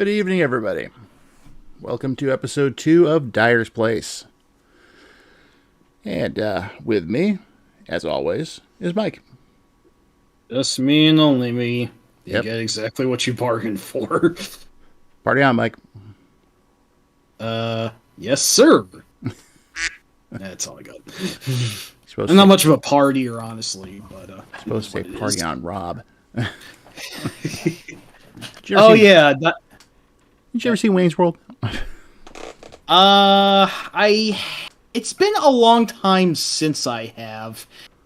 Good evening, everybody. Welcome to episode 2 of Dyer's Place. And with me, as always, is Mike. Just me and only me. You Yep. get exactly what you bargained for. Party on, Mike. Yes, sir. That's all I got. Supposed I'm not to, much of a partier, honestly, but supposed to say party on, Rob. Did you Oh see, yeah, Did you ever see Wayne's World? It's been a long time since I have,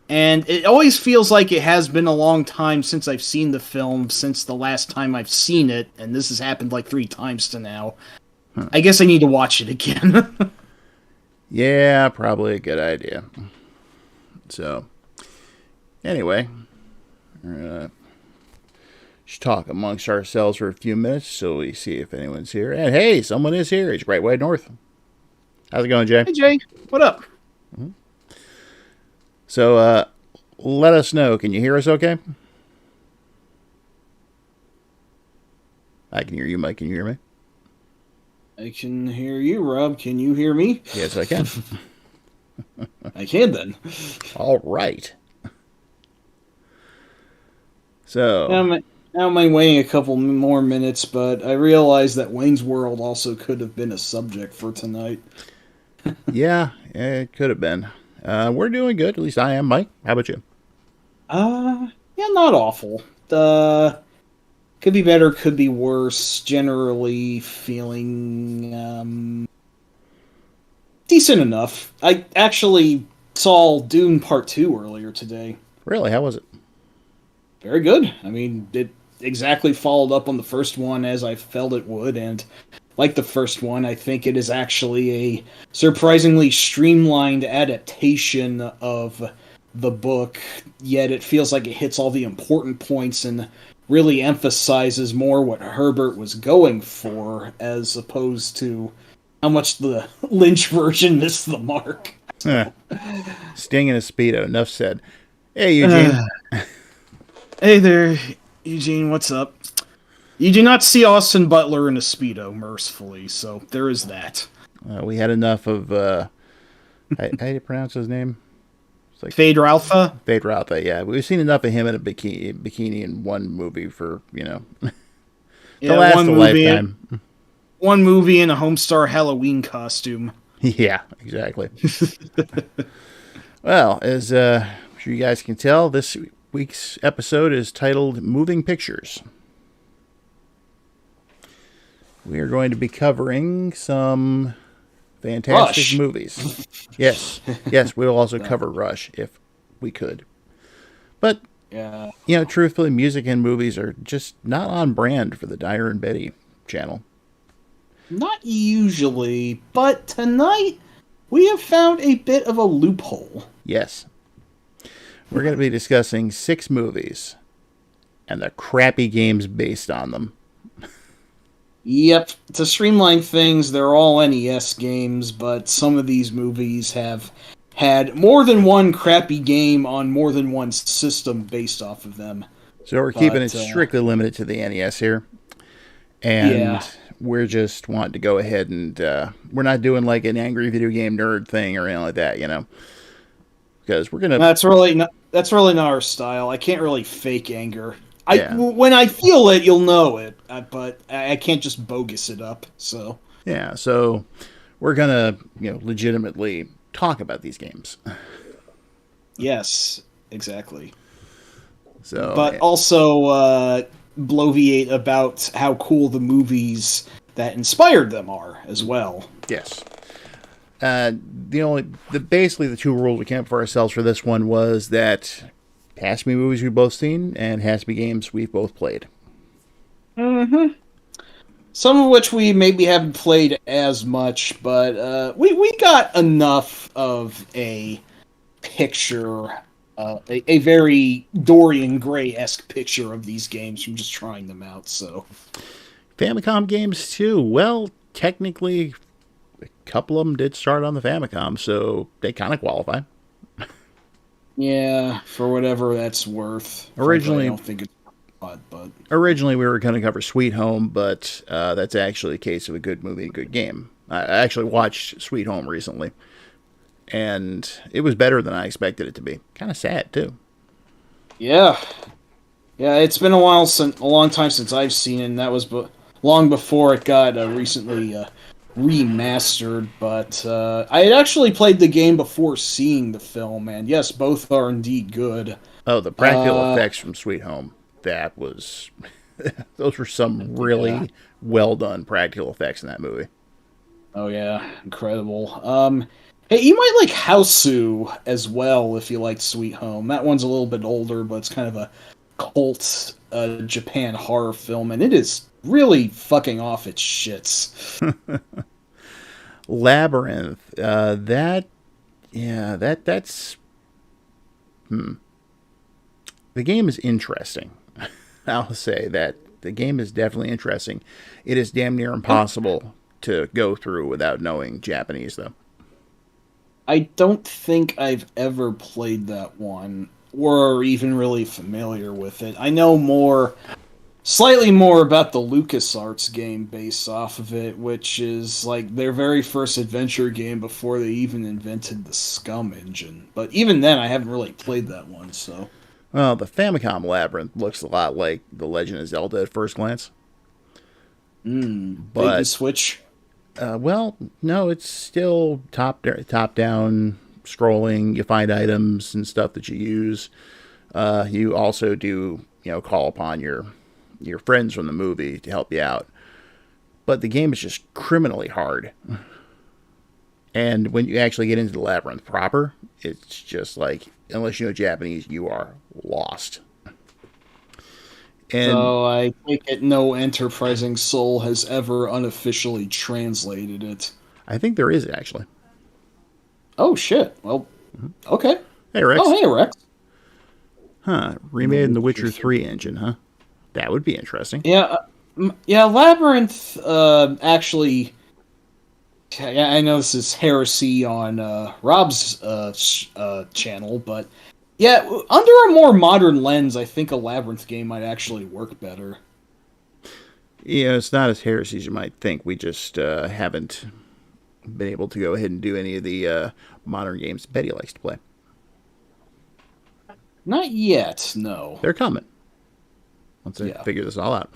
and it always feels like it has been a long time since I've seen the film since the last time I've seen it, and this has happened like 3 times to now. I guess I need to watch it again. Yeah, probably a good idea. So, anyway, we're just talk amongst ourselves for a few minutes so we see if anyone's here. And hey, someone is here. It's right way north. How's it going, Jay? Hey Jay, what up? So, let us know. Can you hear us okay? I can hear you, Mike. Can you hear me? I can hear you, Rob. Can you hear me? Yes, I can. I can then. All right. So, Now I'm waiting a couple more minutes, but I realized that Wayne's World also could have been a subject for tonight. yeah, it could have been. We're doing good. At least I am, Mike. How about you? Yeah, not awful. Could be better, could be worse. Generally feeling, decent enough. I actually saw Dune Part 2 earlier today. Really? How was it? Very good. I mean, it exactly followed up on the first one as I felt it would, and like the first one, I think it is actually a surprisingly streamlined adaptation of the book, yet it feels like it hits all the important points and really emphasizes more what Herbert was going for, as opposed to how much the Lynch version missed the mark. Sting in a Speedo. Enough said. Hey, Eugene. Hey there, Eugene, what's up? You do not see Austin Butler in a Speedo, mercifully, so there is that. We had enough of, how do you pronounce his name? It's like Fade Ralpha? Fade Ralpha, yeah. We've seen enough of him in a bikini in one movie for, to last a lifetime. One movie in a Homestar Halloween costume. Yeah, exactly. Well, as I'm sure you guys can tell, this week's episode is titled Moving Pictures. We are going to be covering some fantastic Rush. movies. Yes, we'll also cover Rush if we could. But, Yeah. truthfully, music and movies are just not on brand for the Dyer and Betty channel. Not usually, but tonight we have found a bit of a loophole. Yes. We're going to be discussing 6 movies and the crappy games based on them. Yep, to streamline things, they're all NES games, but some of these movies have had more than one crappy game on more than one system based off of them. So we're keeping it strictly limited to the NES here. And we're just wanting to go ahead and we're not doing like an angry video game nerd thing or anything like that, Because we're going to... That's really not our style. I can't really fake anger. When I feel it, you'll know it, but I can't just bogus it up. So yeah, so we're gonna legitimately talk about these games. Yes, exactly. So, but also bloviate about how cool the movies that inspired them are as well. Yes. Basically the 2 rules we came up for ourselves for this one was that it has to be movies we've both seen and has to be games we've both played. Mm-hmm. Some of which we maybe haven't played as much, but we got enough of a picture, a very Dorian Gray-esque picture of these games from just trying them out. So Famicom games too. Well, technically, a couple of them did start on the Famicom, so they kind of qualify. Yeah, for whatever that's worth. Originally, I don't think it's but Originally, we were going to cover Sweet Home, but that's actually a case of a good movie, a good game. I actually watched Sweet Home recently, and it was better than I expected it to be. Kind of sad, too. yeah, yeah, it's been a long time since I've seen it, and that was long before it got recently remastered. But I had actually played the game before seeing the film, and yes, both are indeed good. Oh, the practical Uh, effects from Sweet Home. That was. Those were some yeah. really well done practical effects in that movie. Oh yeah, incredible. Hey, you might like Houseu as well if you like Sweet Home. That one's a little bit older, but it's kind of a cult Japan horror film, and it is really fucking off its shits. Labyrinth. That. Yeah, that's. The game is interesting. I'll say that the game is definitely interesting. It is damn near impossible to go through without knowing Japanese, though. I don't think I've ever played that one or even really familiar with it. I know slightly more about the LucasArts game based off of it, which is like their very first adventure game before they even invented the Scum engine. But even then, I haven't really played that one, so. Well, the Famicom Labyrinth looks a lot like The Legend of Zelda at first glance. Bait and But, switch. well, no, it's still top down scrolling. You find items and stuff that you use. You also do, call upon your friends from the movie to help you out. But the game is just criminally hard. And when you actually get into the labyrinth proper, it's just like, unless you know Japanese, you are lost. And So I take it no enterprising soul has ever unofficially translated it. I think there is actually. Oh shit. Well, okay. Hey, Oh, Rex. hey, Rex. Huh. The Remade in the Witcher Witcher 3 3. engine, huh? That would be interesting. Yeah, yeah. Labyrinth actually. Yeah, I know this is heresy on Rob's channel, but yeah, under a more modern lens, I think a Labyrinth game might actually work better. It's not as heresy as you might think. We just haven't been able to go ahead and do any of the modern games Betty likes to play. Not yet, no. They're coming once I Yeah, figure this all out.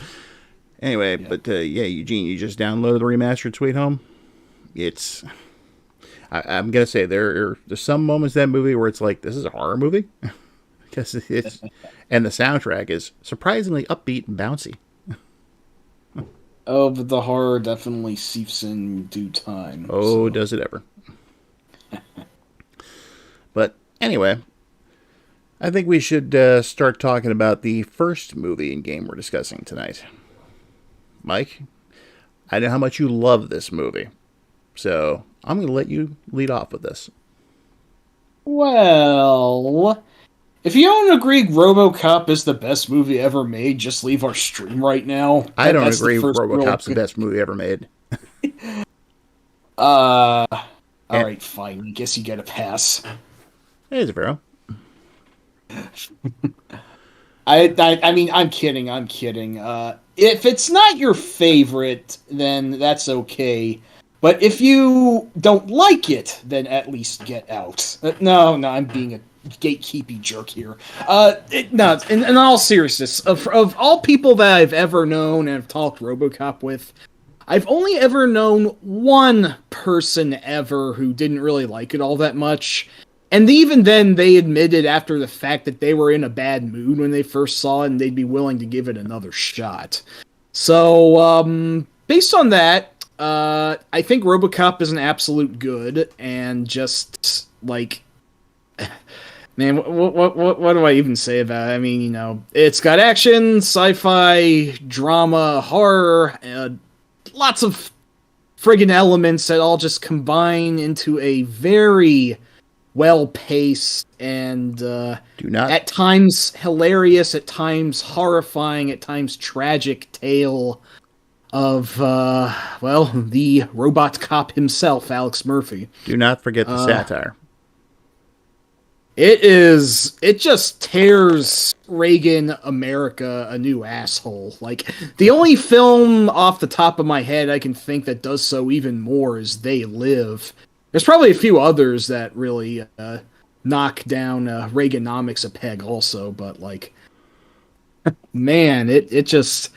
Anyway, yeah. but yeah, Eugene, you just downloaded the remastered Sweet Home. It's. I'm gonna say there's some moments in that movie where it's like, this is a horror movie, because it's, and the soundtrack is surprisingly upbeat and bouncy. Oh, but the horror definitely seeps in due time. Oh, So. does it ever? But anyway, I think we should start talking about the first movie and game we're discussing tonight. Mike, I know how much you love this movie, so I'm going to let you lead off with this. Well, if you don't agree RoboCop is the best movie ever made, just leave our stream right now. I don't That's the agree first real RoboCop's the best movie ever made. Uh, all And, right, fine. I guess you get a pass. hey, Zafiro. I mean, I'm kidding. I'm kidding. If it's not your favorite, then that's okay. But if you don't like it, then at least get out. No, I'm being a gatekeepy jerk here. No, in all seriousness, of all people that I've ever known and have talked RoboCop with, I've only ever known one person ever who didn't really like it all that much. And even then, they admitted after the fact that they were in a bad mood when they first saw it and they'd be willing to give it another shot. So, based on that, I think RoboCop is an absolute good, and just, like, man, what do I even say about it? I mean, it's got action, sci-fi, drama, horror, lots of friggin' elements that all just combine into a very well-paced and Do not at times hilarious, at times horrifying, at times tragic tale of, the robot cop himself, Alex Murphy. do not forget the satire. It just tears Reagan America a new asshole. Like, the only film off the top of my head I can think that does so even more is They Live. There's probably a few others that really knock down Reaganomics a peg also, but like, man, it just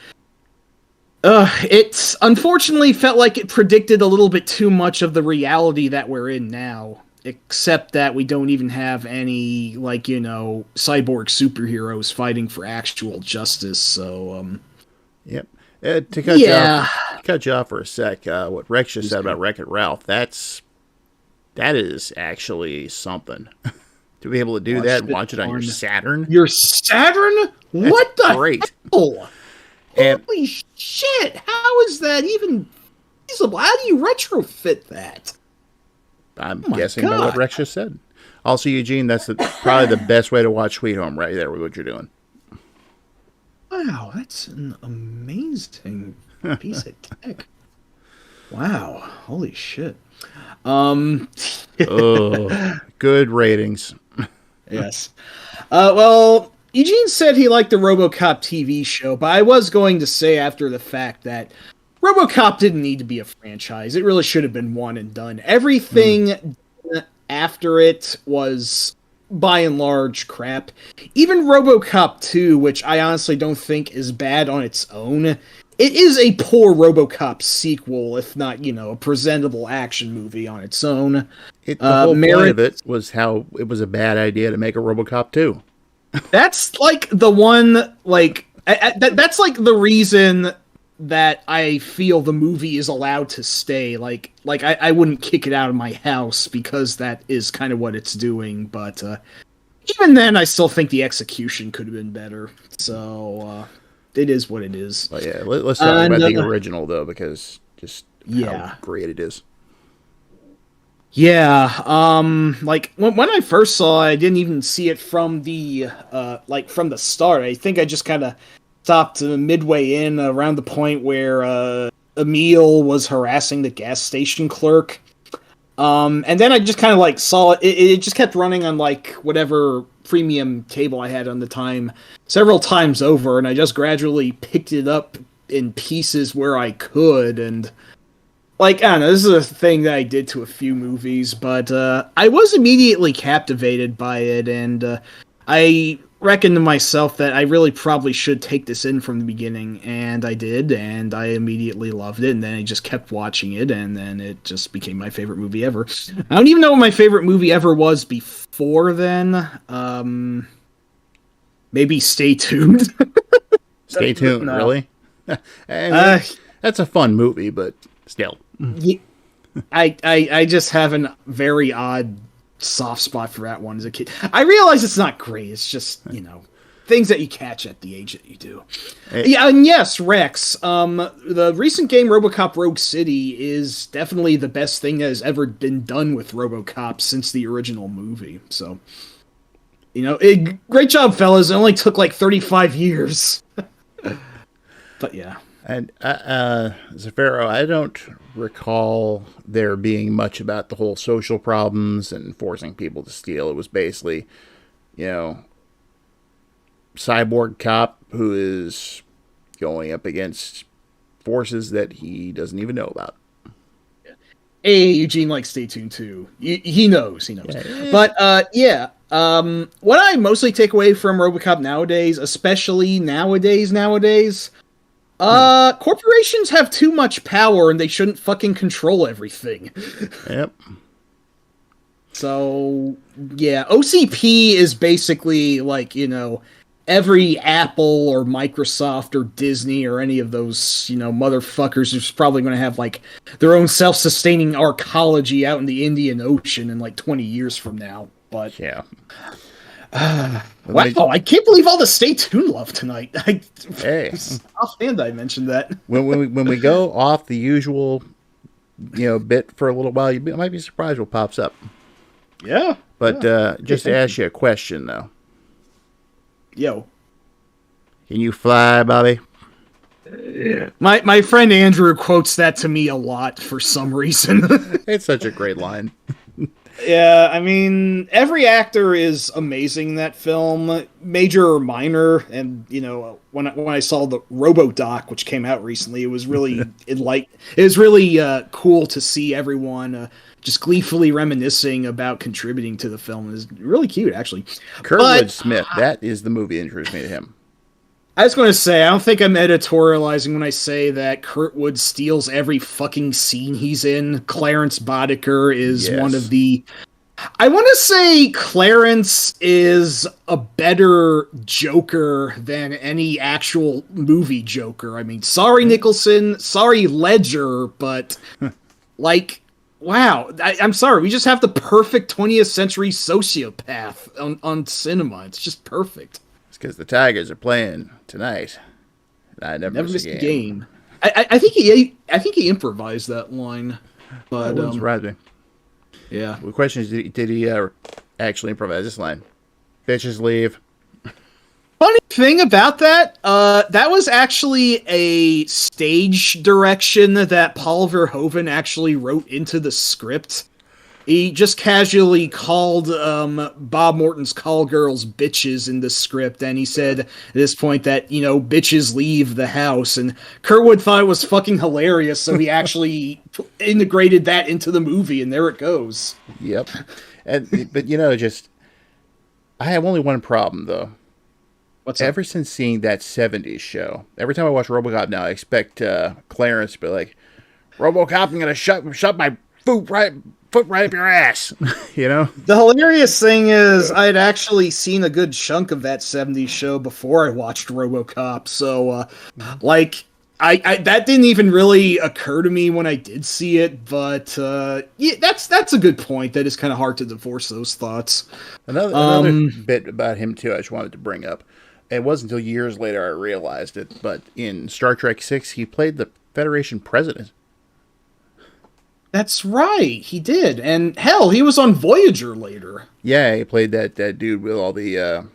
it's unfortunately felt like it predicted a little bit too much of the reality that we're in now. Except that we don't even have any, like, cyborg superheroes fighting for actual justice. So, Yep. To cut yeah, you off for a sec, what Rex just said about Wreck-It Ralph, that is actually something. To be able to do that and watch it on your Saturn. Your Saturn? What the great. hell? And Holy shit! How is that even feasible? How do you retrofit that? I'm guessing by what Rex just said. Also, Eugene, that's probably the best way to watch Sweet Home right there with what you're doing. Wow, that's an amazing piece of tech. Wow, holy shit. Oh, good ratings. Yes. Well, Eugene said he liked the RoboCop TV show, but I was going to say after the fact that RoboCop didn't need to be a franchise. It really should have been one and done. Everything after it was, by and large, crap. Even RoboCop 2, which I honestly don't think is bad on its own, it is a poor RoboCop sequel, if not, a presentable action movie on its own. The whole point of it was how it was a bad idea to make a RoboCop 2. That's like the one, like, that's like the reason that I feel the movie is allowed to stay. Like I wouldn't kick it out of my house because that is kind of what it's doing. But even then, I still think the execution could have been better. So it is what it is. But yeah, let's talk about the original though, because just how great it is. Yeah, like when I first saw it, I didn't even see it from the from the start. I think I just kind of stopped midway in around the point where Emil was harassing the gas station clerk. And then I just kind of like saw it. It just kept running on like whatever premium cable I had on the time several times over, and I just gradually picked it up in pieces where I could. And like, I don't know, this is a thing that I did to a few movies, but I was immediately captivated by it, and I reckoned to myself that I really probably should take this in from the beginning, and I did, and I immediately loved it, and then I just kept watching it, and then it just became my favorite movie ever. I don't even know what my favorite movie ever was before then. Maybe Stay Tuned. Stay Tuned, no. Really? That's a fun movie, but still. I just have a very odd soft spot for that one as a kid. I realize it's not great. It's just, things that you catch at the age that you do. Yeah, and yes, Rex, the recent game RoboCop Rogue City is definitely the best thing that has ever been done with RoboCop since the original movie. So, great job, fellas. It only took like 35 years. But yeah. And Zafiro, I don't recall there being much about the whole social problems and forcing people to steal. It was basically, cyborg cop who is going up against forces that he doesn't even know about. Hey, Eugene likes Stay Tuned too. He knows. Yeah. But what I mostly take away from RoboCop nowadays, especially nowadays. Corporations have too much power and they shouldn't fucking control everything. Yep. So, yeah, OCP is basically like, every Apple or Microsoft or Disney or any of those, motherfuckers who's probably going to have like their own self-sustaining arcology out in the Indian Ocean in like 20 years from now. But yeah. Wow, I can't believe all the Stay Tuned love tonight. Hey. Offhand, I mentioned that. when we go off the usual, bit for a little while, you might be surprised what pops up. Yeah. But just to ask you a question, though. Yo. Can you fly, Bobby? My friend Andrew quotes that to me a lot for some reason. It's such a great line. Yeah, I mean, every actor is amazing in that film, major or minor. And when I saw the RoboDoc, which came out recently, it was really it was really cool to see everyone just gleefully reminiscing about contributing to the film. It was really cute, actually. Kurtwood But Smith, that is the movie that introduced me to him. I was going to say, I don't think I'm editorializing when I say that Kurtwood steals every fucking scene he's in. Clarence Boddicker is one of Yes. the. I want to say Clarence is a better Joker than any actual movie Joker. I mean, sorry, Nicholson, sorry, Ledger, but like, wow. I'm sorry, we just have the perfect 20th century sociopath on cinema. It's just perfect. It's because the Tigers are playing tonight. I never Never miss missed a a game. game. I think he improvised that line, That but wouldn't surprise me. yeah. The question is, did he actually improvise this line? Bitches leave. Funny thing about that, that was actually a stage direction that Paul Verhoeven actually wrote into the script. He just casually called Bob Morton's call girls bitches in the script, and he said at this point that, bitches leave the house, and Kurtwood thought it was fucking hilarious, so he actually integrated that into the movie, and there it goes. Yep. But just I have only one problem though. What's up? Ever since seeing that '70s show, every time I watch RoboCop now, I expect Clarence to be like, "RoboCop, I'm gonna shove my foot right up your ass," you know. The hilarious thing is, I'd actually seen a good chunk of that '70s show before I watched RoboCop, so I that didn't even really occur to me when I did see it. But yeah, that's a good point. That is kind of hard to divorce those thoughts. Another bit about him too, I just wanted to bring up. It wasn't until years later I realized it, but in Star Trek VI, he played the Federation president. That's right, he did, and hell, he was on Voyager later. Yeah, he played that dude with all the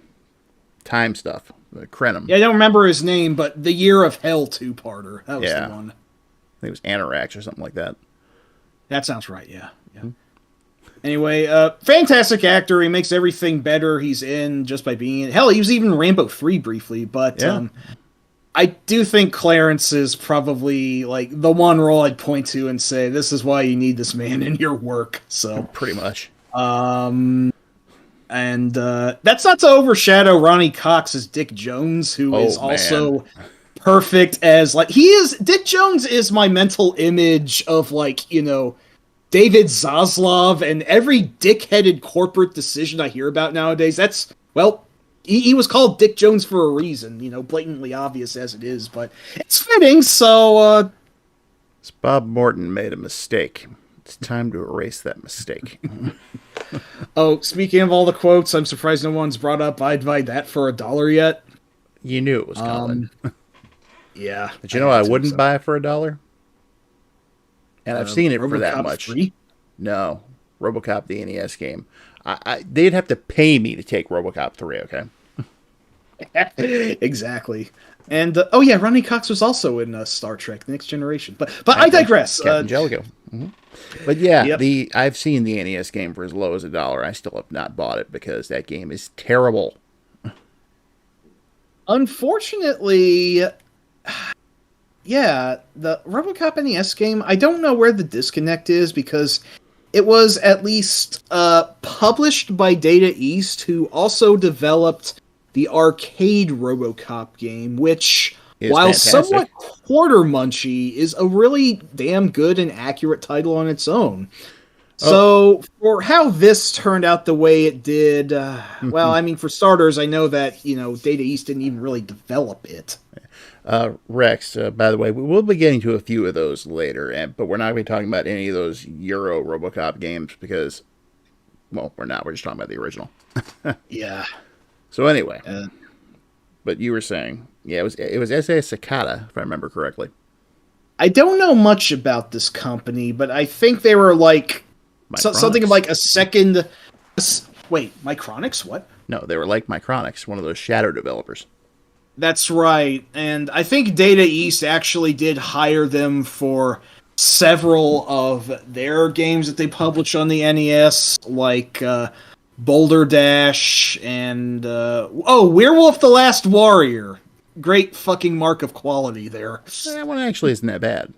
time stuff, the Krenim. Yeah, I don't remember his name, but the Year of Hell two-parter. That was Yeah. the one. I think it was Anorax or something like that. That sounds right, yeah. Anyway, fantastic actor. He makes everything better he's in just by being in. Hell, he was even in Rambo 3 briefly, but Yeah. I do think Clarence is probably like the one role I'd point to and say, this is why you need this man in your work. So, Pretty much. and that's not to overshadow Ronnie Cox as Dick Jones, who is man. also perfect as Dick Jones is my mental image of David Zaslav, and every dick-headed corporate decision I hear about nowadays, he was called Dick Jones for a reason, blatantly obvious as it is, but it's fitting, so, Bob Morton made a mistake. It's time to erase that mistake. oh, speaking of all the quotes, I'm surprised no one's brought up I'd buy that for $1 yet. You knew it was coming. Yeah. But I wouldn't buy it for $1? And I've seen it for that RoboCop much. 3? No. RoboCop, the NES game. They'd have to pay me to take RoboCop 3, okay? Exactly. And oh yeah, Ronnie Cox was also in Star Trek: The Next Generation. But I digress. Captain Jellicoe. But yeah, Yep. I've seen the NES game for as low as $1. I still have not bought it because that game is terrible. Unfortunately, yeah, the RoboCop NES game, I don't know where the disconnect is because it was at least published by Data East, who also developed the arcade RoboCop game, which, while fantastic. somewhat quarter munchy, is a really damn good and accurate title on its own. So, for how this turned out the way it did, well, I mean, for starters, I know that, Data East didn't even really develop it. Rex, by the way, we'll be getting to a few of those later, but we're not going to be talking about any of those Euro RoboCop games because, well, we're not. We're just talking about the original. Yeah. So anyway, but you were saying, yeah, it was S.A. Sakata, if I remember correctly. I don't know much about this company, but I think they were like something like a second. Wait, Micronics? What? No, they were like Micronics, one of those shadow developers. That's right, and I think Data East actually did hire them for several of their games that they publish on the NES, like Boulder Dash and Werewolf: The Last Warrior. Great fucking mark of quality there. That one actually isn't that bad.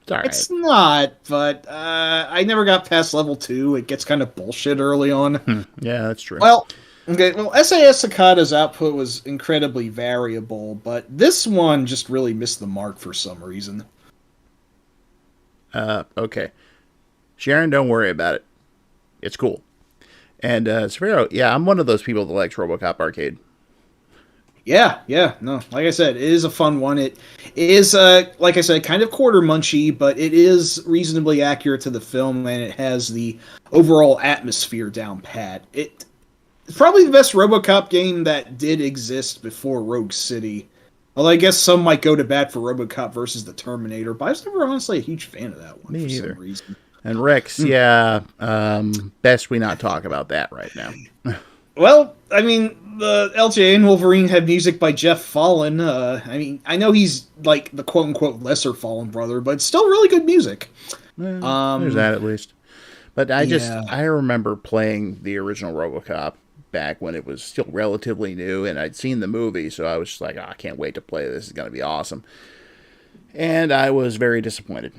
It's all right. It's not, but I never got past level 2. It gets kind of bullshit early on. Yeah, that's true. Well, okay. Well, SAS Sakata's output was incredibly variable, but this one just really missed the mark for some reason. Okay. Sharon, don't worry about it. It's cool. And Sphero, yeah, I'm one of those people that likes RoboCop Arcade. Yeah, no. Like I said, it is a fun one. It is, like I said, kind of quarter munchy, but it is reasonably accurate to the film, and it has the overall atmosphere down pat. It's probably the best RoboCop game that did exist before Rogue City. Although I guess some might go to bat for RoboCop versus the Terminator, but I was never honestly a huge fan of that one Me for either. some reason. And Rex, yeah, best we not talk about that right now. Well, I mean, the LJA and Wolverine had music by Jeff Fallen. I mean, I know he's like the quote-unquote lesser Fallen brother, but it's still really good music. Well, there's that at least. But Yeah. I remember playing the original RoboCop back when it was still relatively new, and I'd seen the movie, so I was just like, oh, I can't wait to play this. It's going to be awesome. And I was very disappointed,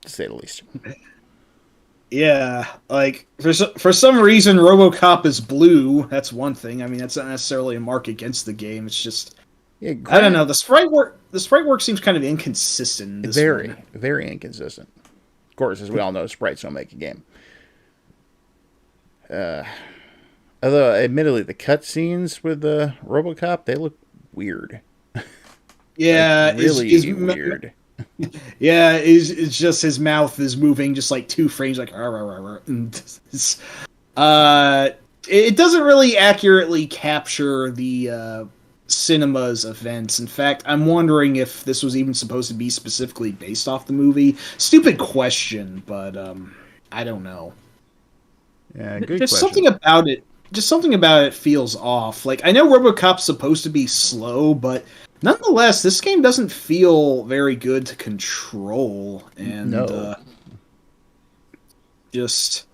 to say the least. Yeah, like for some reason, RoboCop is blue. That's one thing. I mean, that's not necessarily a mark against the game. It's just Yeah, I don't know. The sprite work seems kind of inconsistent. In this very, one. very inconsistent. Of course, as we all know, sprites don't make a game. Although, admittedly, the cutscenes with the RoboCop, they look weird. Yeah, Like, really weird. Yeah, it's just his mouth is moving just like 2 frames, like "Arr, arr, arr, arr," and it doesn't really accurately capture the cinema's events. In fact, I'm wondering if this was even supposed to be specifically based off the movie. Stupid question, but I don't know. Yeah, good Just question. something about it feels off. Like, I know RoboCop's supposed to be slow, but nonetheless, this game doesn't feel very good to control, and No. just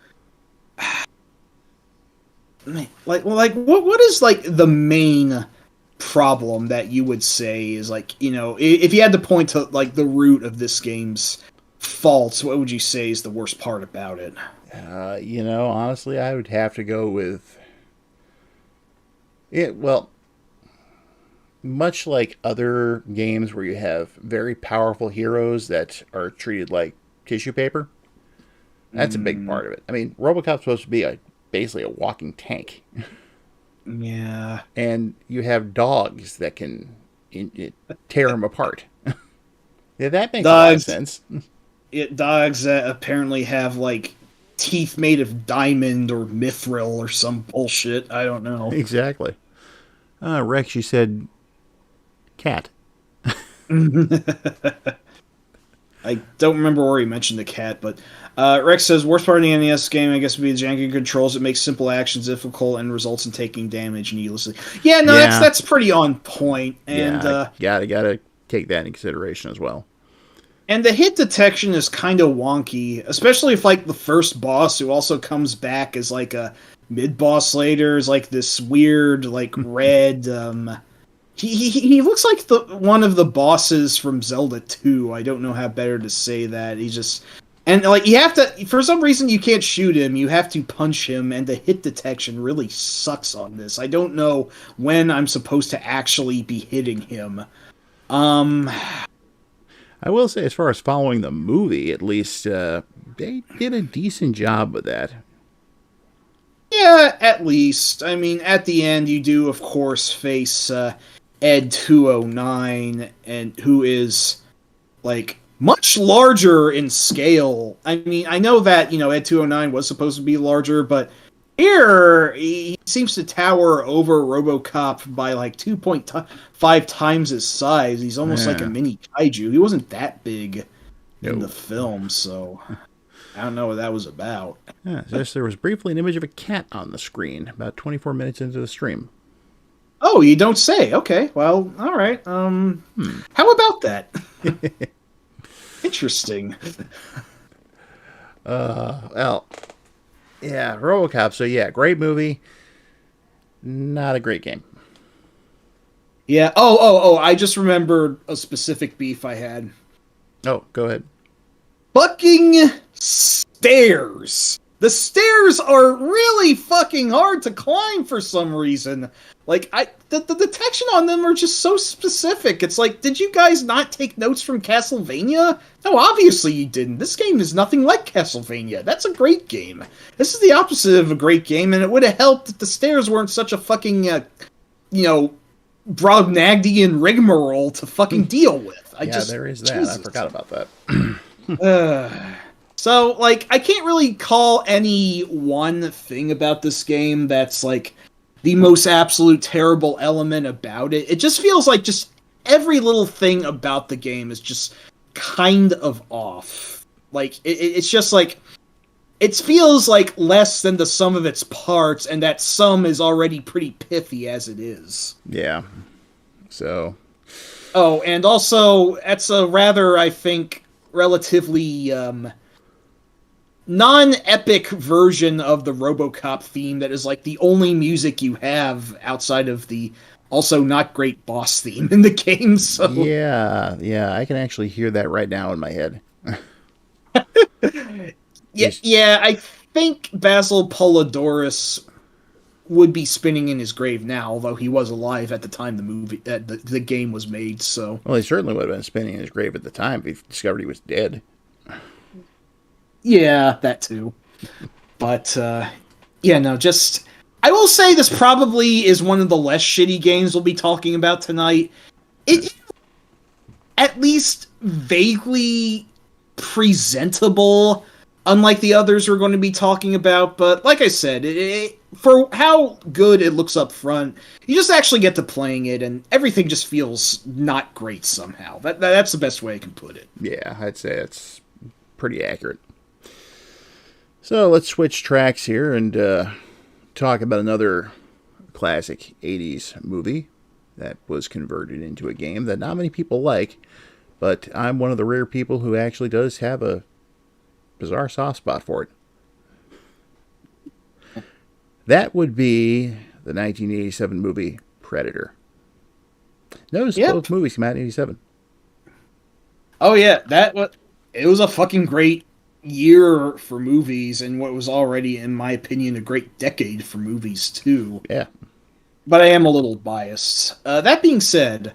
what is like the main problem that you would say is, like, you know, if you had to point to like the root of this game's faults, what would you say is the worst part about it? Honestly, I would have to go with it. Well, much like other games where you have very powerful heroes that are treated like tissue paper, that's a big part of it. I mean, RoboCop's supposed to be basically a walking tank, Yeah. and you have dogs that can tear him apart. Yeah, that makes a lot of Dogs, sense. dogs that apparently have like teeth made of diamond or mithril or some bullshit. I don't know. Exactly. Rex, you said cat. I don't remember where he mentioned the cat, but Rex says worst part of the NES game, I guess, would be the janky controls. It makes simple actions difficult and results in taking damage needlessly. Yeah, no, Yeah. that's pretty on point. And Gotta take that into consideration as well. and the hit detection is kind of wonky, especially if like the first boss, who also comes back as like a mid boss later, is like this weird like red. He looks like the one of the bosses from Zelda 2. I don't know how better to say that. He just and like you have to, for some reason you can't shoot him. You have to punch him, and the hit detection really sucks on this. I don't know when I'm supposed to actually be hitting him. I will say, as far as following the movie, at least they did a decent job with that. Yeah, at least. I mean, at the end, you do, of course, face Ed 209, and who is like much larger in scale. I mean, I know that, you know, Ed 209 was supposed to be larger, but here he seems to tower over RoboCop by like 2.5 times his size. He's almost like a Yeah. mini kaiju. He wasn't that big in No. the film, so I don't know what that was about. Yeah, yes, there was briefly an image of a cat on the screen about 24 minutes into the stream. Oh, you don't say. Okay, well, all right. How about that? Interesting. Well, yeah, RoboCop. So yeah, great movie, not a great game. Yeah. Oh! I just remembered a specific beef I had. Oh, go ahead. Fucking stairs. The stairs are really fucking hard to climb for some reason. Like the detection on them are just so specific. It's like, did you guys not take notes from Castlevania? No, obviously you didn't. This game is nothing like Castlevania. That's a great game. This is the opposite of a great game, and it would have helped if the stairs weren't such a fucking, Brobnagdian rigmarole to fucking deal with. There is that. Jesus. I forgot about that. So, like, I can't really call any one thing about this game that's, like, the most absolute terrible element about it. It just feels like just every little thing about the game is just kind of off. Like, it's just like, it feels like less than the sum of its parts, and that sum is already pretty pithy as it is. Yeah. So. Oh, and also, that's a rather, I think, relatively, non-epic version of the RoboCop theme that is like the only music you have outside of the also not great boss theme in the game. So Yeah, I can actually hear that right now in my head. yeah, I think Basil Polidorus would be spinning in his grave now, although he was alive at the time the game was made. So Well, he certainly would have been spinning in his grave at the time if he discovered he was dead. yeah, that too. But yeah, no, just I will say this probably is one of the less shitty games we'll be talking about tonight. It at least vaguely presentable, unlike the others we're going to be talking about. But like I said, for how good it looks up front, you just actually get to playing it, and everything just feels not great somehow. That's the best way I can put it. Yeah, I'd say it's pretty accurate. So let's switch tracks here and talk about another classic 80s movie that was converted into a game that not many people like, but I'm one of the rare people who actually does have a bizarre soft spot for it. That would be the 1987 movie Predator. Notice both movies came out in 87. Oh yeah, it was a fucking great year for movies, and what was already, in my opinion, a great decade for movies too. Yeah. But I am a little biased. That being said,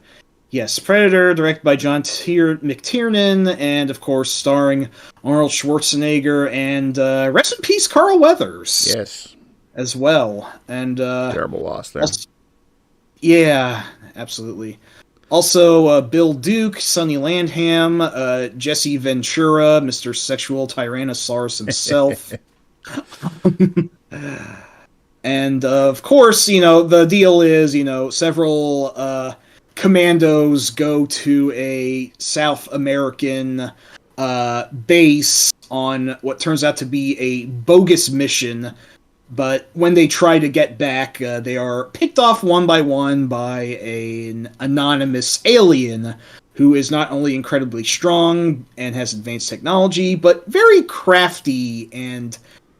yes, Predator, directed by John McTiernan, and of course starring Arnold Schwarzenegger, and rest in peace, Carl Weathers. Yes. As well. And terrible loss there. Yeah, absolutely. Also, Bill Duke, Sonny Landham, Jesse Ventura, Mr. Sexual Tyrannosaurus himself. And, of course, the deal is, several commandos go to a South American base on what turns out to be a bogus mission. But when they try to get back, they are picked off one by one by an anonymous alien who is not only incredibly strong and has advanced technology, but very crafty and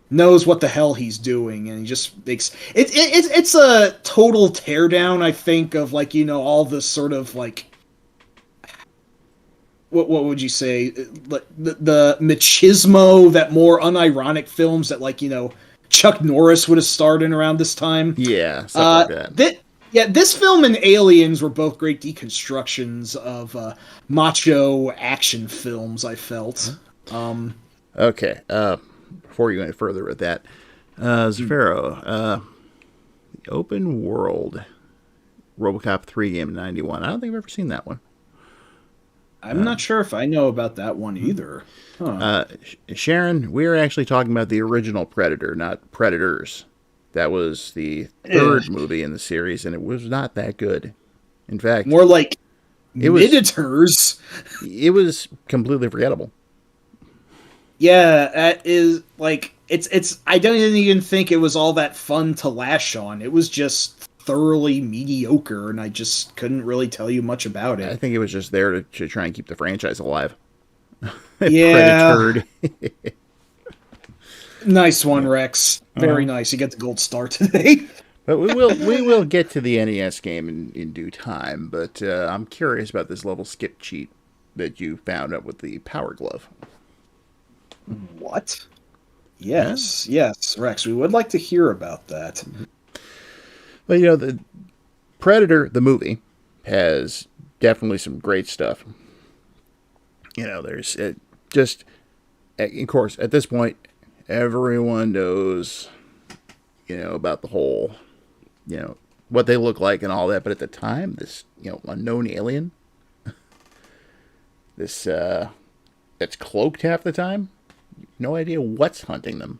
knows what the hell he's doing. And he just makes it's a total teardown, I think, of all this sort of what would you say, the machismo that more unironic films that Chuck Norris would have starred in around this time. Yeah, something like that. This film and Aliens were both great deconstructions of macho action films, I felt. Okay, before you go any further with that, Zafiro, the open world RoboCop 3 game in 91. I don't think I've ever seen that one. I'm not sure if I know about that one either. Huh. Sharon, we're actually talking about the original Predator, not Predators. That was the third movie in the series, and it was not that good. In fact, more like Minotaurs. It was completely forgettable. Yeah, that is it's. I don't even think it was all that fun to lash on. It was just thoroughly mediocre, and I just couldn't really tell you much about it. I think it was just there to try and keep the franchise alive. Yeah, Predator. nice one, Rex. Very Uh-huh. nice. You get the gold star today. But we will get to the NES game in due time. But I'm curious about this level skip cheat that you found up with the Power Glove. What? Yeah. Yes, yes, Rex. We would like to hear about that. But the Predator, the movie, has definitely some great stuff. There's just, of course, at this point, everyone knows, about the whole, what they look like and all that. But at the time, this, unknown alien, this, that's cloaked half the time, no idea what's hunting them.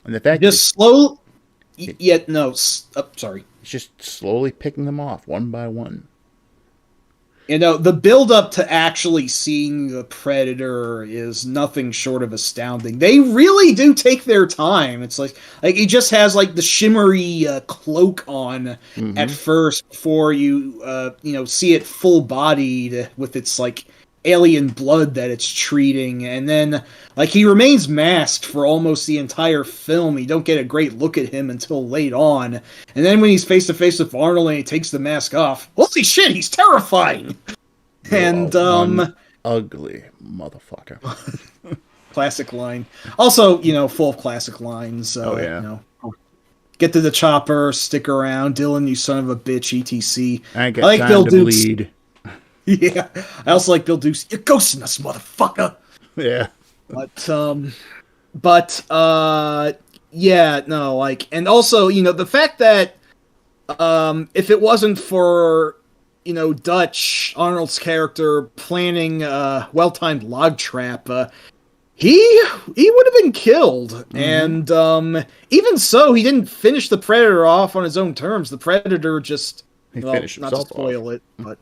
And the fact that Just slow. Yet no. Sorry. it's just slowly picking them off one by one. The build up to actually seeing the Predator is nothing short of astounding. They really do take their time. It's like he just has like the shimmery cloak on at Mm-hmm. first before you see it full bodied with its like alien blood that it's treating, and then like he remains masked for almost the entire film. You don't get a great look at him until late on, and then when he's face to face with Arnold and he takes the mask off, holy shit, he's terrifying. You're And one ugly motherfucker. classic line. Also, full of classic lines. Oh yeah. Get to the chopper, stick around, Dylan, you son of a bitch, etc. I ain't I got like time Bill to Duke's. bleed. Yeah, I also like Bill Duke's. You're ghosting us, motherfucker. Yeah. But yeah, no, like, and also, the fact that if it wasn't for Dutch, Arnold's character, planning a well-timed log trap, he would have been killed. Mm-hmm. And even so, he didn't finish the Predator off on his own terms. The Predator just, He well, finished not to himself off. spoil it, but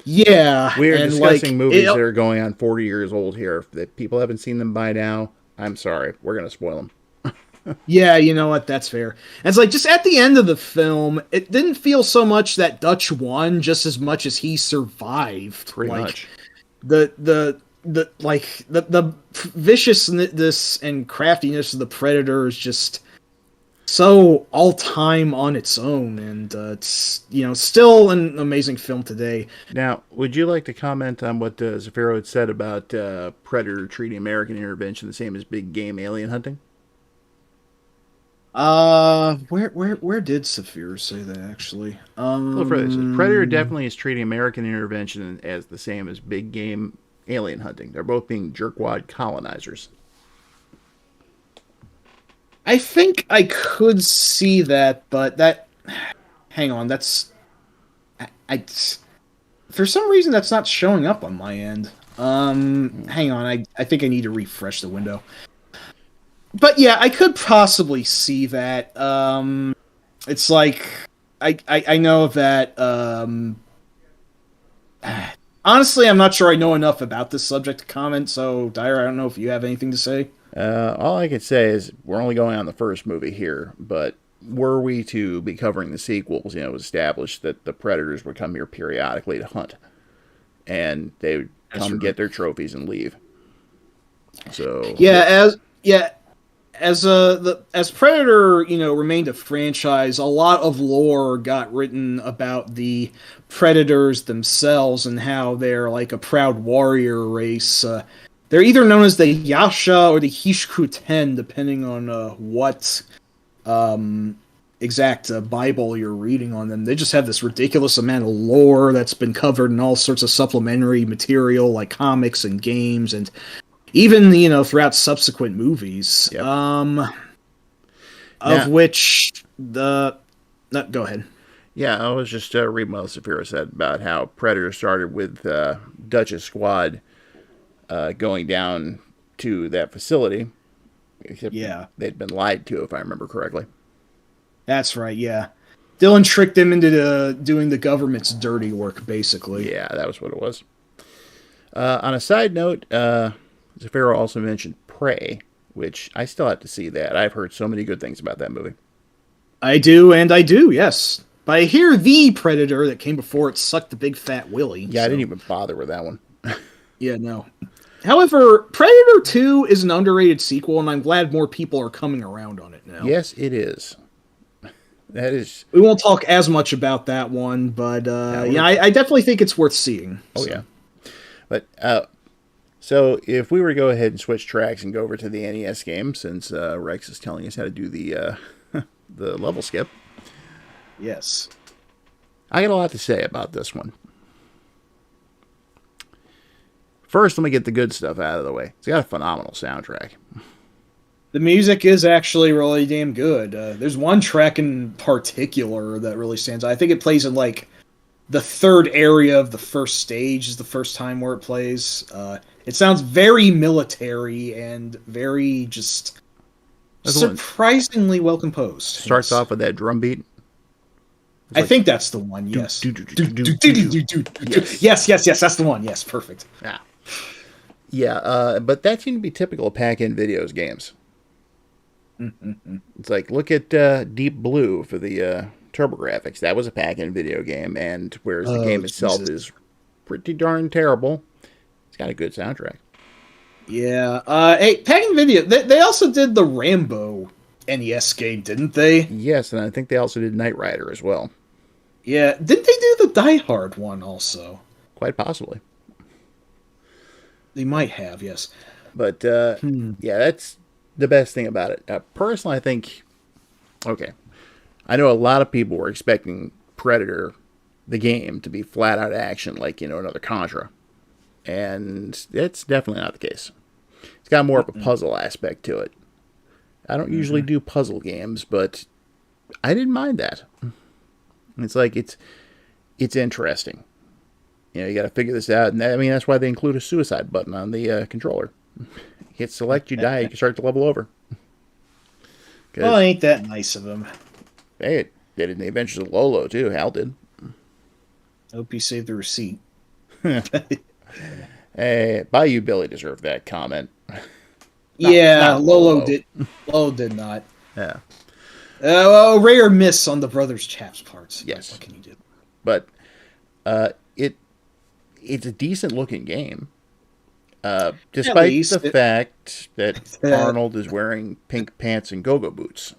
yeah. We are and discussing movies it, that are going on 40 years old here. If people haven't seen them by now, I'm sorry. We're going to spoil them. Yeah, you know what? That's fair. And it's like just at the end of the film, it didn't feel so much that Dutch won, just as much as he survived. Pretty like much. the viciousness and craftiness of the Predator is just so all time on its own, and it's still an amazing film today. Now, would you like to comment on what Zafiro had said about Predator treating American intervention the same as big game alien hunting? Where did Saphir say that actually? Well, further, it says Predator definitely is treating American intervention as the same as big game alien hunting. They're both being jerkwad colonizers. I think I could see that, but hang on, I for some reason that's not showing up on my end. Hang on, I think I need to refresh the window. But yeah, I could possibly see that. It's like I know that. Honestly, I'm not sure I know enough about this subject to comment. So, Dyer, I don't know if you have anything to say. All I could say is we're only going on the first movie here, but were we to be covering the sequels, it was established that the Predators would come here periodically to hunt, and they would come get their trophies and leave. So as Predator, remained a franchise, a lot of lore got written about the Predators themselves and how they're like a proud warrior race. They're either known as the Yasha or the Hishkuten, depending on what exact Bible you're reading on them. They just have this ridiculous amount of lore that's been covered in all sorts of supplementary material like comics and games and even throughout subsequent movies. Yep. Which the no, go ahead. Yeah, I was just reading what Saphira said about how Predator started with Dutch's squad going down to that facility. Except they'd been lied to, if I remember correctly. That's right, yeah. Dylan tricked him into doing the government's dirty work, basically. Yeah, that was what it was. On a side note, Zafiro also mentioned Prey, which I still have to see that. I've heard so many good things about that movie. I do, yes. But I hear the Predator that came before it sucked the big fat willy. Yeah, so. I didn't even bother with that one. Yeah, no. However, Predator 2 is an underrated sequel, and I'm glad more people are coming around on it now. Yes, it is. That is. We won't talk as much about that one, but yeah, I definitely think it's worth seeing. Oh, yeah. But, so if we were to go ahead and switch tracks and go over to the NES game, since Rex is telling us how to do the the level skip. Yes. I got a lot to say about this one. First, let me get the good stuff out of the way. It's got a phenomenal soundtrack. The music is actually really damn good. There's one track in particular that really stands out. I think it plays in like the third area of the first stage is the first time where it plays. It sounds very military and very just surprisingly well composed. Starts off with that drum beat. I think that's the one, yes. Yes, that's the one. Yes, perfect. Yeah. Yeah, but that seemed to be typical of Pac-In Video's games. It's like, look at Deep Blue for the TurboGrafx. That was a Pac-In Video game, and whereas the game itself is pretty darn terrible, it's got a good soundtrack. Yeah. Hey, Pac-In Video, they also did the Rambo NES game, didn't they? Yes, and I think they also did Knight Rider as well. Yeah. Didn't they do the Die Hard one also? Quite possibly. They might have, yes. But, yeah, that's the best thing about it. Personally, I think... Okay. I know a lot of people were expecting Predator, the game, to be flat-out action like, another Contra. And it's definitely not the case. It's got more of a puzzle aspect to it. I don't usually do puzzle games, but I didn't mind that. It's like, it's interesting. You got to figure this out. And that's why they include a suicide button on the controller. You hit select, you die, you can start to level over. Well, ain't that nice of them. Hey, it did it in the Adventures of Lolo, too. Hal did. Hope you saved the receipt. Hey, Bayou Billy deserved that comment. Not Lolo did. Lolo did not. Yeah. Rare miss on the brothers Chaps parts. Yes. What can you do? But it's a decent looking game. Despite the fact that Arnold is wearing pink pants and go-go boots.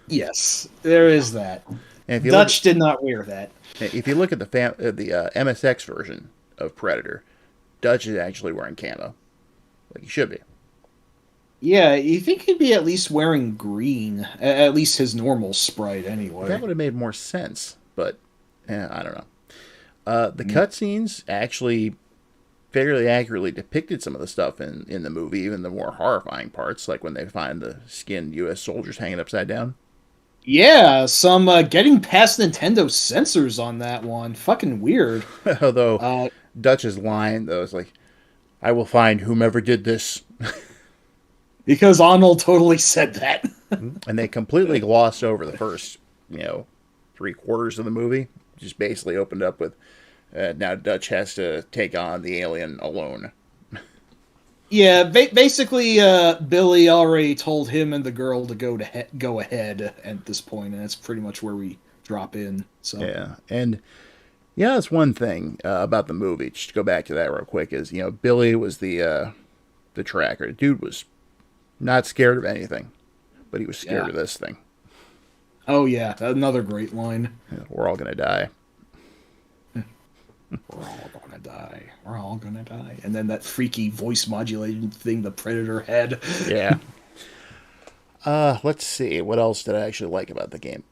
Yes, there is that. Dutch did not wear that. If you look at the MSX version of Predator, Dutch is actually wearing camo. Like he should be. Yeah, you think he'd be at least wearing green. At least his normal sprite, anyway. That would have made more sense, but I don't know. The cutscenes actually fairly accurately depicted some of the stuff in the movie, even the more horrifying parts, like when they find the skinned U.S. soldiers hanging upside down. Yeah, some getting past Nintendo censors on that one. Fucking weird. Although, Dutch's line, though, is like, I will find whomever did this. Because Arnold totally said that. And they completely glossed over the first, 3/4 of the movie. Just basically opened up with, now Dutch has to take on the alien alone. Yeah, basically, Billy already told him and the girl to go ahead at this point, and that's pretty much where we drop in. So yeah, and that's one thing about the movie. Just to go back to that real quick is Billy was the tracker. The dude was not scared of anything, but he was scared of this thing. Oh yeah, another great line. We're all gonna die. We're all gonna die. We're all gonna die. And then that freaky voice modulating thing the Predator had. Yeah. Let's see. What else did I actually like about the game?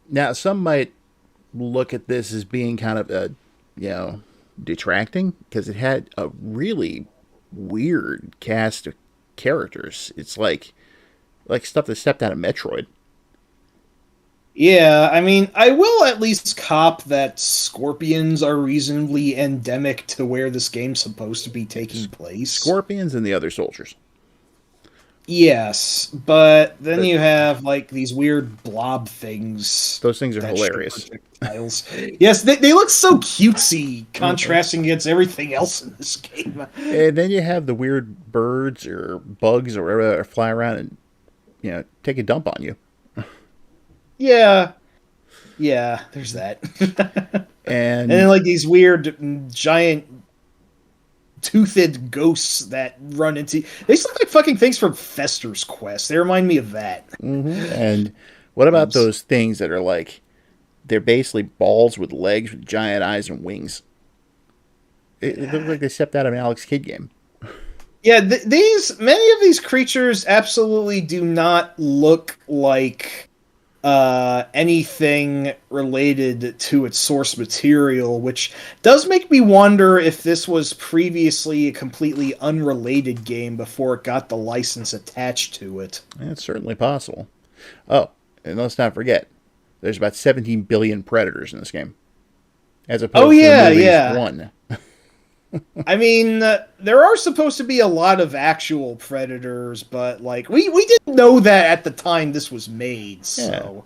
Now, some might look at this as being kind of, detracting, because it had a really weird cast of characters. It's like stuff that stepped out of Metroid. Yeah, I will at least cop that scorpions are reasonably endemic to where this game's supposed to be taking place. Scorpions and the other soldiers. Yes, but then you have, these weird blob things. Those things are hilarious. Yes, they look so cutesy, contrasting against everything else in this game. And then you have the weird birds or bugs or whatever that fly around and, take a dump on you. Yeah, there's that. and then these weird giant toothed ghosts that run into. They look like fucking things from Fester's Quest. They remind me of that. And what about Games. those things that are like they're basically balls with legs with giant eyes and wings? It looks like they stepped out of an Alex Kidd game. Yeah, these many of these creatures absolutely do not look like anything related to its source material, which does make me wonder if this was previously a completely unrelated game before it got the license attached to it. It's certainly possible. Oh, and let's not forget, there's about 17 billion predators in this game, as Oh opposed to the yeah, movie's yeah. one. I mean, there are supposed to be a lot of actual predators, but like we didn't know that at the time this was made. Yeah, So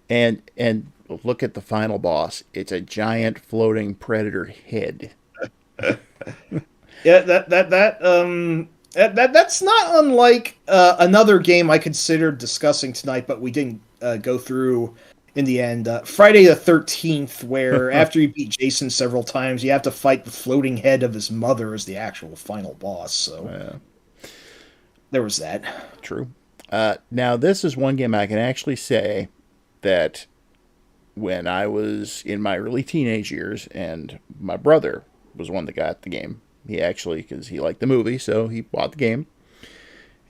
and look at the final boss. It's a giant floating predator head. yeah, that's not unlike another game I considered discussing tonight, but we didn't go through in the end. Friday the 13th, where after you beat Jason several times, you have to fight the floating head of his mother as the actual final boss. So there was that. True. Now, this is one game I can actually say that when I was in my early teenage years, and my brother was one that got the game. He actually, because he liked the movie, so he bought the game.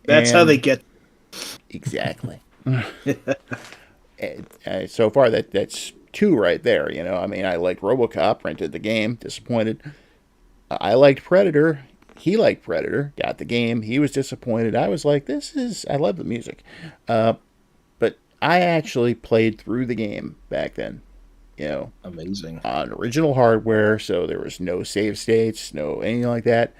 That's how they And get. exactly. And, so far, that's two right there. You know, I mean, I liked RoboCop, rented the game, disappointed. I liked Predator. He liked Predator, got the game. He was disappointed. I was like, I love the music. But I actually played through the game back then, you know, Amazing. on original hardware, so there was no save states, no anything like that.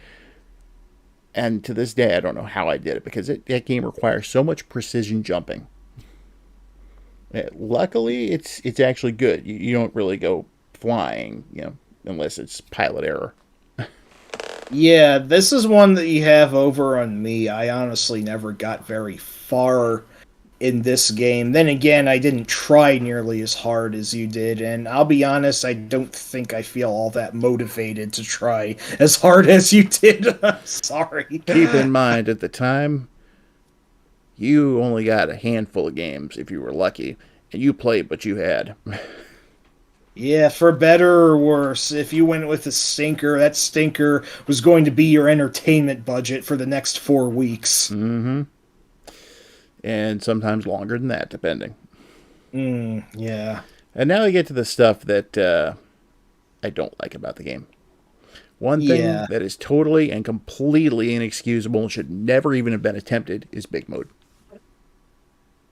And to this day, I don't know how I did it because that game requires so much precision jumping. Luckily, it's actually good. You don't really go flying, you know, unless it's pilot error. Yeah, this is one that you have over on me. I honestly never got very far in this game. Then again, I didn't try nearly as hard as you did, and I'll be honest, I don't think I feel all that motivated to try as hard as you did. Sorry. Keep in mind, at the time, you only got a handful of games if you were lucky, and you played what you had. Yeah, for better or worse, if you went with a stinker, that stinker was going to be your entertainment budget for the next 4 weeks. Mm-hmm. And sometimes longer than that, depending. Yeah. And now we get to the stuff that I don't like about the game. One thing Yeah. that is totally and completely inexcusable and should never even have been attempted is big mode.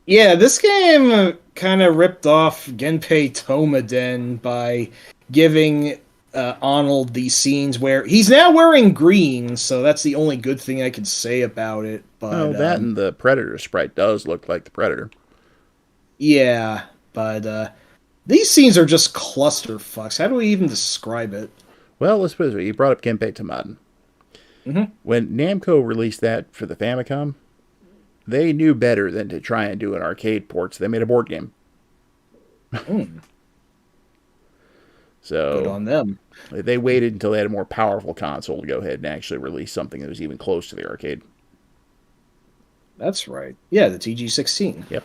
Yeah, this game kind of ripped off Genpei Tomaden by giving Arnold these scenes where he's now wearing green, so that's the only good thing I can say about it. Oh, But that and the Predator sprite does look like the Predator. yeah, but these scenes are just clusterfucks. How do we even describe it? Well, let's put it this way. You brought up Genpei Tomaten. Mm-hmm. When Namco released that for the Famicom, they knew better than to try and do an arcade port, so they made a board game. Good So on them. they waited until they had a more powerful console to go ahead and actually release something that was even close to the arcade. That's right. Yeah, the TG16. Yep.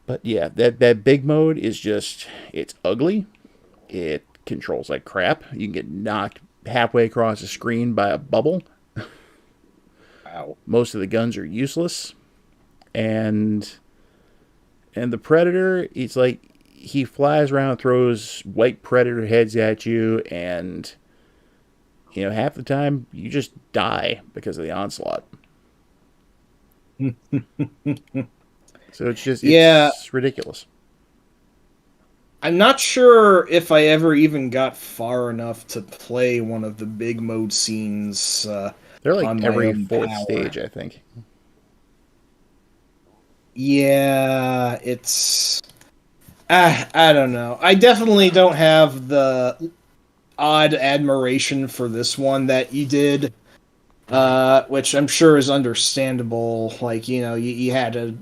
But yeah, that big mode is just, it's ugly. It controls like crap. You can get knocked halfway across the screen by a bubble. Wow. Most of the guns are useless. And the Predator, it's like he flies around and throws white Predator heads at you, and you know, half the time you just die because of the onslaught. So it's just, Yeah, it's ridiculous. I'm not sure if I ever even got far enough to play one of the big mode scenes They're like on my every own fourth power. stage, I think. Yeah, it's I don't know. I definitely don't have the odd admiration for this one that you did, which I'm sure is understandable. Like, you know, you had a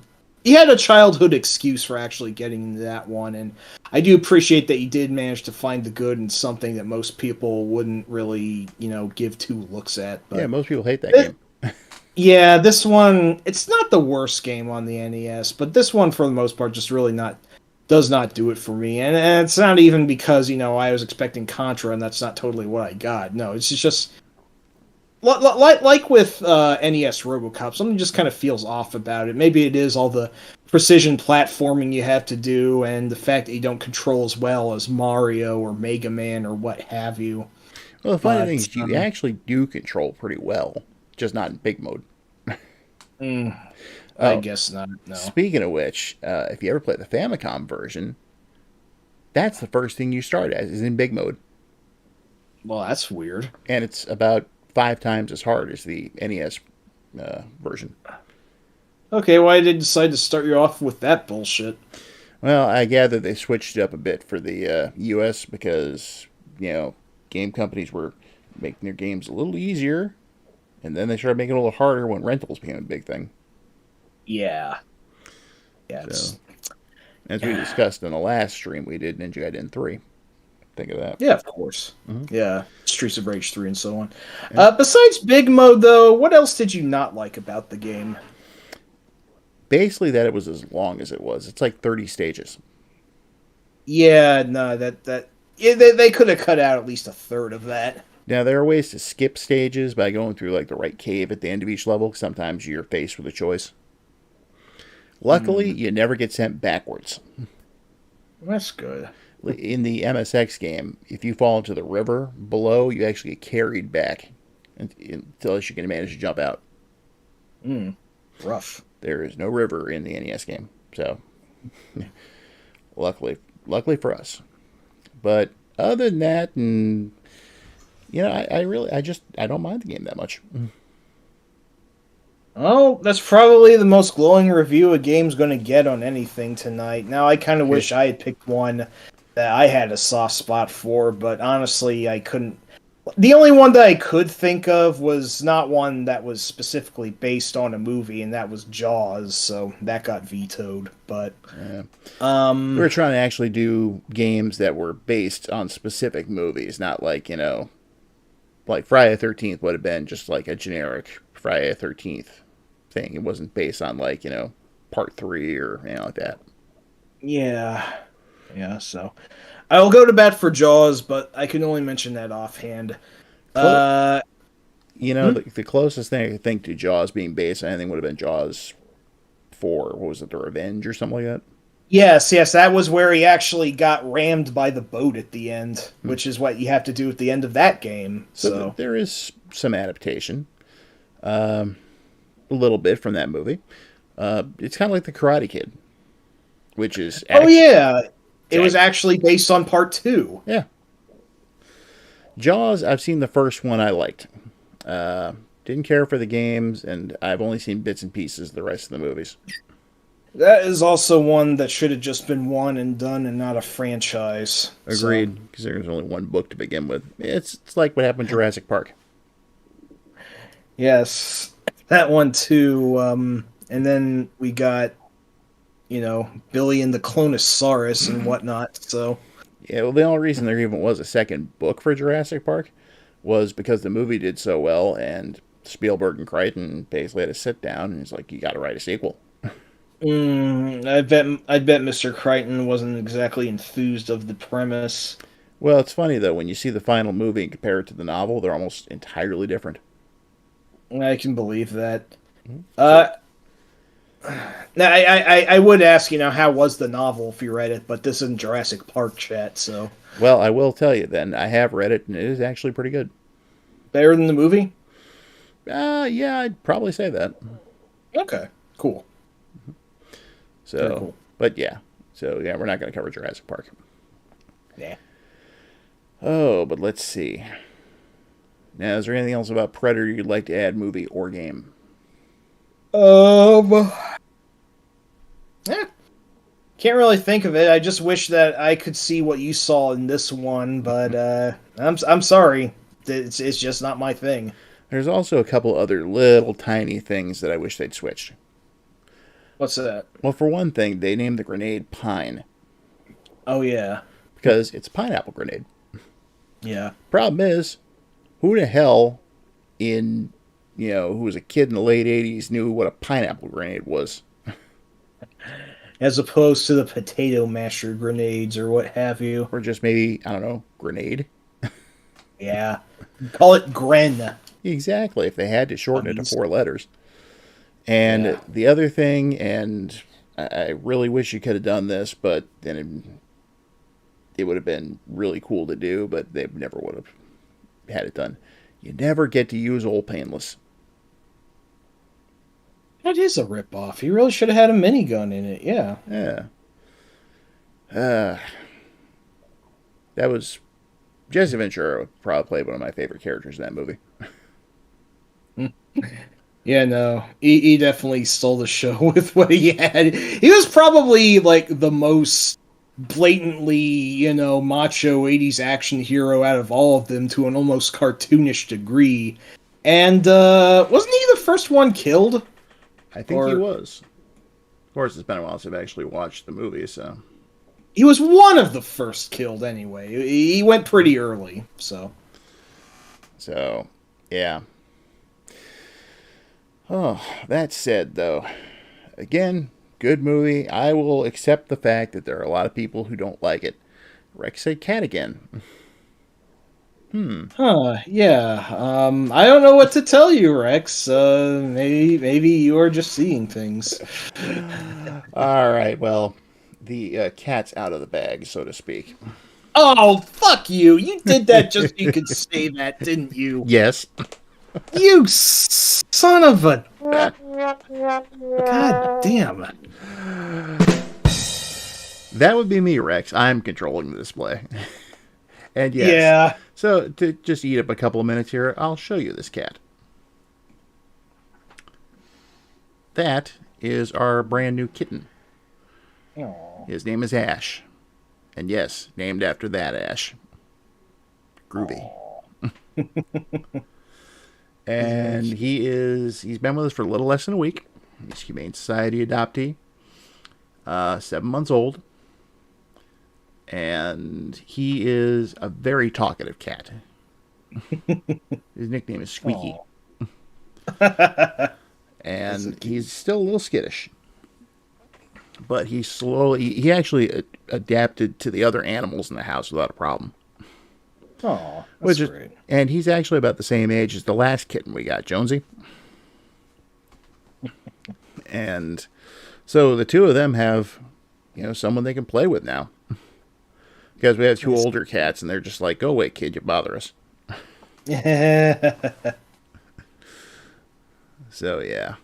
he had a childhood excuse for actually getting into that one, and I do appreciate that he did manage to find the good in something that most people wouldn't really, give two looks at. Yeah, But most people hate that it, game. yeah, this one, it's not the worst game on the NES, but this one for the most part just really not does not do it for me. And it's not even because, I was expecting Contra and that's not totally what I got. No, it's just like with NES RoboCop, something just kind of feels off about it. Maybe it is all the precision platforming you have to do, and the fact that you don't control as well as Mario or Mega Man or what have you. Well, the funny thing But is, you actually do control pretty well, just not in big mode. I Oh, guess not. No. speaking of which, if you ever play the Famicom version, that's the first thing you start as is in big mode, Well, that's weird. and it's about 5 times as hard as the NES version. Okay, why did they decide to start you off with that bullshit? Well, I gather they switched it up a bit for the US because game companies were making their games a little easier, and then they started making it a little harder when rentals became a big thing. Yeah. Yeah, So, as we discussed in the last stream we did, Ninja Gaiden 3. Think of that. yeah, of course. Hmm. Yeah, Streets of Rage 3 and so on. Yeah. Besides Big Mode, though, what else did you not like about the game? Basically, that it was as long as it was. It's like 30 stages. Yeah, no, they could have cut out at least a third of that. Now, there are ways to skip stages by going through like the right cave at the end of each level. Sometimes you're faced with a choice. Luckily, you never get sent backwards. That's good. In the MSX game, if you fall into the river below, you actually get carried back until you can manage to jump out. Rough. There is no river in the NES game, so luckily for us. But other than that, and I don't mind the game that much. Oh, that's probably the most glowing review a game's going to get on anything tonight. Now, I kind of wish I had picked one that I had a soft spot for, but honestly, I couldn't. The only one that I could think of was not one that was specifically based on a movie, and that was Jaws, so that got vetoed. But We were trying to actually do games that were based on specific movies, not like like Friday the 13th would have been just like a generic Friday the 13th thing. It wasn't based on like part 3 or anything like that. yeah, yeah. So I'll go to bat for Jaws, but I can only mention that offhand. Clo- Uh, the closest thing I could think to Jaws being based on anything would have been Jaws 4. What was it, The Revenge or something like that? yes, that was where he actually got rammed by the boat at the end, which is what you have to do at the end of that game. So So, there is some adaptation, a little bit from that movie. It's kind of like The Karate Kid, which is oh actually, yeah, it was actually based on part two. yeah. Jaws, I've seen the first one I liked. Didn't care for the games, and I've only seen bits and pieces of the rest of the movies. That is also one that should have just been one and done, and not a franchise. Agreed, because there's only one book to begin with. It's like what happened in Jurassic Park. Yes, that one too. And then we got, Billy and the Clonosaurus and whatnot. So, Yeah, well, the only reason there even was a second book for Jurassic Park was because the movie did so well, and Spielberg and Crichton basically had to sit down and he's like, "You got to write a sequel." I bet Mr. Crichton wasn't exactly enthused of the premise. Well, it's funny though when you see the final movie and compare it to the novel, they're almost entirely different. I can believe that. So, Uh, Now, I would ask, how was the novel if you read it, but this isn't Jurassic Park chat, so. well, I will tell you then, I have read it and it is actually pretty good. Better than the movie? Yeah, I'd probably say that. Okay, cool. Very So, cool. but yeah, so yeah, we're not going to cover Jurassic Park. Yeah. Oh, but let's see. Now, is there anything else about Predator you'd like to add, movie or game? Yeah. Can't really think of it. I just wish that I could see what you saw in this one, but I'm sorry. It's just not my thing. There's also a couple other little tiny things that I wish they'd switched. What's that? Well, for one thing, they named the grenade Pine Oh yeah, because it's a pineapple grenade. yeah. Problem is, who the hell in, who was a kid in the late 80s knew what a pineapple grenade was? As opposed to the potato masher grenades or what have you. Or just maybe, I don't know, grenade? Yeah, call it Gren. Exactly, if they had to shorten it to Puppies. 4 letters. And Yeah. the other thing, and I really wish you could have done this, but then it would have been really cool to do, but they never would have had it done. You never get to use Old Painless. That is a ripoff. He really should have had a minigun in it. Yeah. Yeah. Uh, that was Jesse Ventura would probably play one of my favorite characters in that movie. Yeah, no. He definitely stole the show with what he had. He was probably like the most blatantly, macho 80s action hero out of all of them to an almost cartoonish degree. And wasn't he the first one killed? I think he Or was. Of course, it's been a while since I've actually watched the movie, so. he was one of the first killed anyway. He went pretty early, so. So, yeah. Oh, that said, though, again, good movie. I will accept the fact that there are a lot of people who don't like it. Rex said cat again. Huh, yeah. I don't know what to tell you, Rex. Maybe you are just seeing things. All right, well, the cat's out of the bag, so to speak. Oh, fuck you. You did that just so you could say that, didn't you? Yes. You son of a... God damn. That would be me, Rex. I'm controlling the display. And yes, Yeah. so to just eat up a couple of minutes here, I'll show you this cat. That is our brand new kitten. Aw. His name is Ash. And yes, named after that Ash. Groovy. And he's been with us for a little less than a week. He's a Humane Society adoptee. 7 months old. And he is a very talkative cat. His nickname is Squeaky. And he's still a little skittish. But he actually adapted to the other animals in the house without a problem. Oh, that's great. And he's actually about the same age as the last kitten we got, Jonesy. And so the two of them have, someone they can play with now. Because we have two older cats, and they're just like, go away, kid, you bother us. So, yeah.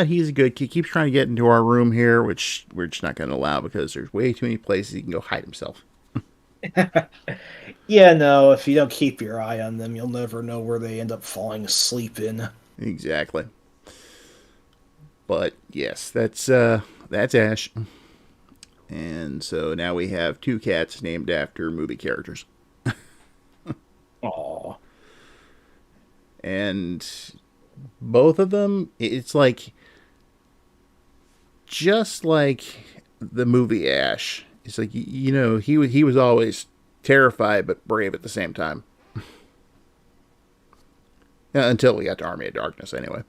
He's a good kid. He keeps trying to get into our room here, which we're just not going to allow because there's way too many places he can go hide himself. Yeah, no, if you don't keep your eye on them, you'll never know where they end up falling asleep in. Exactly. But, yes, that's Ash. And so now we have two cats named after movie characters. Aw. And both of them, it's like, just like the movie Ash. It's like, he was always terrified but brave at the same time. Until we got to Army of Darkness, anyway.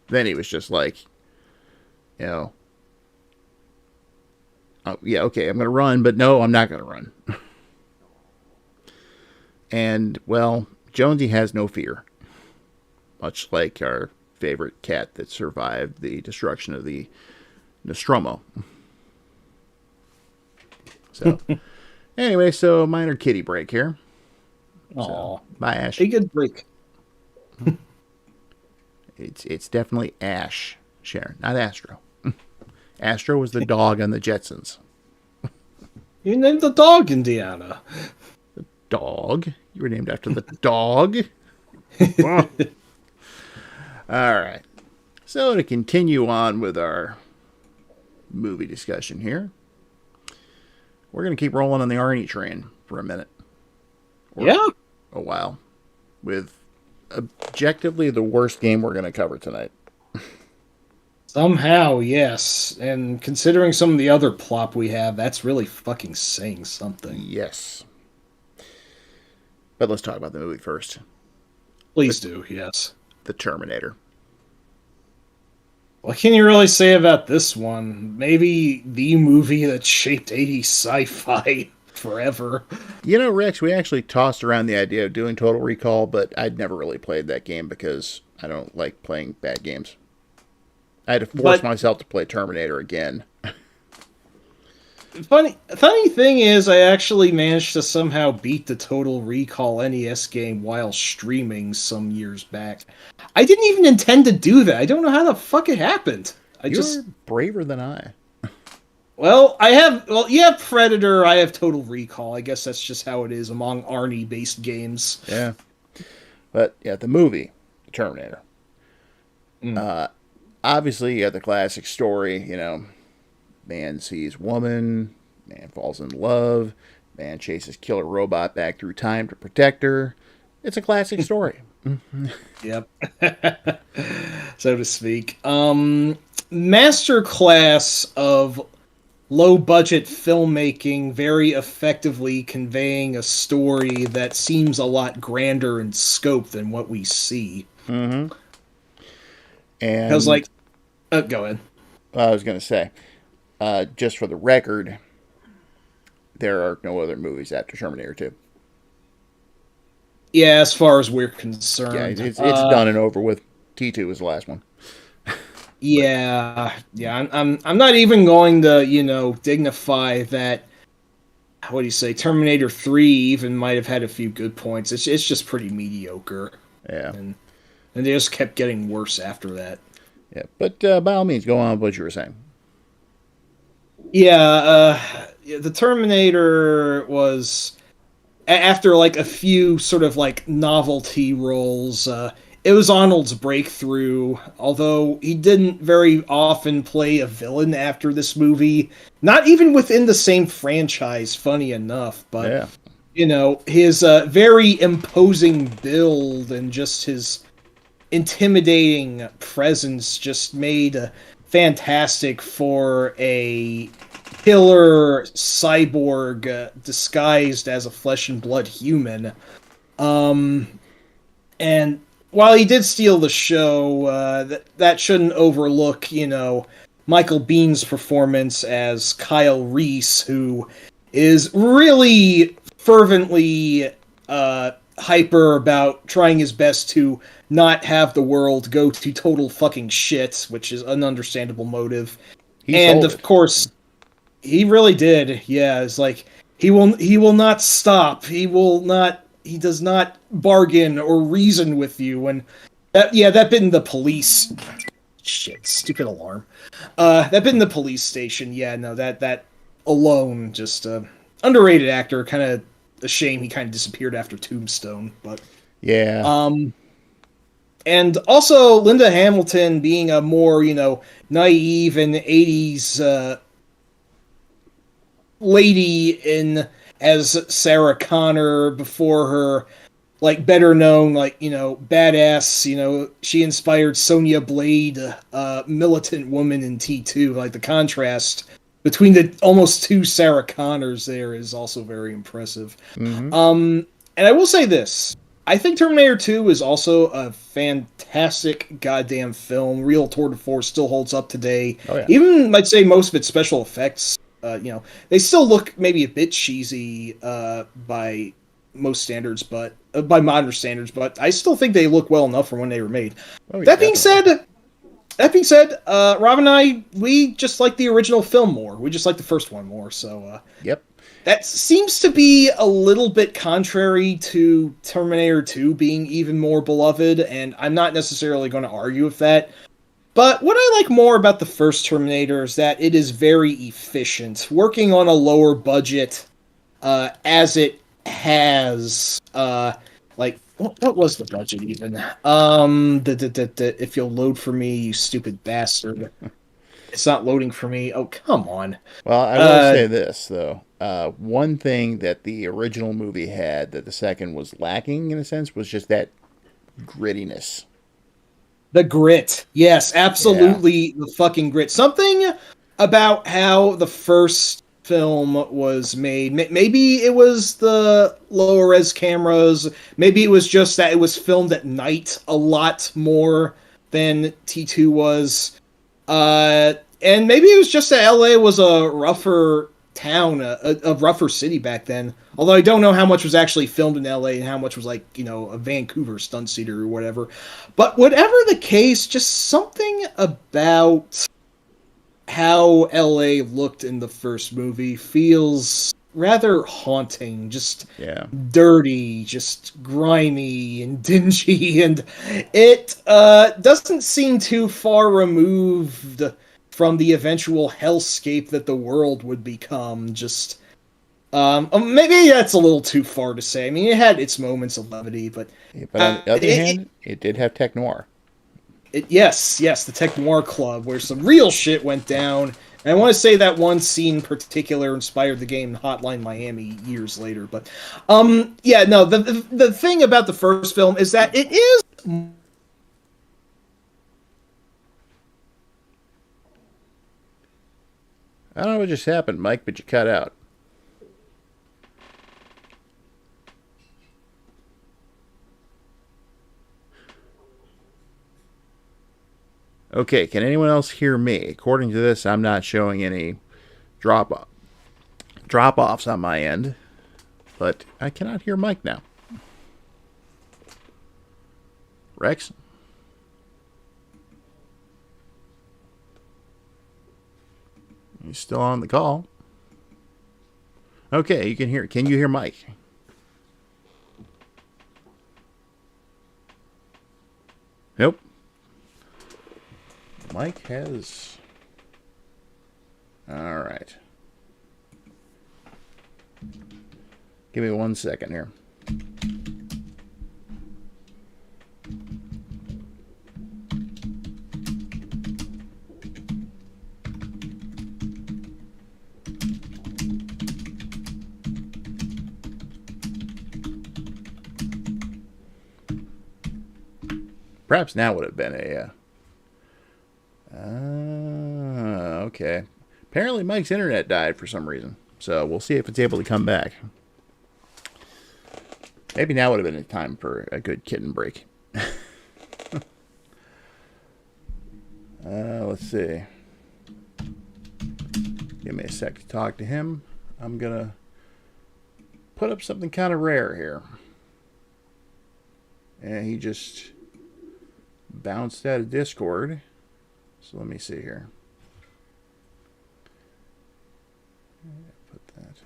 Then he was just like, oh, yeah, okay, I'm going to run, but no, I'm not going to run. And, well, Jonesy has no fear. Much like our favorite cat that survived the destruction of the Nostromo. So, anyway, so minor kitty break here. Aw. So, bye, Ash. Take a good break. It's definitely Ash, Sharon, not Astro. Astro was the dog on the Jetsons. You named the dog Indiana. Dog? You were named after the dog? All right. So to continue on with our movie discussion here, we're going to keep rolling on the Arnie train for a minute. Or Yeah. a while. With objectively the worst game we're going to cover tonight. Somehow, yes. And considering some of the other plot we have, that's really fucking saying something. Yes. But let's talk about the movie first. The, Please do, yes. the Terminator. What can you really say about this one? Maybe the movie that shaped 80s sci-fi forever. You know, Rex, we actually tossed around the idea of doing Total Recall, but I'd never really played that game because I don't like playing bad games. I had to force But myself to play Terminator again. funny thing is, I actually managed to somehow beat the Total Recall NES game while streaming some years back. I didn't even intend to do that. I don't know how the fuck it happened. I You're just braver than I. you have Predator, I have Total Recall. I guess that's just how it is among Arnie based games. Yeah. But yeah, the movie, Terminator. Mm. Obviously, you have the classic story, man sees woman, man falls in love, man chases killer robot back through time to protect her. It's a classic story. Yep. So to speak. Masterclass of low budget filmmaking, very effectively conveying a story that seems a lot grander in scope than what we see. Mm-hmm. Because, And like, go ahead. I was going to say, just for the record, there are no other movies after Terminator 2. Yeah, as far as we're Yeah, concerned. it's done and over with. T2 was the last one. Yeah. I'm not even going to, dignify that. What do you say? Terminator 3 even might have had a few good points. It's just pretty mediocre. Yeah, And and they just kept getting worse after that. yeah. But by all means, go on with what you were saying. Yeah, the Terminator was after like a few sort of like novelty roles. It was Arnold's breakthrough, although he didn't very often play a villain after this movie. Not even within the same franchise, funny enough. But Yeah. his very imposing build and just his intimidating presence just made fantastic for a killer cyborg disguised as a flesh and blood human. And while he did steal the show, that shouldn't overlook, Michael Bihn's performance as Kyle Reese, who is really fervently hyper about trying his best to not have the world go to total fucking shit, which is an understandable motive. He And sold of it. course, he really did. Yeah, it's like he will not stop. He does not bargain or reason with you. And that bit in the police shit, stupid alarm. That bit in the police station. Yeah, no, that alone just underrated actor. Kind of a shame he kind of disappeared after Tombstone, but Yeah. um and also Linda Hamilton being a more, naive and 80s lady in as Sarah Connor before her like better known like badass, she inspired Sonya Blade, militant woman in T2. Like the contrast between the almost two Sarah Connors there is also very impressive. Mm-hmm. And I will say this. I think Terminator 2 is also a fantastic goddamn film. Real tour de force still holds up today. Oh yeah. Even might say most of its special effects, they still look maybe a bit cheesy by most standards, but by modern standards. But I still think they look well enough for when they were made. Oh yeah. That being Definitely. said, Rob and I, we just like the original film more. We just like the first one more. So Yep. that seems to be a little bit contrary to Terminator 2 being even more beloved, and I'm not necessarily going to argue with that. But what I like more about the first Terminator is that it is very efficient, working on a lower budget, as it has, what was the budget even? If you'll load for me, you stupid bastard. It's not loading for me. Oh, come on. Well, I will say this though. One thing that the original movie had that the second was lacking in a sense was just that grittiness. The grit. Yes, Yeah. absolutely the fucking grit. Something about how the first film was made. Maybe it was the lower res cameras. Maybe it was just that it was filmed at night a lot more than T2 was. And maybe it was just that LA was a rougher town, a rougher city back then. Although I don't know how much was actually filmed in LA and how much was like, a Vancouver stunt theater or whatever. But whatever the case, just something about how LA looked in the first movie feels rather haunting, just Yeah. dirty, just grimy and dingy, and it doesn't seem too far removed from the eventual hellscape that the world would become. Just maybe that's a little too far to say. I mean, it had its moments of levity, but Yeah, but on the other it, hand, it did have tech noir. yes, the Tech Noir Club, where some real shit went down. And I want to say that one scene in particular inspired the game Hotline Miami years later. But, yeah, no, the thing about the first film is that it is. I don't know what just happened, Mike, but you cut out. Okay, can anyone else hear me? According to this, I'm not showing any drop drop offs on my end, but I cannot hear Mike now. Rex, he's still on the call. Okay, you can hear. Can you hear Mike? Nope. Mike has. All right. Give me 1 second here. Perhaps now would have been a. Okay. Apparently, Mike's internet died for some reason. So we'll see if it's able to come back. Maybe now would have been a time for a good kitten break. Let's see. Give me a sec to talk to him. I'm going to put up something kind of rare here. And he just bounced out of Discord. So let me see here. Put that.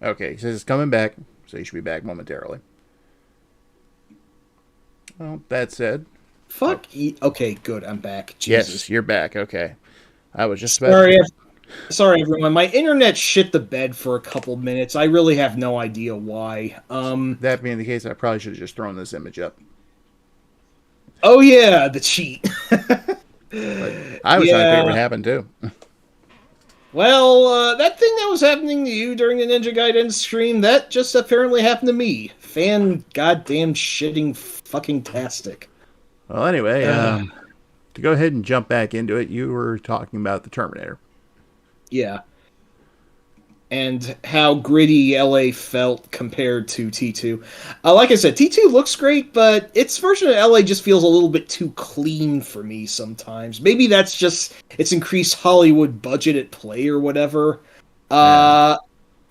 Okay, he says it's coming back, so he should be back momentarily. Well, that said, Fuck. Okay, good. I'm back. Jesus. yes, you're back. Okay, I was just about Sorry, to. sorry, everyone. My internet shit the bed for a couple minutes. I really have no idea why. That being the case, I probably should have just thrown this image up. Oh yeah, the cheat. But I was trying to figure Yeah. what happened too. Well, that thing that was happening to you during the Ninja Gaiden stream, that just apparently happened to me. Fan goddamn shitting fucking tastic. Well, anyway, Uh, to go ahead and jump back into it, you were talking about the Terminator. yeah. And how gritty LA felt compared to T2. Like I said, T2 looks great, but its version of LA just feels a little bit too clean for me sometimes. Maybe that's just its increased Hollywood budget at play or whatever. Yeah.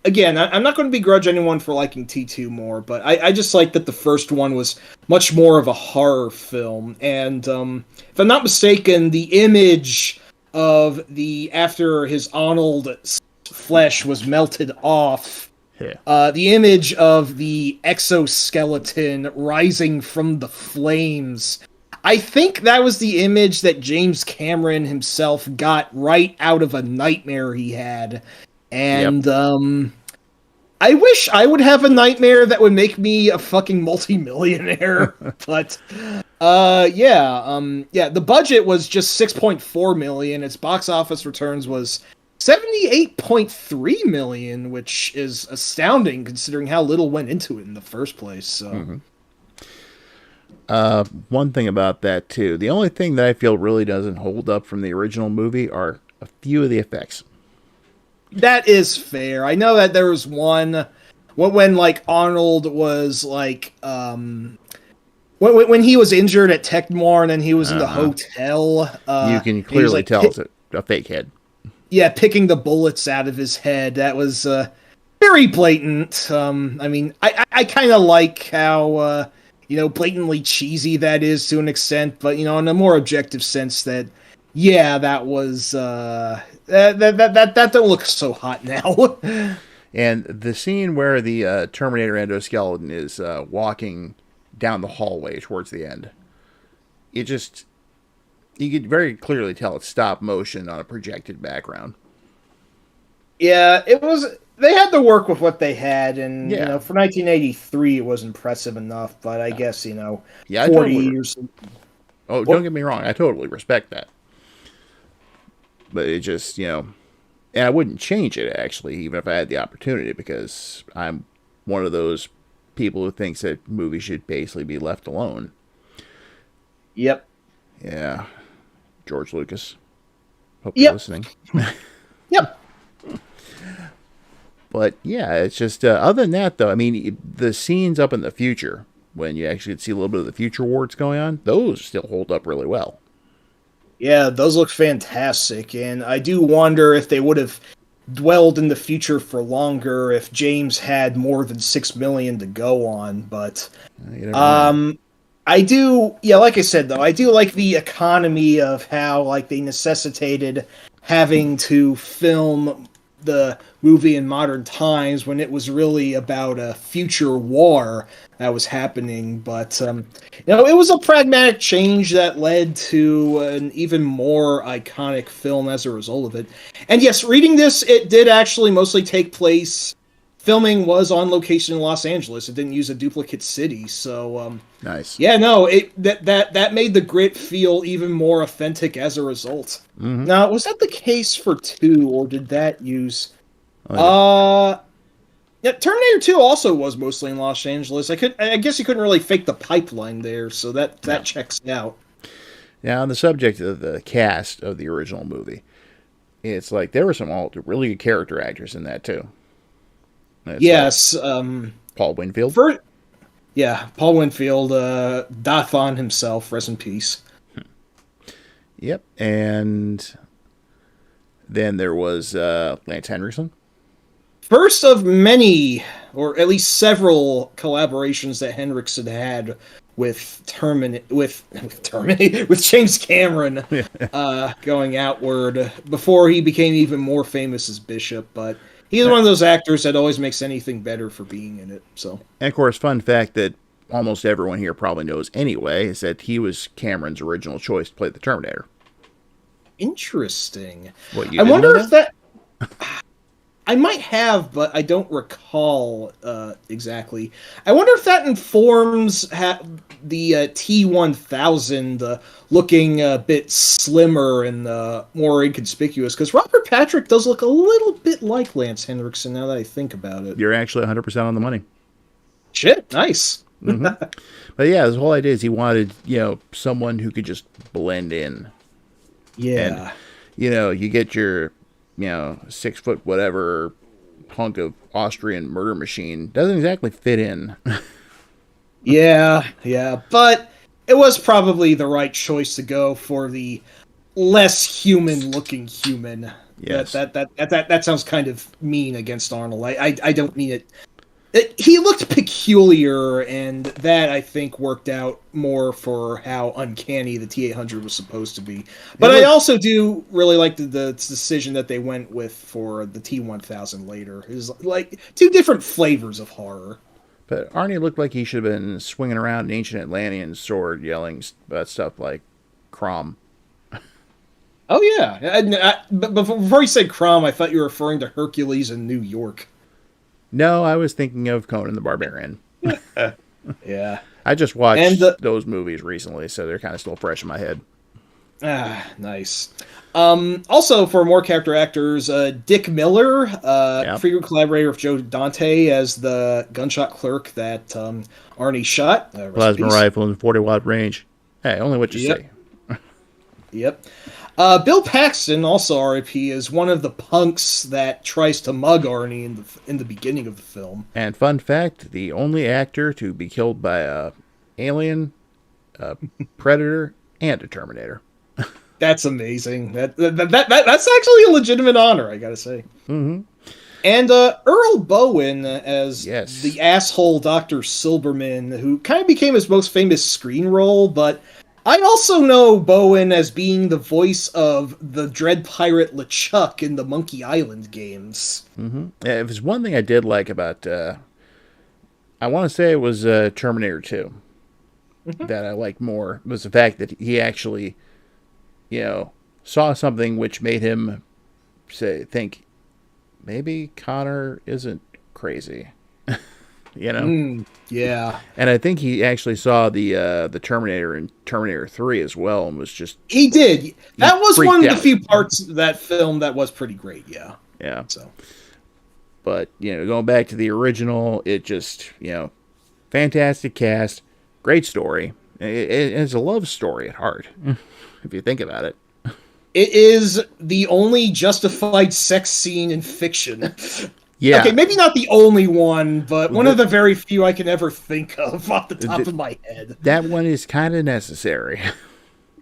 Again, I'm not going to begrudge anyone for liking T2 more, but I just like that the first one was much more of a horror film. And if I'm not mistaken, the image of the after his Arnold flesh was melted off, Yeah. the image of the exoskeleton rising from the flames. I think that was the image that James Cameron himself got right out of a nightmare he had. Yep. And I wish I would have a nightmare that would make me a fucking multimillionaire. But yeah, the budget was just 6.4 million. Its box office returns was $78.3 million, which is astounding considering how little went into it in the first place. So, One thing about that too, the only thing that I feel really doesn't hold up from the original movie are a few of the effects. that is fair. I know that there was one when like Arnold was like when he was injured at Techmore and then he was in the hotel. You can he was clearly like tell it's a fake head. picking the bullets out of his head. That was very blatant. I mean, I kind of like how blatantly cheesy that is to an extent, but in a more objective sense, that that was that don't look so hot now. And the scene where the Terminator endoskeleton is walking down the hallway towards the end, you could very clearly tell it's stop motion on a projected background. Yeah, it was. They had to work with what they had, and Yeah. for 1983, it was impressive enough. But I guess Yeah, 40 years. Oh, don't get me wrong. I totally respect that. But it just, and I wouldn't change it actually, even if I had the opportunity, because I'm one of those people who thinks that movies should basically be left alone. Yep. Yeah, George Lucas. Hope Yep. you're listening. Yep. But yeah, it's just other than that, though. I mean, the scenes up in the future when you actually see a little bit of the future wars going on, those still hold up really well. Yeah, those look fantastic, and I do wonder if they would have dwelled in the future for longer if James had more than 6 million to go on. But You never know. I do, like I said though, I do like the economy of how like they necessitated having to film the movie in modern times when it was really about a future war that was happening. But it was a pragmatic change that led to an even more iconic film as a result of it. And yes, reading this, it did actually mostly take place. Filming was on location in Los Angeles. It didn't use a duplicate city, so Nice. yeah, no, that made the grit feel even more authentic as a result. Mm-hmm. Now, was that the case for 2, or did that use? Oh, Yeah, Terminator 2 also was mostly in Los Angeles. I guess you couldn't really fake the pipeline there, so that yeah. checks out. Now, on the subject of the cast of the original movie, it's like there were some really good character actors in that too. It's Yes, like Paul Winfield. Paul Winfield, Dathon himself, rest in peace. Yep, and then there was Lance Henriksen. First of many, or at least several collaborations that Henriksen had with with James Cameron, going outward before he became even more famous as Bishop. But he's one of those actors that always makes anything better for being in it. So, And of course, fun fact that almost everyone here probably knows anyway is that he was Cameron's original choice to play the Terminator. interesting. What, you I didn't wonder know if that. I might have, but I don't recall exactly. I wonder if that informs the T-1000 looking a bit slimmer and more inconspicuous, because Robert Patrick does look a little bit like Lance Henriksen now that I think about it. You're actually 100% on the money. Shit, nice. Mm-hmm. But yeah, his whole idea is he wanted, someone who could just blend in. Yeah. And, you get your 6 foot whatever hunk of Austrian murder machine. Doesn't exactly fit in. Yeah, but it was probably the right choice to go for the less human looking human. Yes. That sounds kind of mean against Arnold. I don't mean it. He looked peculiar, and that I think worked out more for how uncanny the T-800 was supposed to be. But I also do really like the decision that they went with for the T-1000 later. It was like 2 different flavors of horror. But Arnie looked like he should have been swinging around an ancient Atlantean sword, yelling about stuff like Crom. Oh yeah, but before you said Crom, I thought you were referring to Hercules in New York. No, I was thinking of Conan the Barbarian. Yeah. I just watched those movies recently, so they're kind of still fresh in my head. Ah, nice. Also, for more character actors, Dick Miller, Yeah. frequent collaborator with Joe Dante as the gunshot clerk that Arnie shot. Rest in Plasma peace. rifle and 40-watt range. Hey, only what you Yep, say. yep. Bill Paxton, also R.I.P., is one of the punks that tries to mug Arnie in the beginning of the film. And fun fact, the only actor to be killed by a alien, a predator, and a Terminator. That's amazing. That's actually a legitimate honor, I gotta say. Mm-hmm. And Earl Bowen as Yes. the asshole Dr. Silberman, who kind of became his most famous screen role, but I also know Bowen as being the voice of the Dread Pirate LeChuck in the Monkey Island games. Mm-hmm. Yeah, if there's one thing I did like about, I want to say it was Terminator 2 Mhm. that I liked more was the fact that he actually, saw something which made him think maybe Connor isn't crazy, you know. Yeah. And I think he actually saw the Terminator in Terminator 3 as well, and was just He did. he That was one freaked of the out. few parts of that film that was pretty great, yeah. Yeah, So, but going back to the original, it just fantastic cast, great story. It's a love story at heart, if you think about it. it is the only justified sex scene in fiction. Okay, Yeah, maybe not the only one, but one of the, the very few I can ever think of off the top the, of my head. that one is kind of necessary.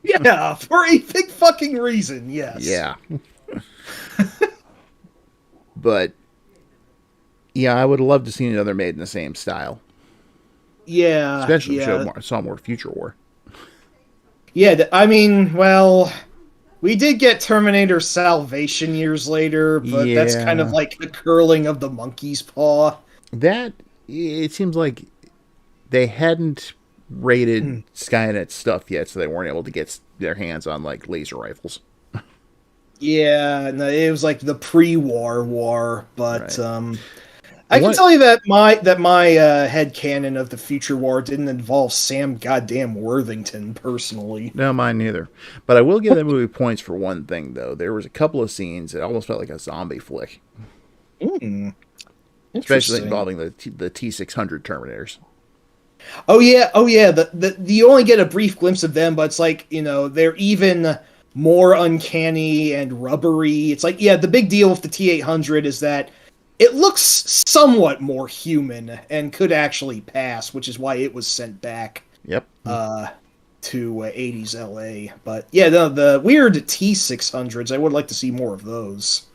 Yeah, for a big fucking reason, yes. Yeah, but yeah, I would love to see another made in the same style, Yeah, especially if we yeah. saw more Future War. Yeah, I mean, well, we did get Terminator Salvation years later, but that's kind of Yeah, like the curling of the monkey's paw. that it seems like they hadn't rated Skynet stuff yet, so they weren't able to get their hands on like laser rifles. Yeah, no, it was like the pre-war war, but Right. I can What? tell you that my head canon of the future war didn't involve Sam goddamn Worthington personally. No, mine neither. But I will give that movie points for one thing, though. There was a couple of scenes that almost felt like a zombie flick, Hmm, especially interesting. involving the T-600 Terminators. Oh yeah. The you only get a brief glimpse of them, but it's like they're even more uncanny and rubbery. It's like the big deal with the T-800 is that it looks somewhat more human and could actually pass, which is why it was sent back Yep. uh, to 80s LA. But yeah, the weird T-600s, I would like to see more of those.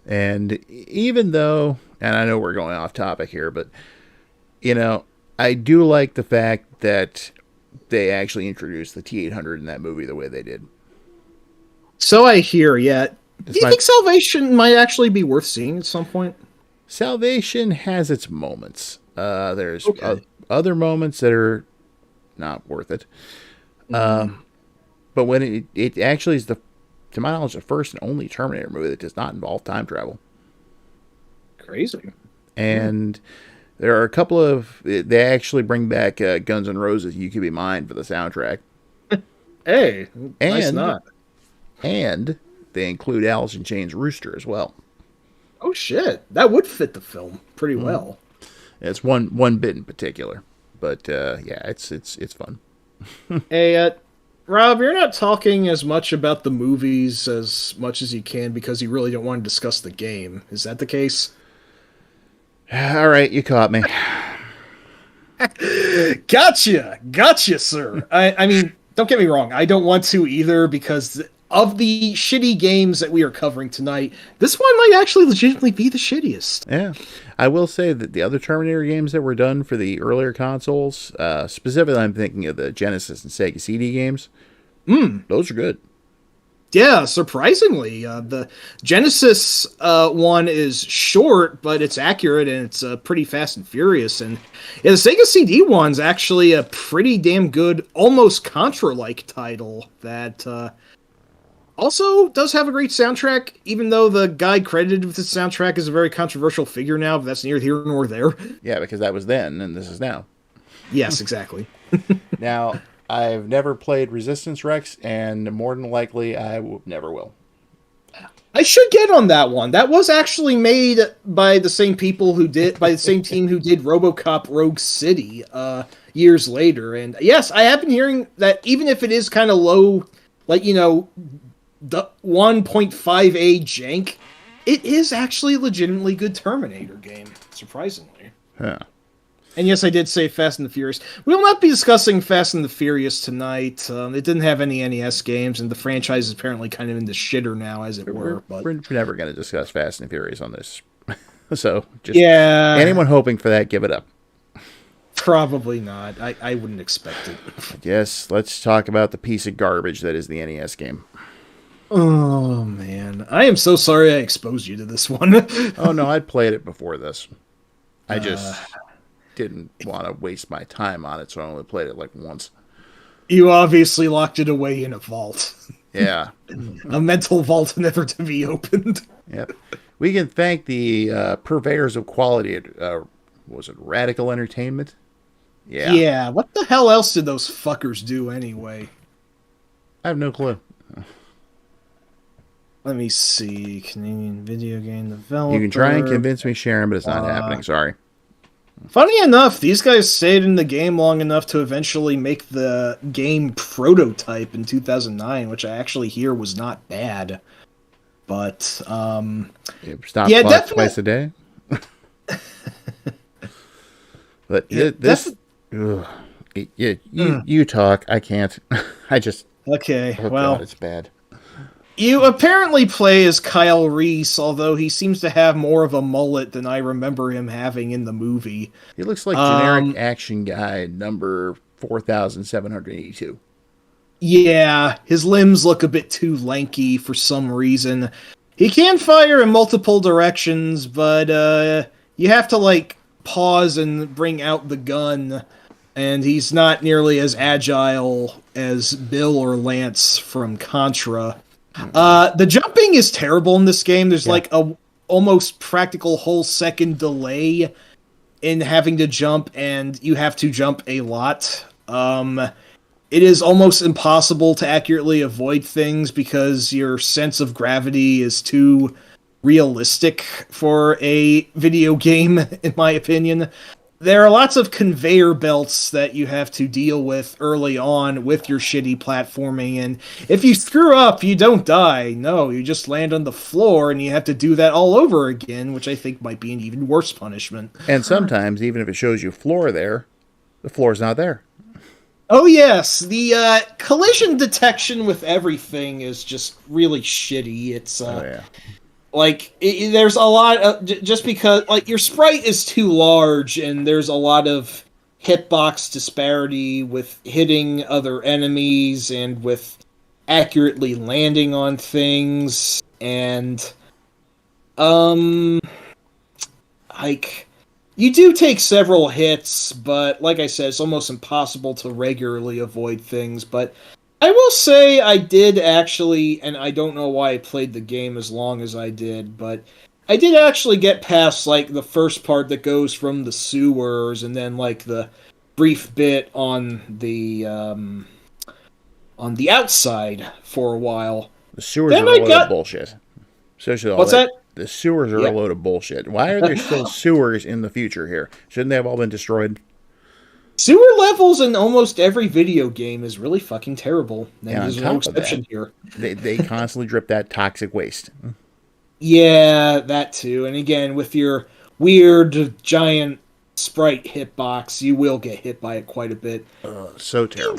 And even though, and I know we're going off topic here, but I do like the fact that they actually introduced the T-800 in that movie the way they did. So I hear, yeah. Do It's you my think Salvation might actually be worth seeing at some point? Salvation has its moments. There's Okay. other moments that are not worth it. Mm, But when it actually is to my knowledge, the first and only Terminator movie that does not involve time travel. crazy. Hmm. And there are a couple of they actually bring back Guns N' Roses. You Could Be Mine for the soundtrack, Hey, nice and not. and they include Alice in Chains' Rooster as well. Oh shit, that would fit the film pretty well. It's one bit in particular, but yeah, it's fun. Hey, Rob, you're not talking as much about the movies as much as you can because you really don't want to discuss the game. Is that the case? All right, you caught me. Gotcha, sir. I mean, don't get me wrong. I don't want to either because of the shitty games that we are covering tonight. This one might actually legitimately be the shittiest. Yeah, I will say that the other Terminator games that were done for the earlier consoles, specifically, I'm thinking of the Genesis and Sega CD games. Those are good. Yeah, surprisingly, the Genesis one is short, but it's accurate and it's pretty fast and furious. And yeah, the Sega CD one's actually a pretty damn good, almost Contra-like title that also does have a great soundtrack. Even though the guy credited with the soundtrack is a very controversial figure now, but that's neither here nor there. Yeah, because that was then and this is now. Yes, exactly. Now, I've never played Resistance Rex, and more than likely never will. I should get on that one. That was actually made by the same people by the same team who did RoboCop Rogue City years later. And yes, I have been hearing that even if it is kind of low, like, the 1.5A jank, it is actually a legitimately good Terminator game, surprisingly. Huh. And yes, I did say Fast and the Furious. We will not be discussing Fast and the Furious tonight. It didn't have any NES games, and the franchise is apparently kind of in the shitter now, as it were. But We're never going to discuss Fast and Furious on this. So, just anyone hoping for that, give it up. Probably not. I wouldn't expect it. Yes, let's talk about the piece of garbage that is the NES game. Oh, man. I am so sorry I exposed you to this one. Oh, no, I'd played it before this. I just didn't want to waste my time on it, so I only played it like once. You obviously locked it away in a vault. Yeah. A mental vault never to be opened. Yep. We can thank the purveyors of quality at, was it Radical Entertainment? Yeah. Yeah, what the hell else did those fuckers do anyway? I have no clue. Let me see. Canadian video game developer. You can try and convince me, Sharon, but it's not happening. Sorry. Funny enough, these guys stayed in the game long enough to eventually make the game prototype in 2009, which I actually hear was not bad. But, Stop yeah, clock twice a day. But you talk. I can't. I just... Okay, oh, well... God, it's bad. You apparently play as Kyle Reese, although he seems to have more of a mullet than I remember him having in the movie. He looks like generic action guy number 4,782. Yeah, his limbs look a bit too lanky for some reason. He can fire in multiple directions, but you have to, like, pause and bring out the gun, and he's not nearly as agile as Bill or Lance from Contra. The jumping is terrible in this game. There's like a almost practical whole second delay in having to jump, and you have to jump a lot. It is almost impossible to accurately avoid things because your sense of gravity is too realistic for a video game, in my opinion. There are lots of conveyor belts that you have to deal with early on with your shitty platforming, and if you screw up, you don't die. No, you just land on the floor, and you have to do that all over again, which I think might be an even worse punishment. And sometimes, even if it shows you floor there, the floor's not there. Oh yes, the collision detection with everything is just really shitty. It's like, there's a lot of... Just because, like, your sprite is too large, and there's a lot of hitbox disparity with hitting other enemies, and with accurately landing on things, and... like... You do take several hits, but, like I said, it's almost impossible to regularly avoid things, but... I will say I did actually, and I don't know why I played the game as long as I did, but I did actually get past, like, the first part that goes from the sewers, and then, like, the brief bit on the outside for a while. The sewers are a load of bullshit. Especially all What's that? The sewers are a load of bullshit. Why are there still sewers in the future here? Shouldn't they have all been destroyed? Sewer levels in almost every video game is really fucking terrible. And there's no exception here. They constantly drip that toxic waste. Yeah, that too. And again, with your weird giant sprite hitbox, you will get hit by it quite a bit. So terrible.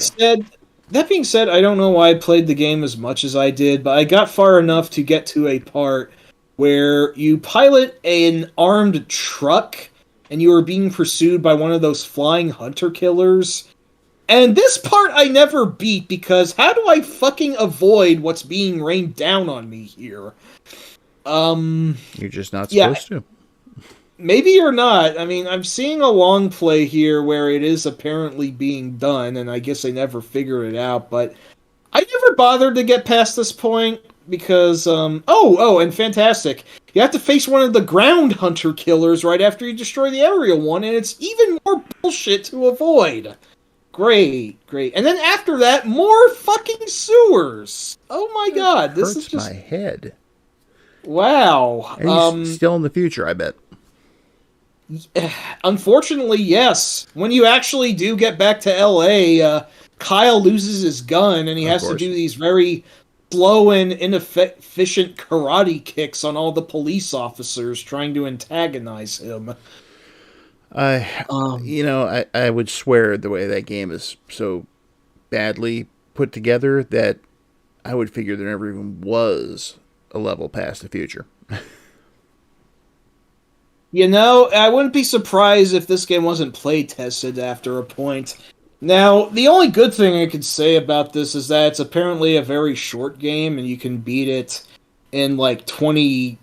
That being said, I don't know why I played the game as much as I did, but I got far enough to get to a part where you pilot an armed truck and you are being pursued by one of those flying hunter killers. And this part I never beat, because how do I fucking avoid what's being rained down on me here? You're just not supposed to. Maybe you're not. I mean, I'm seeing a long play here where it is apparently being done, and I guess I never figured it out, but I never bothered to get past this point, because, and fantastic. You have to face one of the ground hunter killers right after you destroy the aerial one, and it's even more bullshit to avoid. Great, great. And then after that, more fucking sewers. Oh my That god, this is hurts my just head. wow. And he's still in the future, I bet. Unfortunately, yes. When you actually do get back to LA, Kyle loses his gun and he Of has to course. do these very slow and inefficient karate kicks on all the police officers trying to antagonize him. I, Um, I would swear the way that game is so badly put together that I would figure there never even was a level past the future. I wouldn't be surprised if this game wasn't play tested after a point. Now, the only good thing I could say about this is that it's apparently a very short game and you can beat it in like 20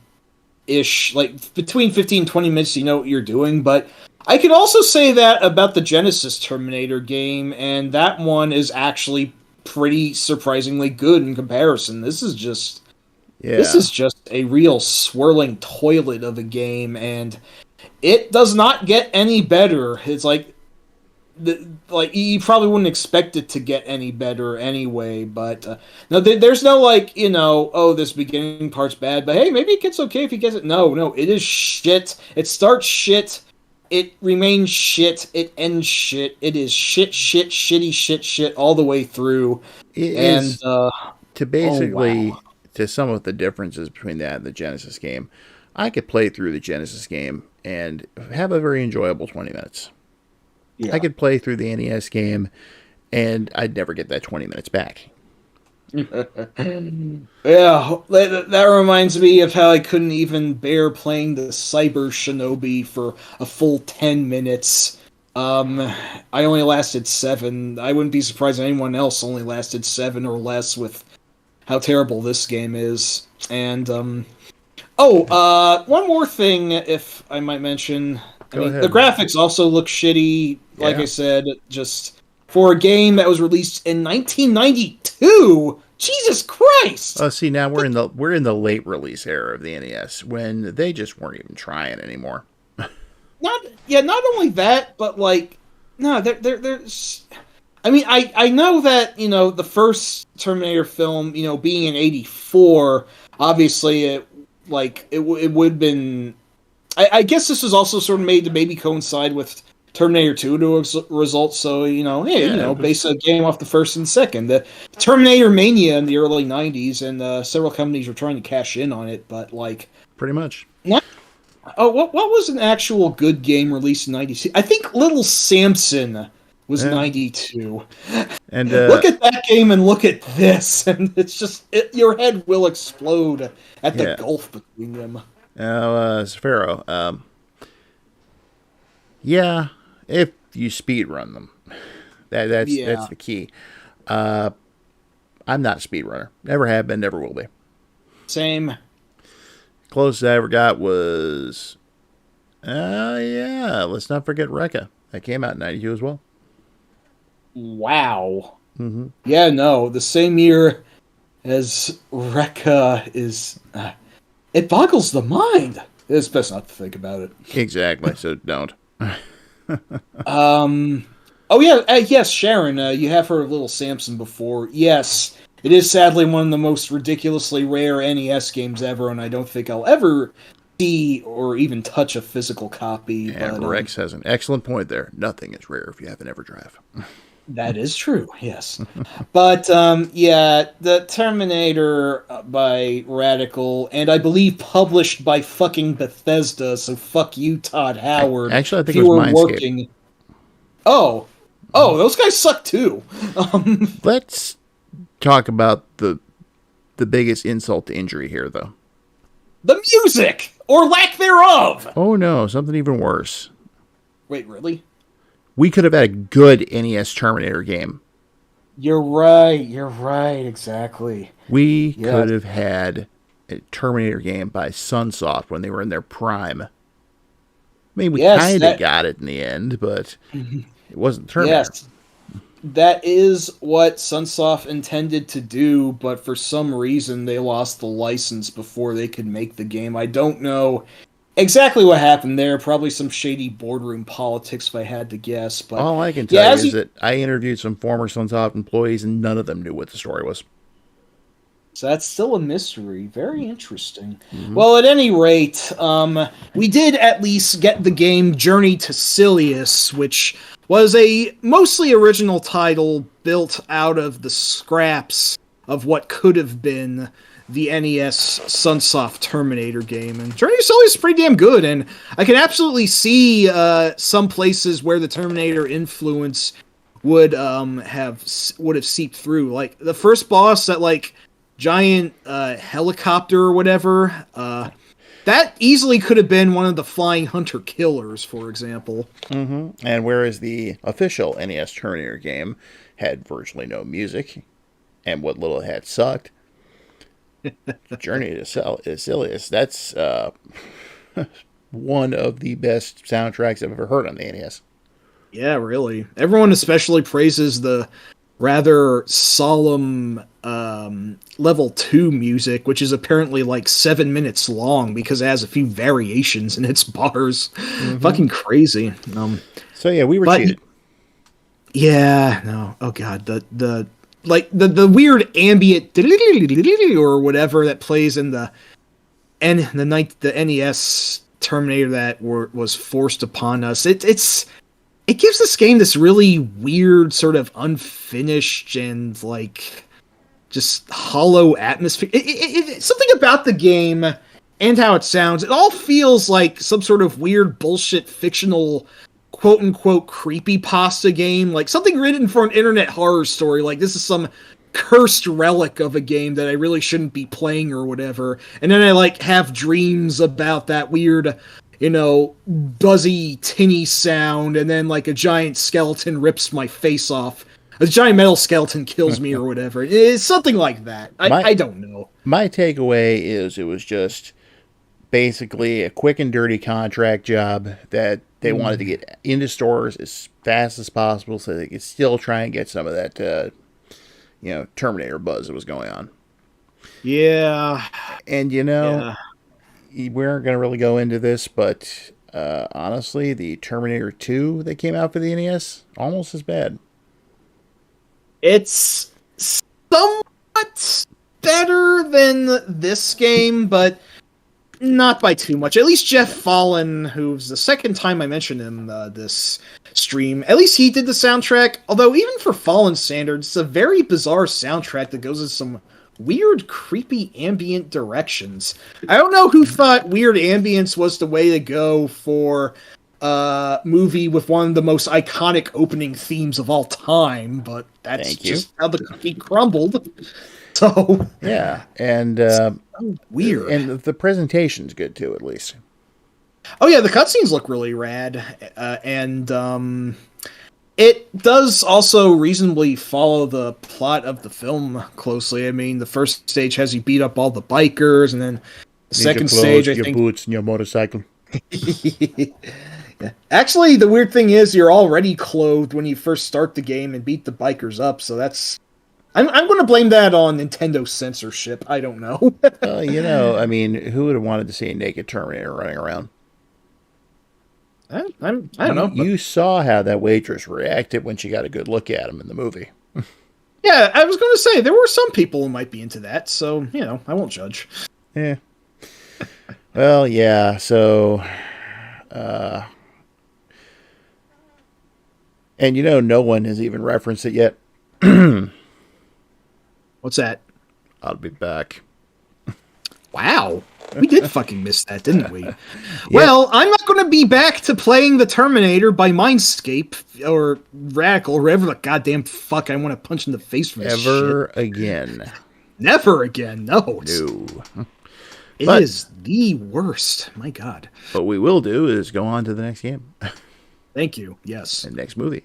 ish, like between 15 and 20 minutes, you know what you're doing. But I could also say that about the Genesis Terminator game, and that one is actually pretty surprisingly good in comparison. This Yeah. is just a real swirling toilet of a game, and it does not get any better. It's like you probably wouldn't expect it to get any better anyway. But no, there's no like oh, this beginning part's bad, but hey, maybe it gets okay if he gets it. No, no, it is shit. It starts shit. It remains shit. It ends shit. It is shit, shit, shitty, shit, shit all the way through. It And is to oh wow, basically to sum up the differences between that and the Genesis game. I could play through the Genesis game and have a very enjoyable 20 minutes. I yeah. could play through the NES game and I'd never get that 20 minutes back. Yeah, that reminds me of how I couldn't even bear playing the Cyber Shinobi for a full 10 minutes. I only lasted 7. I wouldn't be surprised if anyone else only lasted 7 or less with how terrible this game is. And, one more thing, if I might mention. I Go mean, the ahead. graphics also look shitty, like I Yeah. said, just for a game that was released in 1992. Jesus Christ! See, now we're in the late release era of the NES when they just weren't even trying anymore. Not only that, but like, no, there's. I mean, I know that the first Terminator film, being in '84, obviously it would have been. I guess this was also sort of made to maybe coincide with Terminator 2 to result. So hey, Yeah, it was base a game off the first and second. The Terminator Mania in the early '90s, and several companies were trying to cash in on it, but like. pretty much. Oh, what was an actual good game released in '96? I think Little Samson was Yeah. '92. And Look at that game and look at this, and it's just your head will explode at the yeah. gulf between them. Sphero. Yeah, if you speed run them, that's Yeah, the key. I'm not a speedrunner. Never have been. Never will be. same. Closest I ever got was, yeah. Let's not forget Rekka. That came out in '92 as well. Wow. Mm-hmm. Yeah, no, the same year as Rekka is. It boggles the mind. It's best not to think about it. Exactly. So don't. Um. Oh yeah. Yes, Sharon. You have heard of Little Samson before. Yes, it is sadly one of the most ridiculously rare NES games ever, and I don't think I'll ever see or even touch a physical copy. And But Rex has an excellent point there. Nothing is rare if you have an EverDrive. that is true. Yes. But yeah, the Terminator by Radical, and I believe published by fucking Bethesda. So fuck you, Todd Howard. Actually, I If think it you was were Mindscape. working. Oh, those guys suck too. Let's talk about the biggest insult to injury here, though. The music or lack thereof. Oh no, something even worse. Wait, really? We could have had a good NES Terminator game. You're right. You're right. Exactly. We Yeah. could have had a Terminator game by Sunsoft when they were in their prime. I mean, we Yes, kind of that. got it in the end, but it wasn't Terminator. Yes, that is what Sunsoft intended to do, but for some reason they lost the license before they could make the game. I don't know exactly what happened there. Probably some shady boardroom politics, if I had to guess. But All I can tell yeah, you as is you that I interviewed some former Sunsoft employees, and none of them knew what the story was. so that's still a mystery. Very interesting. Mm-hmm. Well, at any rate, we did at least get the game Journey to Silius, which was a mostly original title built out of the scraps of what could have been the NES Sunsoft Terminator game. And Journey to Silius is pretty damn good, and I can absolutely see some places where the Terminator influence would have seeped through. Like the first boss that like giant helicopter or whatever. That easily could have been one of the Flying Hunter killers, for example. Mm-hmm. And whereas the official NES Terminator game had virtually no music, and what little it had sucked, Journey to Silius, that's one of the best soundtracks I've ever heard on the NES. Yeah, really. Everyone especially praises the rather solemn level 2 music, which is apparently like 7 minutes long because it has a few variations in its bars. Mm-hmm. Fucking crazy. So yeah, we were But cheated. yeah, no. Oh god, the like the weird ambient or whatever that plays in the NES Terminator that was forced upon us. It gives this game this really weird sort of unfinished and like just hollow atmosphere. Something about the game and how it sounds. It all feels like some sort of weird bullshit fictional quote unquote creepy pasta game, like something written for an internet horror story. Like this is some cursed relic of a game that I really shouldn't be playing or whatever. And then I like have dreams about that weird, buzzy, tinny sound, and then like a giant skeleton rips my face off. A giant metal skeleton kills me or whatever. It's something like that. I, My I don't know. my takeaway is it was just basically a quick and dirty contract job that they wanted to get into stores as fast as possible so they could still try and get some of that Terminator buzz that was going on. Yeah, And yeah. we aren't going to really go into this, but honestly, the Terminator 2 that came out for the NES, almost as bad. It's somewhat better than this game, but not by too much. At least Jeff Fallen, who's the second time I mentioned him this stream, at least he did the soundtrack. Although even for Fallen standards, it's a very bizarre soundtrack that goes in some weird, creepy ambient directions. I don't know who thought weird ambience was the way to go for a movie with one of the most iconic opening themes of all time, but that's Thank you. just how the cookie crumbled. So Yeah, and weird. the presentation's good too, at least. Oh yeah, the cutscenes look really rad, and it does also reasonably follow the plot of the film closely. I mean, the first stage has you beat up all the bikers, and then the Need your second clothes, stage, I your think. boots, and your motorcycle. Yeah. Actually, the weird thing is you're already clothed when you first start the game and beat the bikers up, so that's. I'm going to blame that on Nintendo censorship. I don't know. I mean, who would have wanted to see a naked Terminator running around? I don't know. But You saw how that waitress reacted when she got a good look at him in the movie. yeah, I was going to say there were some people who might be into that, so I won't judge. Yeah. Well, yeah. So, and no one has even referenced it yet. What's that? I'll be back. Wow. We did fucking miss that, didn't we? Yep. Well, I'm not going to be back to playing the Terminator by Mindscape or Radical or whatever the goddamn fuck I want to punch in the face for this Ever shit. again. Never again. No. No. It But- is the worst. My God. What we will do is go on to the next game Thank you. Yes. and next movie.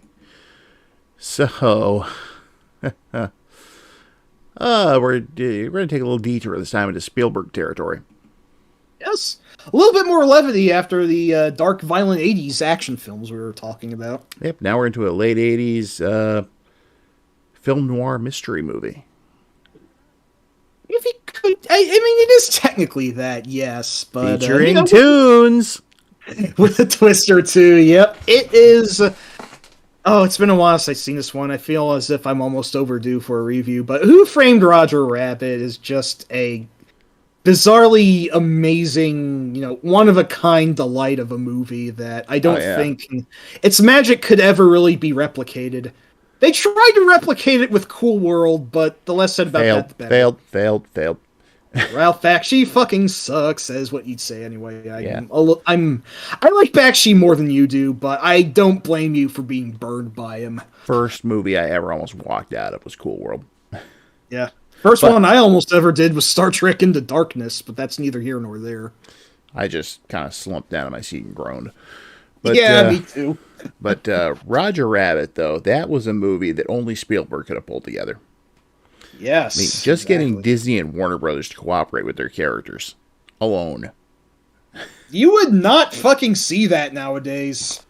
So, we're going to take a little detour this time into Spielberg territory. Yes. A little bit more levity after the dark, violent 80s action films we were talking about. Yep, now we're into a late 80s film noir mystery movie. If you mean, it is technically that, yes, but Featuring tunes. with a twist or two. Yep, it is. Oh, it's been a while since I've seen this one. I feel as if I'm almost overdue for a review. But Who Framed Roger Rabbit is just a bizarrely amazing, one of a kind delight of a movie that I don't think its magic could ever really be replicated. They tried to replicate it with Cool World, but the less said about that, the better. Failed. Ralph Bakshi fucking sucks, is what you'd say anyway. I like Bakshi more than you do, but I don't blame you for being burned by him. First movie I ever almost walked out of was Cool World. Yeah. First one I almost ever did was Star Trek Into Darkness, but that's neither here nor there. I just kind of slumped down in my seat and groaned. But, me too. But Roger Rabbit, though, that was a movie that only Spielberg could have pulled together. Yes. I mean, just getting Disney and Warner Brothers to cooperate with their characters alone. You would not fucking see that nowadays.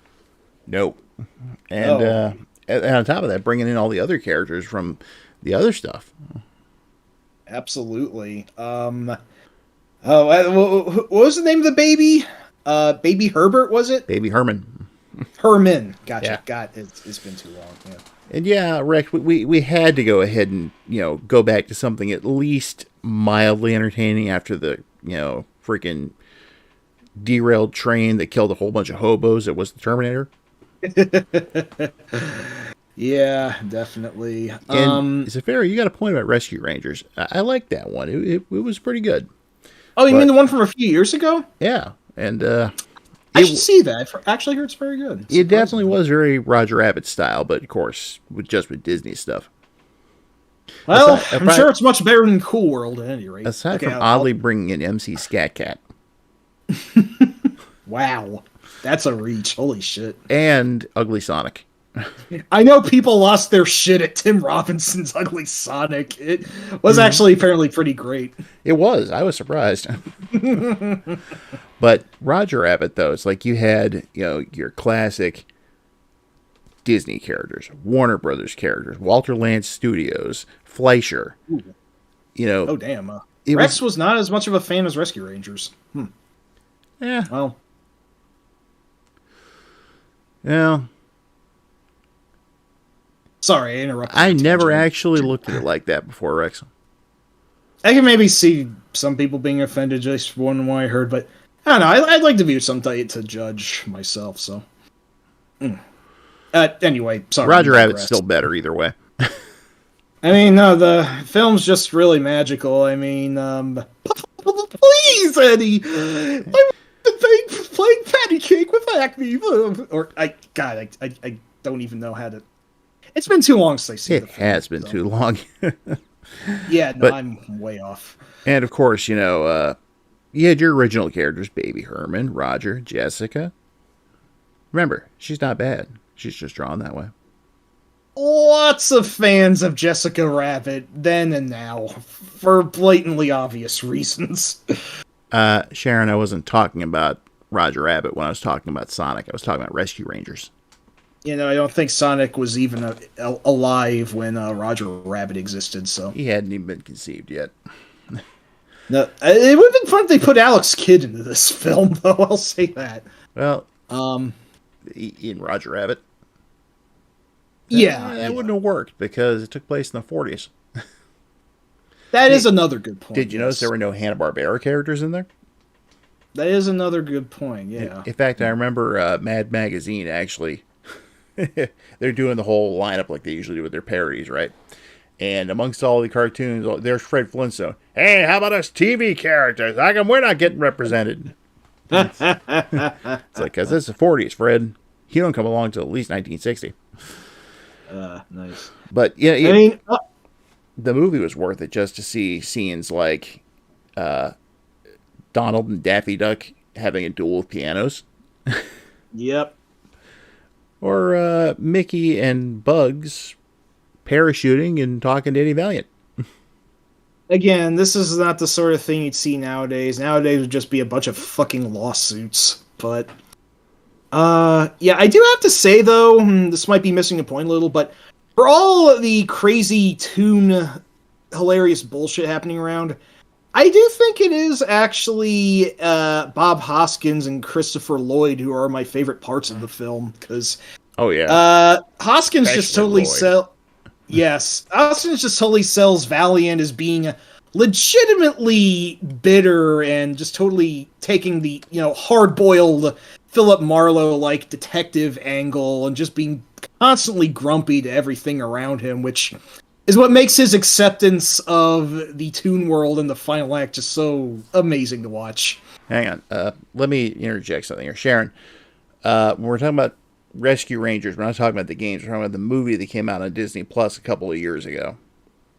No. And on top of that, bringing in all the other characters from the other stuff. Absolutely. What was the name of the baby? Baby Herbert, was it? Baby Herman. Herman. Gotcha. Yeah. It's been too long. Yeah. And yeah, Rex, we had to go ahead and, go back to something at least mildly entertaining after the, freaking derailed train that killed a whole bunch of hobos that was the Terminator. Yeah, definitely. And is it fair? You got a point about Rescue Rangers. I like that one. It was pretty good. Oh, you mean the one from a few years ago? Yeah, and I should see that. I actually heard it's very good. It definitely was very Roger Rabbit style, but of course, with Disney stuff. Well, I'm sure it's much better than Cool World at any rate. Aside from oddly bringing in MC Scat Cat. Wow, that's a reach. Holy shit. And Ugly Sonic. I know people lost their shit at Tim Robinson's Ugly Sonic. It was actually apparently pretty great. It was. I was surprised. But Roger Rabbit, though, it's like you had, your classic Disney characters, Warner Brothers characters, Walter Lantz Studios, Fleischer. Ooh. Oh, damn. Rex was not as much of a fan as Rescue Rangers. Yeah. Well. Yeah. Sorry, I interrupted. I never actually looked at it like that before, Rex. I can maybe see some people being offended just from what I heard, but I don't know. I'd like to be somebody to judge myself, so. Anyway, sorry. Roger Rabbit's still better either way. I mean, no, the film's just really magical. I mean, please, Eddie! I'm playing patty cake with acne. I don't even know how to. It's been too long since I've seen it. It has been too long. Yeah, no, I'm way off. And of course, you had your original characters, Baby Herman, Roger, Jessica. Remember, she's not bad. She's just drawn that way. Lots of fans of Jessica Rabbit then and now, for blatantly obvious reasons. Sharon, I wasn't talking about Roger Rabbit when I was talking about Sonic. I was talking about Rescue Rangers. I don't think Sonic was even alive when Roger Rabbit existed, so. He hadn't even been conceived yet. No, it would have been fun if they put Alex Kidd into this film, though, I'll say that. Well, in Roger Rabbit. Yeah. That wouldn't have worked because it took place in the 40s. That is another good point. Did you notice there were no Hanna-Barbera characters in there? That is another good point, yeah. In fact, I remember Mad Magazine actually... they're doing the whole lineup like they usually do with their parodies, right? And amongst all the cartoons, there's Fred Flintstone. Hey, how about us TV characters? How come we're not getting represented? It's like, because this is the 40s, Fred. You don't come along till at least 1960. Nice. But, yeah, I mean, the movie was worth it just to see scenes like Donald and Daffy Duck having a duel with pianos. Yep. Or Mickey and Bugs parachuting and talking to Eddie Valiant. Again, this is not the sort of thing you'd see nowadays. Nowadays would just be a bunch of fucking lawsuits. But, yeah, I do have to say, though, this might be missing a point a little, but for all the crazy toon, hilarious bullshit happening around, I do think it is actually Bob Hoskins and Christopher Lloyd who are my favorite parts of the film, because Oh yeah, Hoskins just especially totally Lloyd. Yes, Hoskins just totally sells Valiant as being legitimately bitter and just totally taking the hard-boiled Philip Marlowe like detective angle and just being constantly grumpy to everything around him, which is what makes his acceptance of the Toon World in the final act just so amazing to watch. Hang on, let me interject something here, Sharon. When we're talking about Rescue Rangers, we're not talking about the games. We're talking about the movie that came out on Disney Plus a couple of years ago.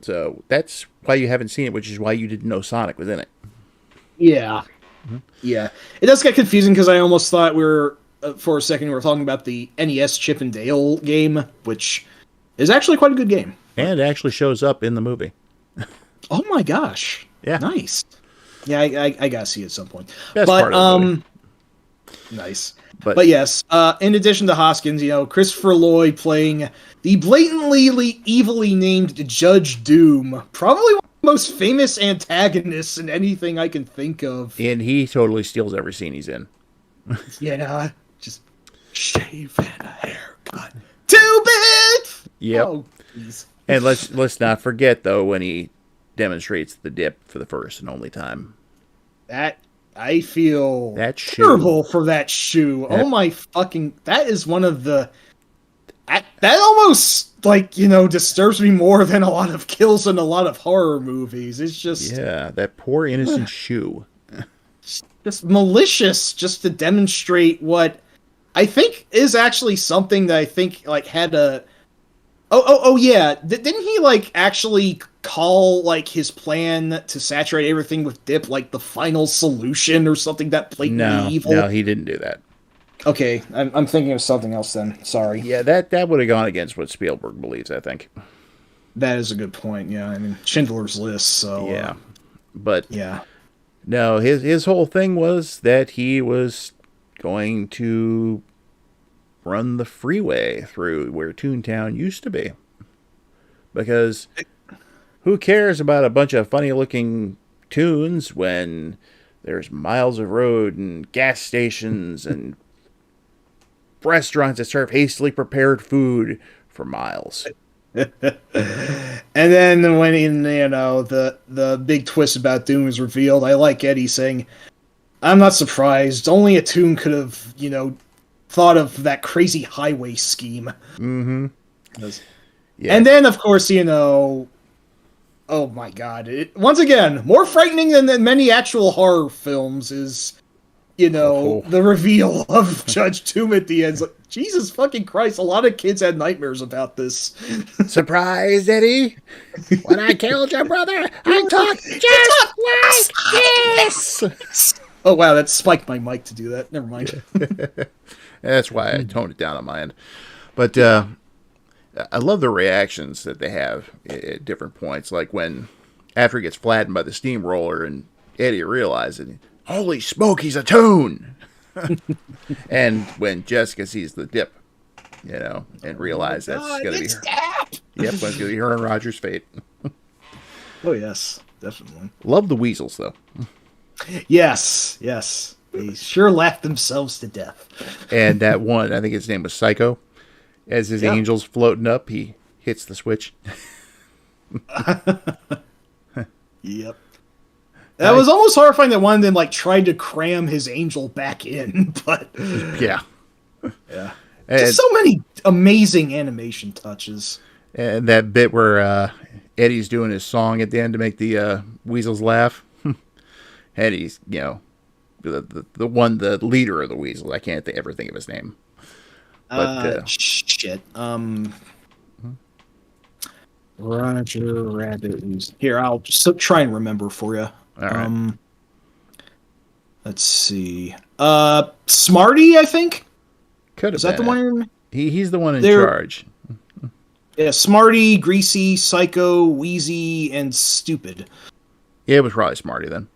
So that's why you haven't seen it, which is why you didn't know Sonic was in it. Yeah, yeah. It does get confusing because I almost thought we were, for a second, we were talking about the NES Chip and Dale game, which is actually quite a good game. And it actually shows up in the movie. Oh my gosh. Yeah. Nice. Yeah, I gotta see it at some point. Best But part of the movie. nice. But But yes, in addition to Hoskins, Christopher Lloyd playing the blatantly evilly named Judge Doom, probably one of the most famous antagonists in anything I can think of. and he totally steals every scene he's in. Yeah, just shave and a haircut. 2-bit! Yep. Oh, please. And let's not forget though when he demonstrates the dip for the first and only time. That I feel That shoe. terrible for that shoe. That- Oh my fucking! That is one of the. That almost disturbs me more than a lot of kills in a lot of horror movies. It's just Yeah, that poor innocent shoe. just malicious, just to demonstrate what I think is actually something that I think had a. Oh yeah! Didn't he actually call his plan to saturate everything with dip the final solution or something that blatantly evil? No, he didn't do that. Okay, I'm thinking of something else then. Sorry. Yeah, that would have gone against what Spielberg believes, I think. That is a good point. Yeah, I mean Schindler's List. So Yeah, but yeah. no, his whole thing was that he was going to run the freeway through where Toontown used to be. Because who cares about a bunch of funny looking tunes when there's miles of road and gas stations and restaurants that serve hastily prepared food for miles. And then when the big twist about Doom is revealed, I like Eddie saying, "I'm not surprised. Only a Toon could have thought of that crazy highway scheme." Mm-hmm. Yeah. And then, of course, oh my god. Once again, more frightening than many actual horror films is, the reveal of Judge Doom at the end. It's like, Jesus fucking Christ, a lot of kids had nightmares about this. Surprise, Eddie! When I killed your brother, I talked just like this! Oh wow, that spiked my mic to do that. Never mind. That's why I toned it down on my end. But I love the reactions that they have at different points. Like when, after he gets flattened by the steamroller and Eddie realizes, holy smoke, he's a Toon! And when Jessica sees the dip, and realizes that's going to be her. Yep, it's going to be her and Roger's fate. Oh yes, definitely. Love the weasels, though. Yes. They sure laughed themselves to death. And that one, I think his name was Psycho. As his angel's floating up, he hits the switch. Yep. That was almost horrifying that one then tried to cram his angel back in, but Yeah. yeah. And, Just so many amazing animation touches. and that bit where Eddie's doing his song at the end to make the weasels laugh. Eddie's, the leader of the weasels. I can't ever think of his name. But, shit. Roger Rabbit. Here, I'll just try and remember for you. All right. Let's see. Smarty, I think. Could have Is that been the one? He's the one in They're- charge. Yeah, Smarty, Greasy, Psycho, Wheezy, and Stupid. Yeah, it was probably Smarty then.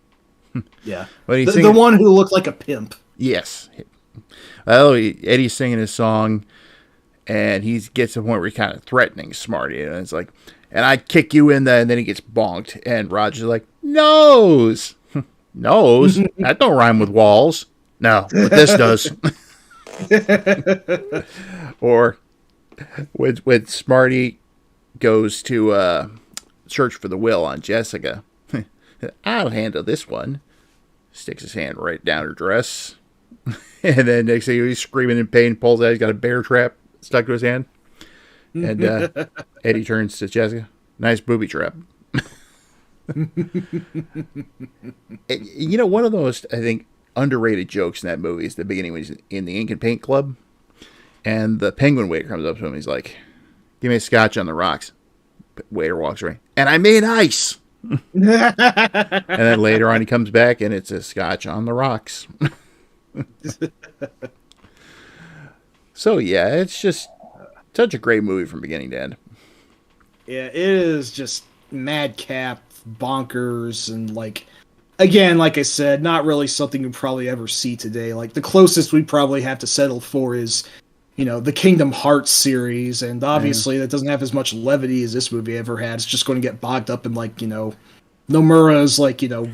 Yeah. But he's The singing, one who looked like a pimp. yes. Oh, Eddie's singing his song, and he gets to the point where he's kind of threatening Smarty, and it's like, and I kick you in there, and then he gets bonked, and Roger's like, nose, nose, that don't rhyme with walls. No, but this does. Or when Smarty goes to search for the will on Jessica, I'll handle this one. Sticks his hand right down her dress. And then next thing he's screaming in pain, pulls out, he's got a bear trap stuck to his hand. And Eddie turns to Jessica, nice booby trap. And, one of the most, I think, underrated jokes in that movie is the beginning when he's in the Ink and Paint Club. And the penguin waiter comes up to him. He's like, give me a scotch on the rocks. Waiter walks away. And I made ice. And then later on he comes back and it's a scotch on the rocks. So yeah, it's just such a great movie from beginning to end. Yeah, it is just madcap, bonkers, and again, like I said, not really something you probably ever see today. Like the closest we probably have to settle for is, the Kingdom Hearts series, and obviously that doesn't have as much levity as this movie ever had. It's just going to get bogged up in Nomura's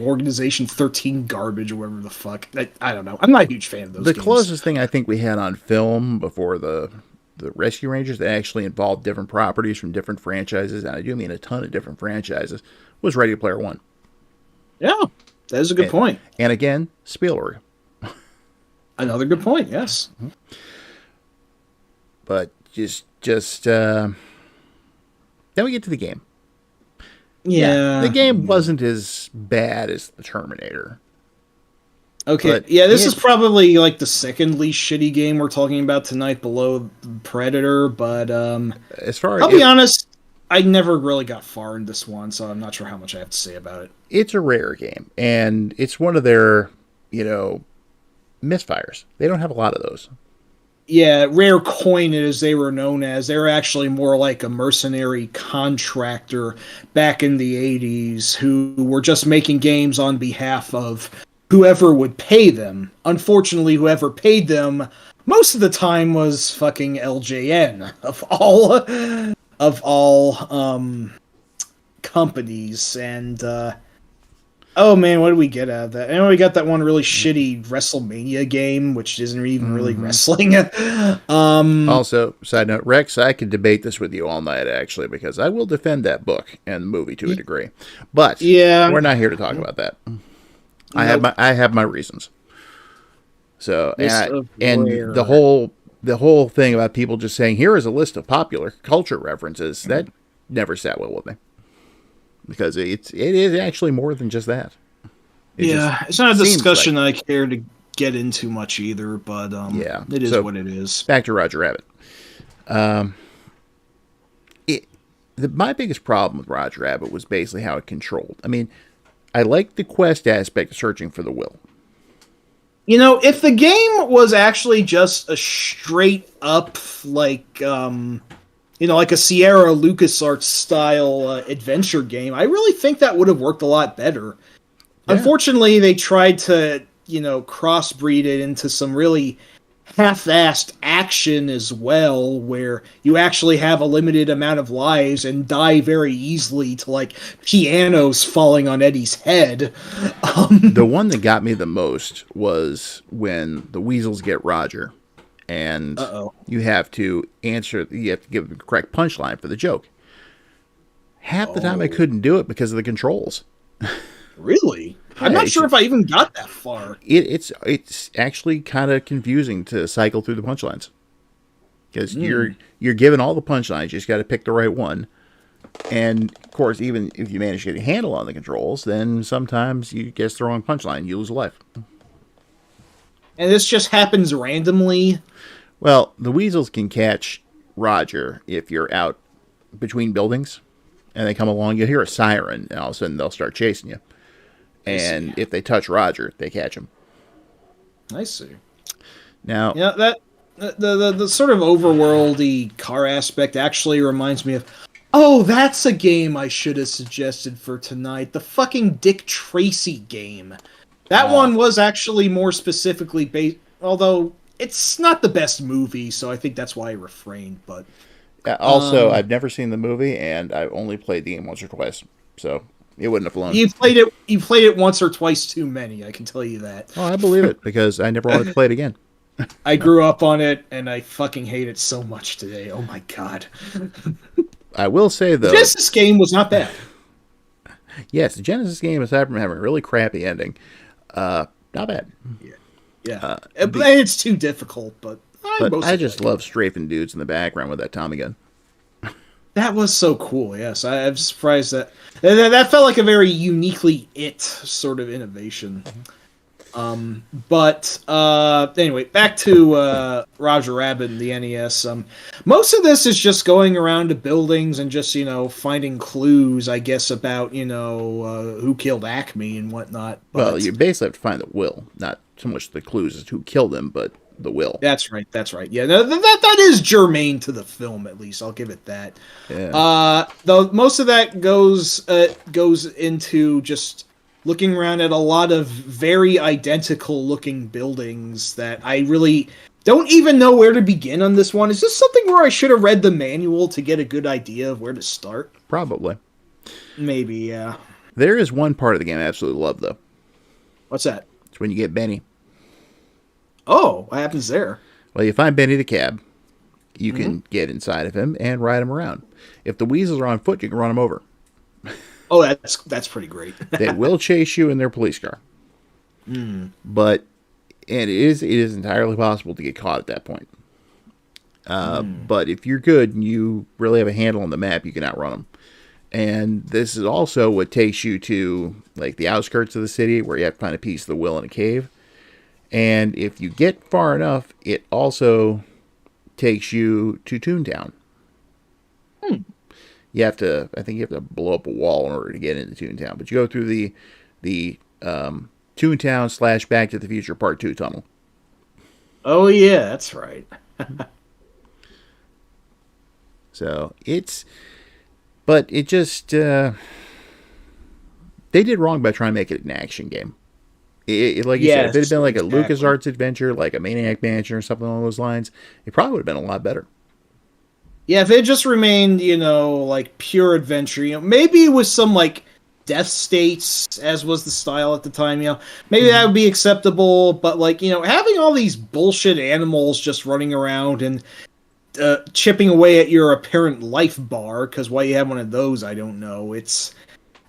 Organization 13 garbage or whatever the fuck. I don't know. I'm not a huge fan of those games. Closest thing I think we had on film before the Rescue Rangers that actually involved different properties from different franchises, and I do mean a ton of different franchises, was Ready Player One. Yeah, that is a good point. And again, Spielberg. Another good point, yes. Mm-hmm. But just then we get to the game. Yeah. The game wasn't as bad as the Terminator. Okay, but yeah, this is probably the second least shitty game we're talking about tonight, below Predator, but as far as I'll be honest, I never really got far in this one, so I'm not sure how much I have to say about it. It's a rare game, and it's one of their, misfires. They don't have a lot of those. Yeah, Rare Coin, as they were known as. They were actually more like a mercenary contractor back in the 80s who were just making games on behalf of whoever would pay them. Unfortunately, whoever paid them most of the time was fucking LJN of all companies. And oh man, what did we get out of that? And we got that one really shitty WrestleMania game, which isn't even really wrestling. Also, side note, Rex, I could debate this with you all night, actually, because I will defend that book and the movie to a degree. But we're not here to talk about that. Nope. I have my reasons. So and the whole thing about people just saying, here is a list of popular culture references, that never sat well with me. Because it is actually more than just that. It's not a discussion that I care to get into much either, but it is what it is. Back to Roger Rabbit. My biggest problem with Roger Rabbit was basically how it controlled. I mean, I like the quest aspect of searching for the will. If the game was actually just a straight up like a Sierra LucasArts style adventure game, I really think that would have worked a lot better. Yeah. Unfortunately, they tried to, crossbreed it into some really half-assed action as well, where you actually have a limited amount of lives and die very easily to, pianos falling on Eddie's head. The one that got me the most was when the weasels get Roger. And you have to give the correct punchline for the joke. Half the time I couldn't do it because of the controls. Really? I'm not sure if I even got that far. It's actually kind of confusing to cycle through the punchlines. Because you're given all the punchlines, you just got to pick the right one. And, of course, even if you manage to get a handle on the controls, then sometimes you guess the wrong punchline, you lose a life. And this just happens randomly? Well, the weasels can catch Roger if you're out between buildings, and they come along, you'll hear a siren, and all of a sudden they'll start chasing you. And if they touch Roger, they catch him. I see. Now, that the sort of overworldy car aspect actually reminds me of, that's a game I should have suggested for tonight. The fucking Dick Tracy game. That one was actually more specifically based, although it's not the best movie, so I think that's why I refrained. But Also, um, I've never seen the movie, and I only played the game once or twice, so it wouldn't have flown. you played it once or twice too many. I can tell you that. Oh, I believe it because I never wanted to play it again. I grew up on it, and I fucking hate it so much today. Oh my god. I will say The though, Genesis game was not bad. yes, the Genesis game, aside from having a really crappy ending, not bad. Yeah, yeah. And The it's too difficult, but I but I mostly just like it. love strafing dudes in the background with that Tommy gun. That was so cool. Yes, I'm surprised that felt like a very uniquely it sort of innovation. But anyway, back to Roger Rabbit and the NES. Most of this is just going around to buildings and just finding clues, I guess, about who killed Acme and whatnot. Well, But you basically have to find the will, not so much the clues as to who killed him, but the will. that's right. That's right. Yeah, no, that is germane to the film. At least I'll give it that. Yeah, Though most of that goes into just looking around at a lot of very identical looking buildings that I really don't even know where to begin on this one. Is this something where I should have read the manual to get a good idea of where to start? probably. Maybe, yeah. There is one part of the game I absolutely love, though. What's that? It's when you get Benny. Oh, what happens there? Well, you find Benny the cab. You can get inside of him and ride him around. If the weasels are on foot, you can run them over. Oh, that's pretty great. They will chase you in their police car. But and it is entirely possible to get caught at that point. But if you're good and you really have a handle on the map, you can outrun them. And this is also what takes you to like the outskirts of the city where you have to find a piece of the will in a cave. And if you get far enough, it also takes you to Toontown. I think you have to blow up a wall in order to get into Toontown. But you go through the Toontown / Back to the Future Part 2 tunnel. Oh yeah, that's right. So but it just, they did wrong by trying to make it an action game. Like you said, if it had been like a LucasArts adventure, like a Maniac Mansion or something along those lines, it probably would have been a lot better. Yeah, if it just remained, like pure adventure, maybe with some like death states, as was the style at the time, maybe that would be acceptable. But like, having all these bullshit animals just running around and chipping away at your apparent life bar, because why you have one of those, I don't know.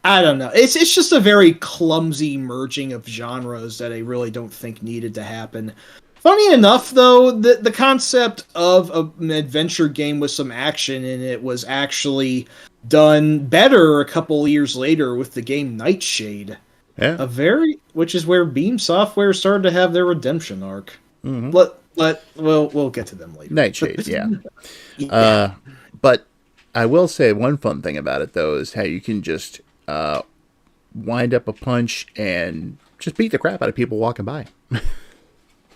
I don't know. It's just a very clumsy merging of genres that I really don't think needed to happen. Funny enough, though, the concept of an adventure game with some action in it was actually done better a couple years later with the game Nightshade. Yeah. Which is where Beam Software started to have their redemption arc. Mm-hmm. We'll get to them later. Nightshade, yeah. Yeah. But I will say one fun thing about it, though, is how you can just wind up a punch and just beat the crap out of people walking by.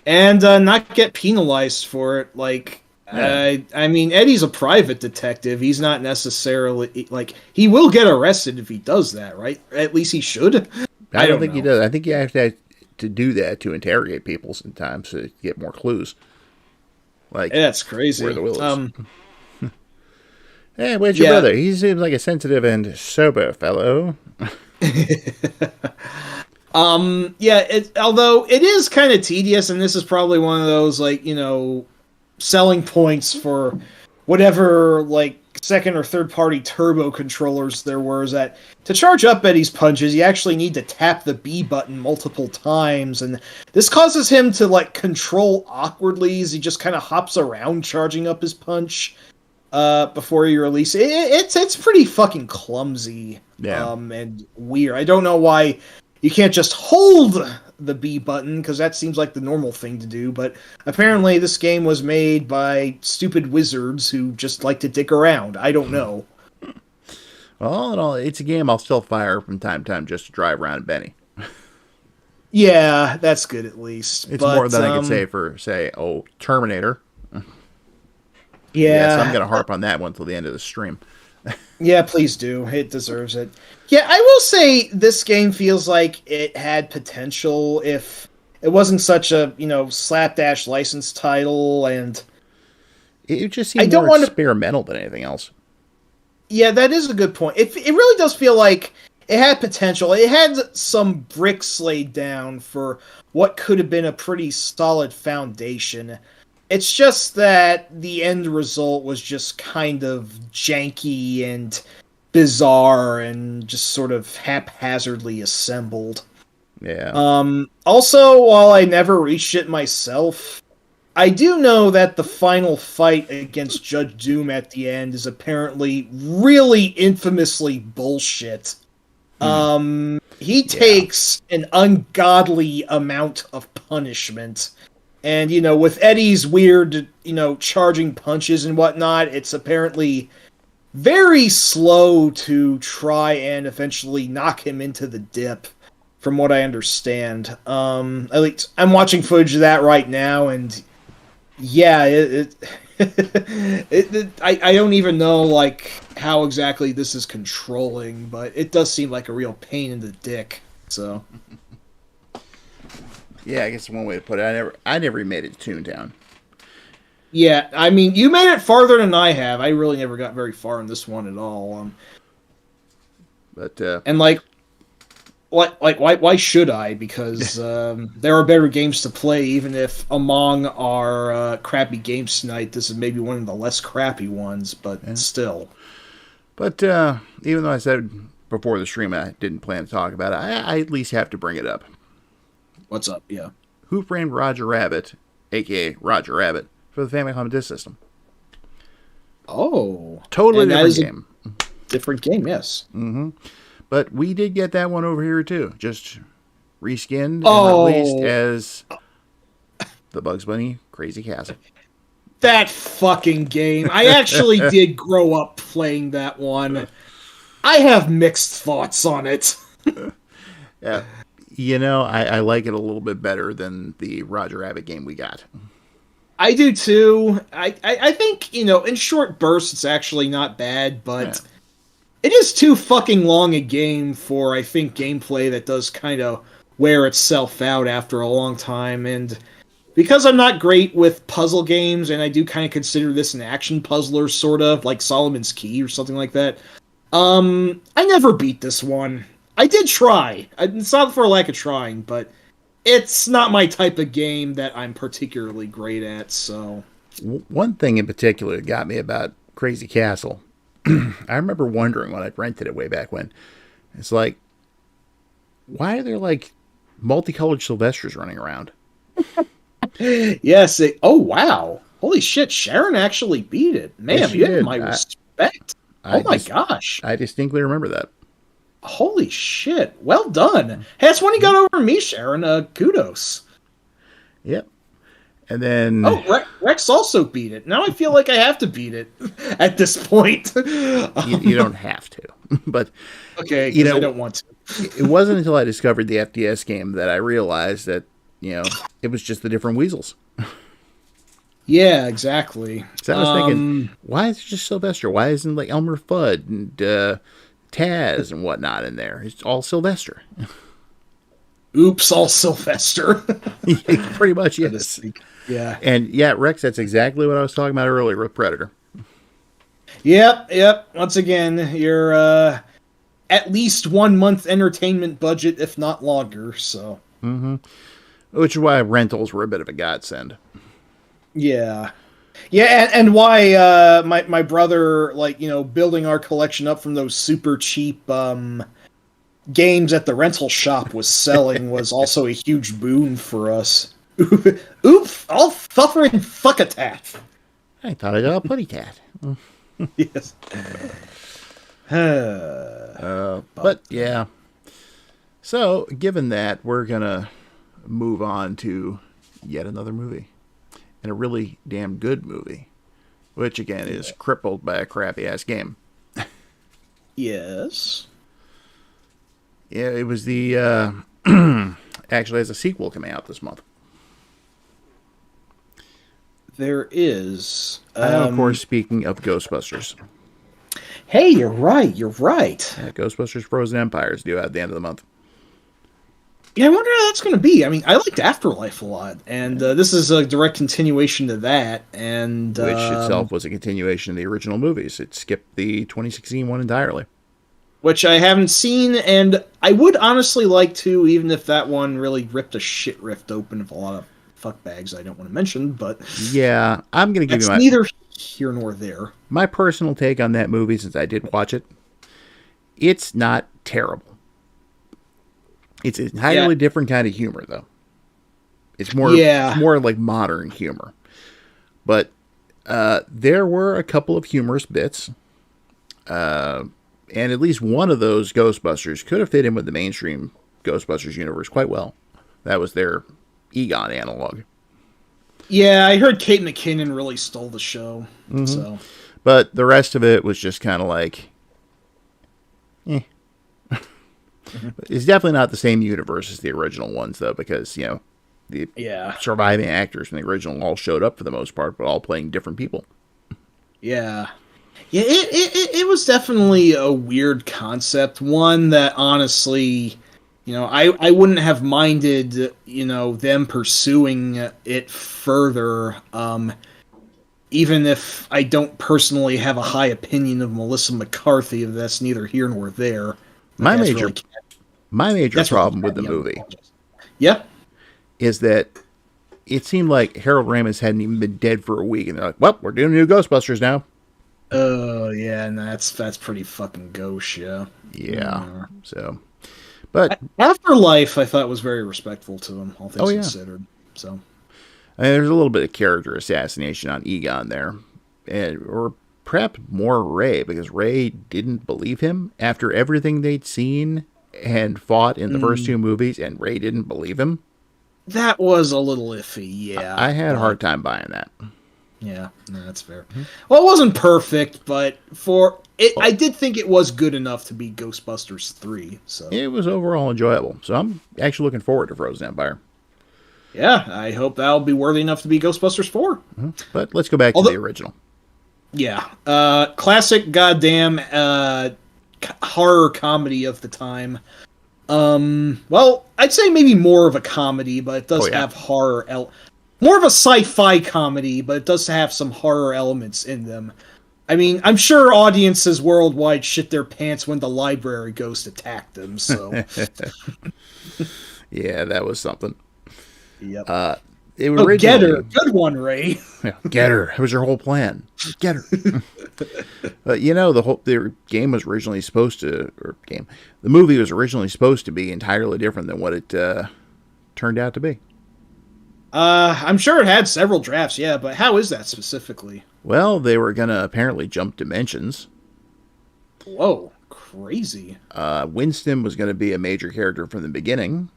And not get penalized for it. Like, Yeah. I mean, Eddie's a private detective. He's not necessarily like he will get arrested if he does that, right? At least he should. I don't think know. he does. I think you have to do that to interrogate people sometimes to get more clues. Like That's crazy. where the will is. Hey, where's your brother? He seems like a sensitive and sober fellow. Although it is kind of tedious, and this is probably one of those like selling points for whatever like second or third party turbo controllers there were, is that to charge up Eddie's punches, you actually need to tap the B button multiple times, and this causes him to like control awkwardly as he just kind of hops around charging up his punch before you release it. It's pretty fucking clumsy, and weird. I don't know why you can't just hold the B button, because that seems like the normal thing to do, but apparently this game was made by stupid wizards who just like to dick around. I don't know. Well, all in all, it's a game I'll still fire from time to time just to drive around Benny. Yeah, that's good at least. It's more than I could say for, Terminator. Yeah. Yes, I'm going to harp on that one till the end of the stream. Yeah, please do. It deserves it. Yeah, I will say this game feels like it had potential if it wasn't such a slapdash license title, and It just I seemed don't more want to. experimental than anything else. Yeah, that is a good point. It really does feel like it had potential. It had some bricks laid down for what could have been a pretty solid foundation. It's just that the end result was just kind of janky and bizarre and just sort of haphazardly assembled. Yeah. Also, while I never reached it myself, I do know that the final fight against Judge Doom at the end is apparently really infamously bullshit. He Yeah. takes an ungodly amount of punishment. And, with Eddie's weird, charging punches and whatnot, it's apparently very slow to try and eventually knock him into the dip, from what I understand. At least I'm watching footage of that right now, and yeah, I don't even know like how exactly this is controlling, but it does seem like a real pain in the dick. So Yeah, I guess one way to put it. I never made it to Toontown. yeah, I mean, you made it farther than I have. I really never got very far in this one at all. But And why should I? Because there are better games to play. Even if among our crappy games tonight, this is maybe one of the less crappy ones, but yeah. still. But even though I said before the stream I didn't plan to talk about it, I at least have to bring it up. What's up? Yeah. Who Framed Roger Rabbit, aka Roger Rabbit, for the Famicom Disk System? Oh, Totally and that different is a game. different game. Yes. But we did get that one over here too. Just reskinned and released Oh, as the Bugs Bunny Crazy Castle. that fucking game! I actually did grow up playing that one. I have mixed thoughts on it. Yeah. I like it a little bit better than the Roger Rabbit game we got. I do too. I think, in short bursts, it's actually not bad, Yeah. but it is too fucking long a game for, I think, gameplay that does kind of wear itself out after a long time. And because I'm not great with puzzle games, and I do kind of consider this an action puzzler, sort of, like Solomon's Key or something like that, I never beat this one. I did try. It's not for lack of trying, but it's not my type of game that I'm particularly great at, so... One thing in particular that got me about Crazy Castle, I remember wondering when I rented it way back when. It's like, why are there like multicolored Sylvesters running around? Yes, oh wow. Holy shit, Sharon actually beat it. Yes, Ma'am, she you have did. my respect. I Oh my just, gosh. I distinctly remember that. Holy shit. Well done. Hey, that's when you got over me, Sharon. Kudos. Yep. And then Oh, Rex also beat it. Now I feel like I have to beat it at this point. you don't have to, but Okay, because I don't want to. it wasn't until I discovered the FDS game that I realized that it was just the different weasels. Yeah, exactly. So I was thinking, why is it just Sylvester? Why isn't like Elmer Fudd and Taz and whatnot in there? It's all Sylvester. Oops, all Sylvester. Pretty much, yes. Yeah. And yeah, Rex, that's exactly what I was talking about earlier with Predator. Yep. Once again, you're at least 1 month entertainment budget, if not longer, so. Which is why rentals were a bit of a godsend. Yeah. Yeah, and why my brother, building our collection up from those super cheap games at the rental shop was selling was also a huge boon for us. Oops, all suffering fuckatat. I thought I got a putty tat. Yes. But yeah. So, given that, we're going to move on to yet another movie. And a really damn good movie. Which, again, is crippled by a crappy-ass game. Yes. Yeah, it was the... actually has a sequel coming out this month. There is. Of course, speaking of Ghostbusters. Hey, you're right. Ghostbusters Frozen Empire is due at the end of the month. Yeah, I wonder how that's going to be. I mean, I liked Afterlife a lot, and this is a direct continuation to that. And Which itself was a continuation of the original movies. It skipped the 2016 one entirely. which I haven't seen, and I would honestly like to, even if that one really ripped a shit rift open of a lot of fuck bags I don't want to mention. But Yeah, I'm going to give you that's neither here nor there. my personal take on that movie since I did watch it. It's not terrible. It's an entirely Yeah, different kind of humor, though. It's yeah, more like modern humor. But there were a couple of humorous bits, and at least one of those Ghostbusters could have fit in with the mainstream Ghostbusters universe quite well. That was their Egon analog. yeah. I heard Kate McKinnon really stole the show. So But the rest of it was just kind of like, eh. It's definitely not the same universe as the original ones, though, because, the yeah, surviving actors from the original all showed up for the most part, but all playing different people. yeah. Yeah, it was definitely a weird concept. One that honestly, I wouldn't have minded, them pursuing it further. Even if I don't personally have a high opinion of Melissa McCarthy, that's neither here nor there. My That's major really my major that's really problem with the movie yeah. is that it seemed like Harold Ramis hadn't even been dead for a week, and they're like, "Well, we're doing new Ghostbusters now." Oh yeah, and that's pretty fucking gauche, yeah. Yeah. So, but Afterlife, I thought was very respectful to him, all oh things yeah, considered. So I mean, there's a little bit of character assassination on Egon there, or perhaps more Ray, because Ray didn't believe him after everything they'd seen and fought in the first two movies, and Ray didn't believe him. that was a little iffy, yeah. I had a hard time buying that. Yeah, no, that's fair. Well, it wasn't perfect, but for it, I did think it was good enough to be Ghostbusters 3. So It was overall enjoyable, so I'm actually looking forward to Frozen Empire. yeah, I hope that'll be worthy enough to be Ghostbusters 4. But let's go back to the original. Yeah, classic goddamn horror comedy of the time. Well, I'd say maybe more of a comedy, but it does Oh, yeah. have more of a sci-fi comedy, but it does have some horror elements in them. I mean, I'm sure audiences worldwide shit their pants when the library ghost attacked them. So, Yeah, that was something. yep. It Oh, get her, originally, good one, Ray. yeah, get her. It was your whole plan. Get her. But the game was originally supposed to, the movie was originally supposed to be entirely different than what it turned out to be. I'm sure it had several drafts, yeah, but how is that specifically? Well, they were gonna apparently jump dimensions. Whoa, crazy. Winston was gonna be a major character from the beginning.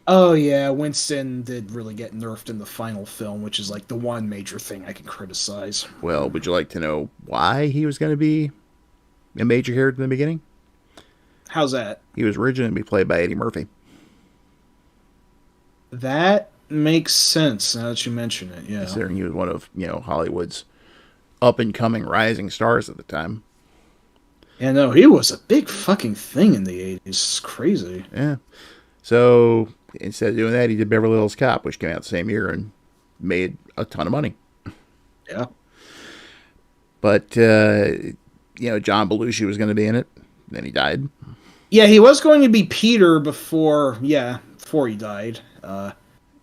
Oh yeah, Winston did really get nerfed in the final film, which is like the one major thing I can criticize. Well, would you like to know why he was gonna be a major character in the beginning? How's that? He was originally to be played by Eddie Murphy. That makes sense now that you mention it. Yeah. Considering he was one of Hollywood's up and coming rising stars at the time. Yeah, no, he was a big fucking thing in the 80s. It's crazy. Yeah. So instead of doing that, he did Beverly Hills Cop, which came out the same year and made a ton of money. Yeah. But John Belushi was going to be in it. Then he died. Yeah, he was going to be Peter before he died.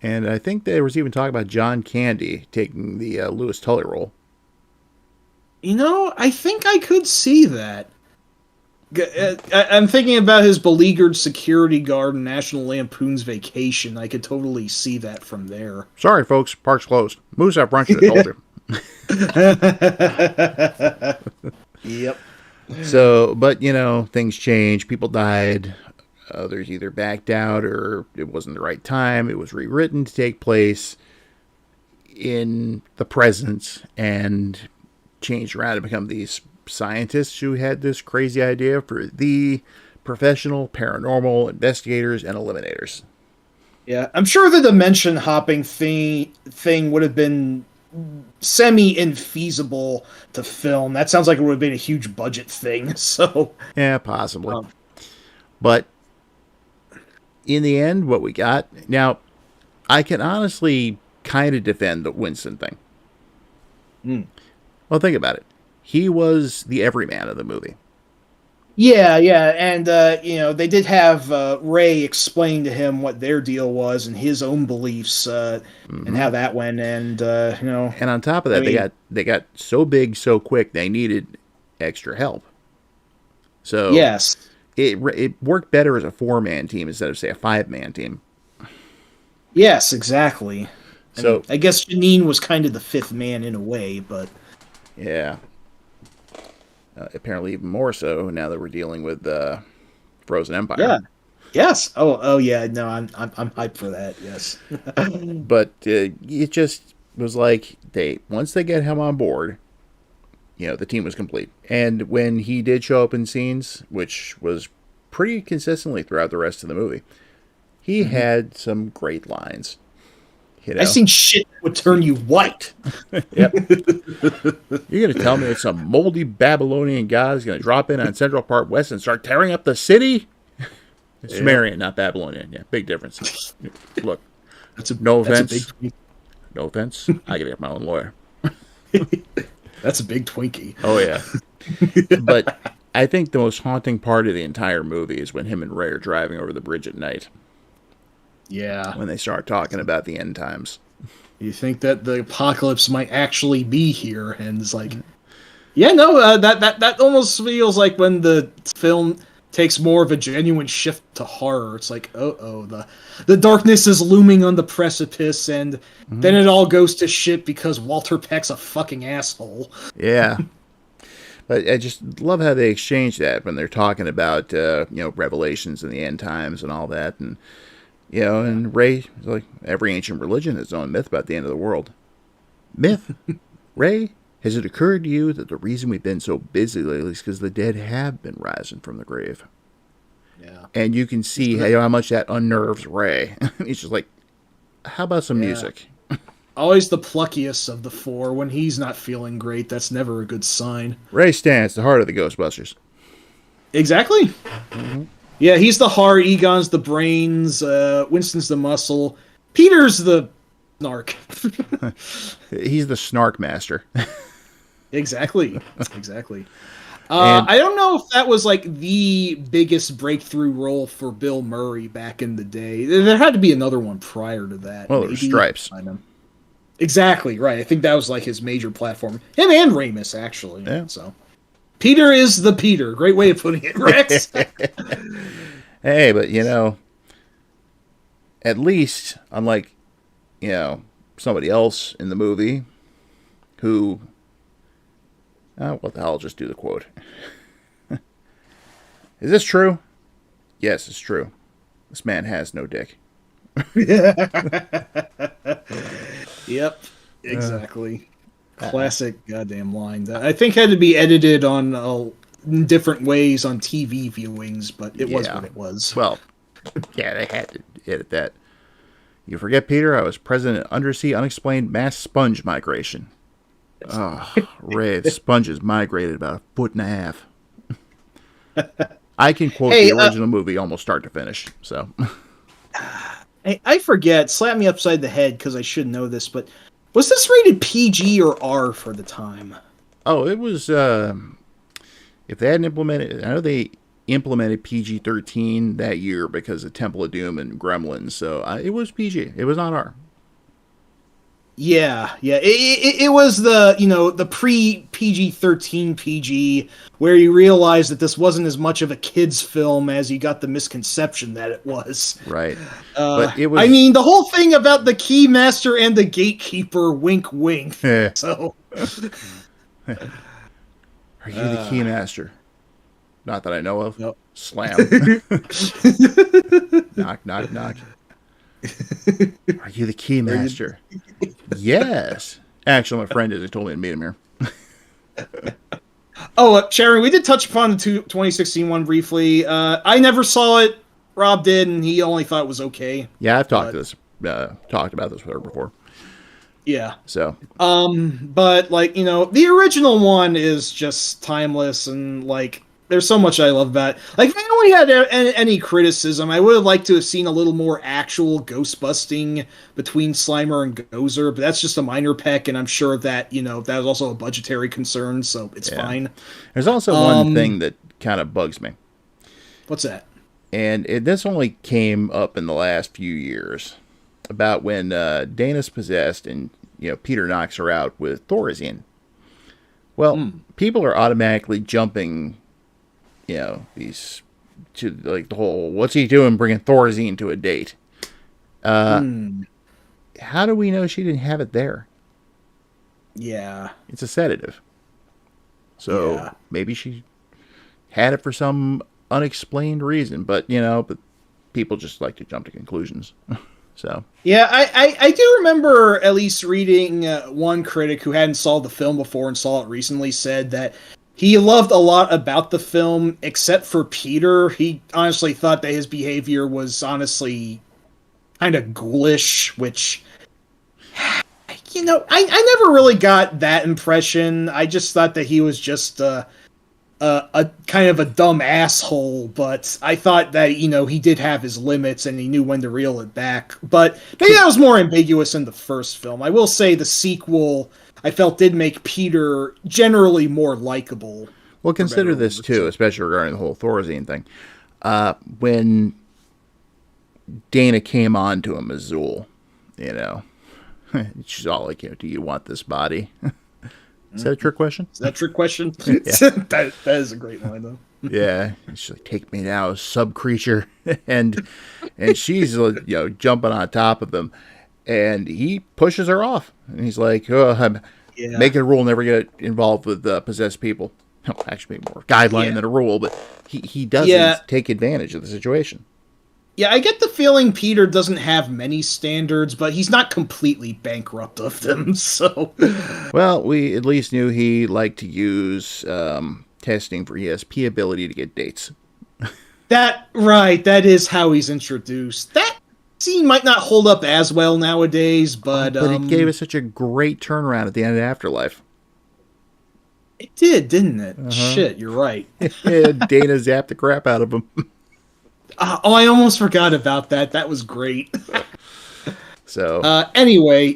And I think there was even talk about John Candy taking the Louis Tully role. I think I could see that. I'm thinking about his beleaguered security guard in National Lampoon's Vacation. I could totally see that from there. Sorry, folks, park's closed. Moose have brunch at the Boulder. Yep. So, but things changed. People died. Others either backed out or it wasn't the right time. It was rewritten to take place in the present and changed around to become these scientists who had this crazy idea for the professional paranormal investigators and eliminators. Yeah, I'm sure the dimension hopping thing would have been semi-infeasible to film. That sounds like it would have been a huge budget thing. So Yeah, possibly. But in the end, what we got now, I can honestly kind of defend the Winston thing. Mm. Well, think about it. He was the everyman of the movie. Yeah, yeah, and they did have Ray explain to him what their deal was and his own beliefs, and how that went, and And on top of I that, mean, they got so big so quick they needed extra help. So yes, it worked better as a 4-man team instead of, say, a 5-man team. yes, exactly. I mean, So I guess Janine was kind of the fifth man in a way, but yeah, apparently even more so now that we're dealing with Frozen Empire. yeah, yes. Oh, yeah. No, I'm hyped for that. Yes. But it just was like once they get him on board, the team was complete. And when he did show up in scenes, which was pretty consistently throughout the rest of the movie, he had some great lines. I seen shit that would turn you white. Yep. You're going to tell me that some moldy Babylonian god is going to drop in on Central Park West and start tearing up the city? It's Sumerian, not Babylonian. Yeah, big difference. Look, no offense. No offense. I can get my own lawyer. That's a big Twinkie. Oh, yeah. But I think the most haunting part of the entire movie is when him and Ray are driving over the bridge at night. Yeah. When they start talking about the end times. You think that the apocalypse might actually be here, and it's like, yeah, no, that almost feels like when the film takes more of a genuine shift to horror. It's like, the darkness is looming on the precipice, and then it all goes to shit because Walter Peck's a fucking asshole. Yeah. But I just love how they exchange that when they're talking about, revelations in the end times and all that. And, and Ray is like, every ancient religion has its own myth about the end of the world. Myth? Ray, has it occurred to you that the reason we've been so busy lately is because the dead have been rising from the grave? Yeah. And you can see how much that unnerves Ray. He's just like, how about some music? Always the pluckiest of the four. When he's not feeling great, that's never a good sign. Ray Stan's the heart of the Ghostbusters. Exactly. Mm-hmm. Yeah, he's the heart, Egon's the brains, Winston's the muscle, Peter's the snark. He's the snark master. Exactly. I don't know if that was like the biggest breakthrough role for Bill Murray back in the day. There had to be another one prior to that. Well, there were Stripes. Exactly, right. I think that was like his major platform. Him and Ramis, actually. Yeah. So Peter is the Peter. Great way of putting it, Rex. Hey, but at least, unlike, somebody else in the movie who, what the hell, I'll just do the quote. Is this true? Yes, it's true. This man has no dick. Yep, exactly. Classic goddamn line. I think had to be edited on different ways on TV viewings, but it was what it was. Well, yeah, they had to edit that. You forget, Peter, I was president of undersea unexplained mass sponge migration. Oh, Ray, the sponges migrated about 1.5 feet. I can quote the original movie almost start to finish, so... I forget, slap me upside the head because I should know this, but was this rated PG or R for the time? Oh, it was, if they hadn't implemented, I know they implemented PG-13 that year because of Temple of Doom and Gremlins, so it was PG. It was not R. Yeah. It was the pre-PG-13 PG where you realize that this wasn't as much of a kid's film as you got the misconception that it was. Right. But it was... I mean, the whole thing about the Keymaster and the Gatekeeper, wink, wink. So... Are you the Keymaster? Not that I know of. Nope. Slam. Knock, knock, knock. Are you the Keymaster? Yes. Actually, my friend is. He told me to meet him here. Sharon, we did touch upon the 2016 one briefly. I never saw it. Rob did, and he only thought it was okay. Yeah, I've talked about this with her before. Yeah. So. But the original one is just timeless, and there's so much I love about it. Like, if I only had any criticism, I would have liked to have seen a little more actual ghost busting between Slimer and Gozer, but that's just a minor peck, and I'm sure that, that was also a budgetary concern, so it's fine. There's also one thing that kind of bugs me. What's that? And this only came up in the last few years, about when Dana's possessed and, Peter knocks her out with Thorazine. Well, people are automatically jumping, these to like the whole, what's he doing bringing Thorazine to a date? How do we know she didn't have it there? Yeah. It's a sedative. So maybe she had it for some unexplained reason, but people just like to jump to conclusions. So yeah, I do remember at least reading one critic who hadn't saw the film before and saw it recently said that he loved a lot about the film except for Peter. He honestly thought that his behavior was honestly kind of ghoulish, which I never really got that impression. I just thought that he was just a kind of a dumb asshole, but I thought that, he did have his limits and he knew when to reel it back. But maybe that was more ambiguous in the first film. I will say the sequel, I felt, did make Peter generally more likable. Well, consider this too, especially regarding the whole Thorazine thing. When Dana came on to him as Zool, she's all like, do you want this body? Is that a trick question? Is that a trick question? that is a great line, though. Yeah. She's like, take me now, sub creature. and she's, jumping on top of him. And he pushes her off. And he's like, I'm making a rule never get involved with possessed people. Actually, more guideline than a rule, but he doesn't take advantage of the situation. Yeah, I get the feeling Peter doesn't have many standards, but he's not completely bankrupt of them, so... Well, we at least knew he liked to use testing for ESP ability to get dates. That is how he's introduced. That scene might not hold up as well nowadays, but... But it gave us such a great turnaround at the end of Afterlife. It did, didn't it? Shit, you're right. Dana zapped the crap out of him. I almost forgot about that. That was great. So anyway,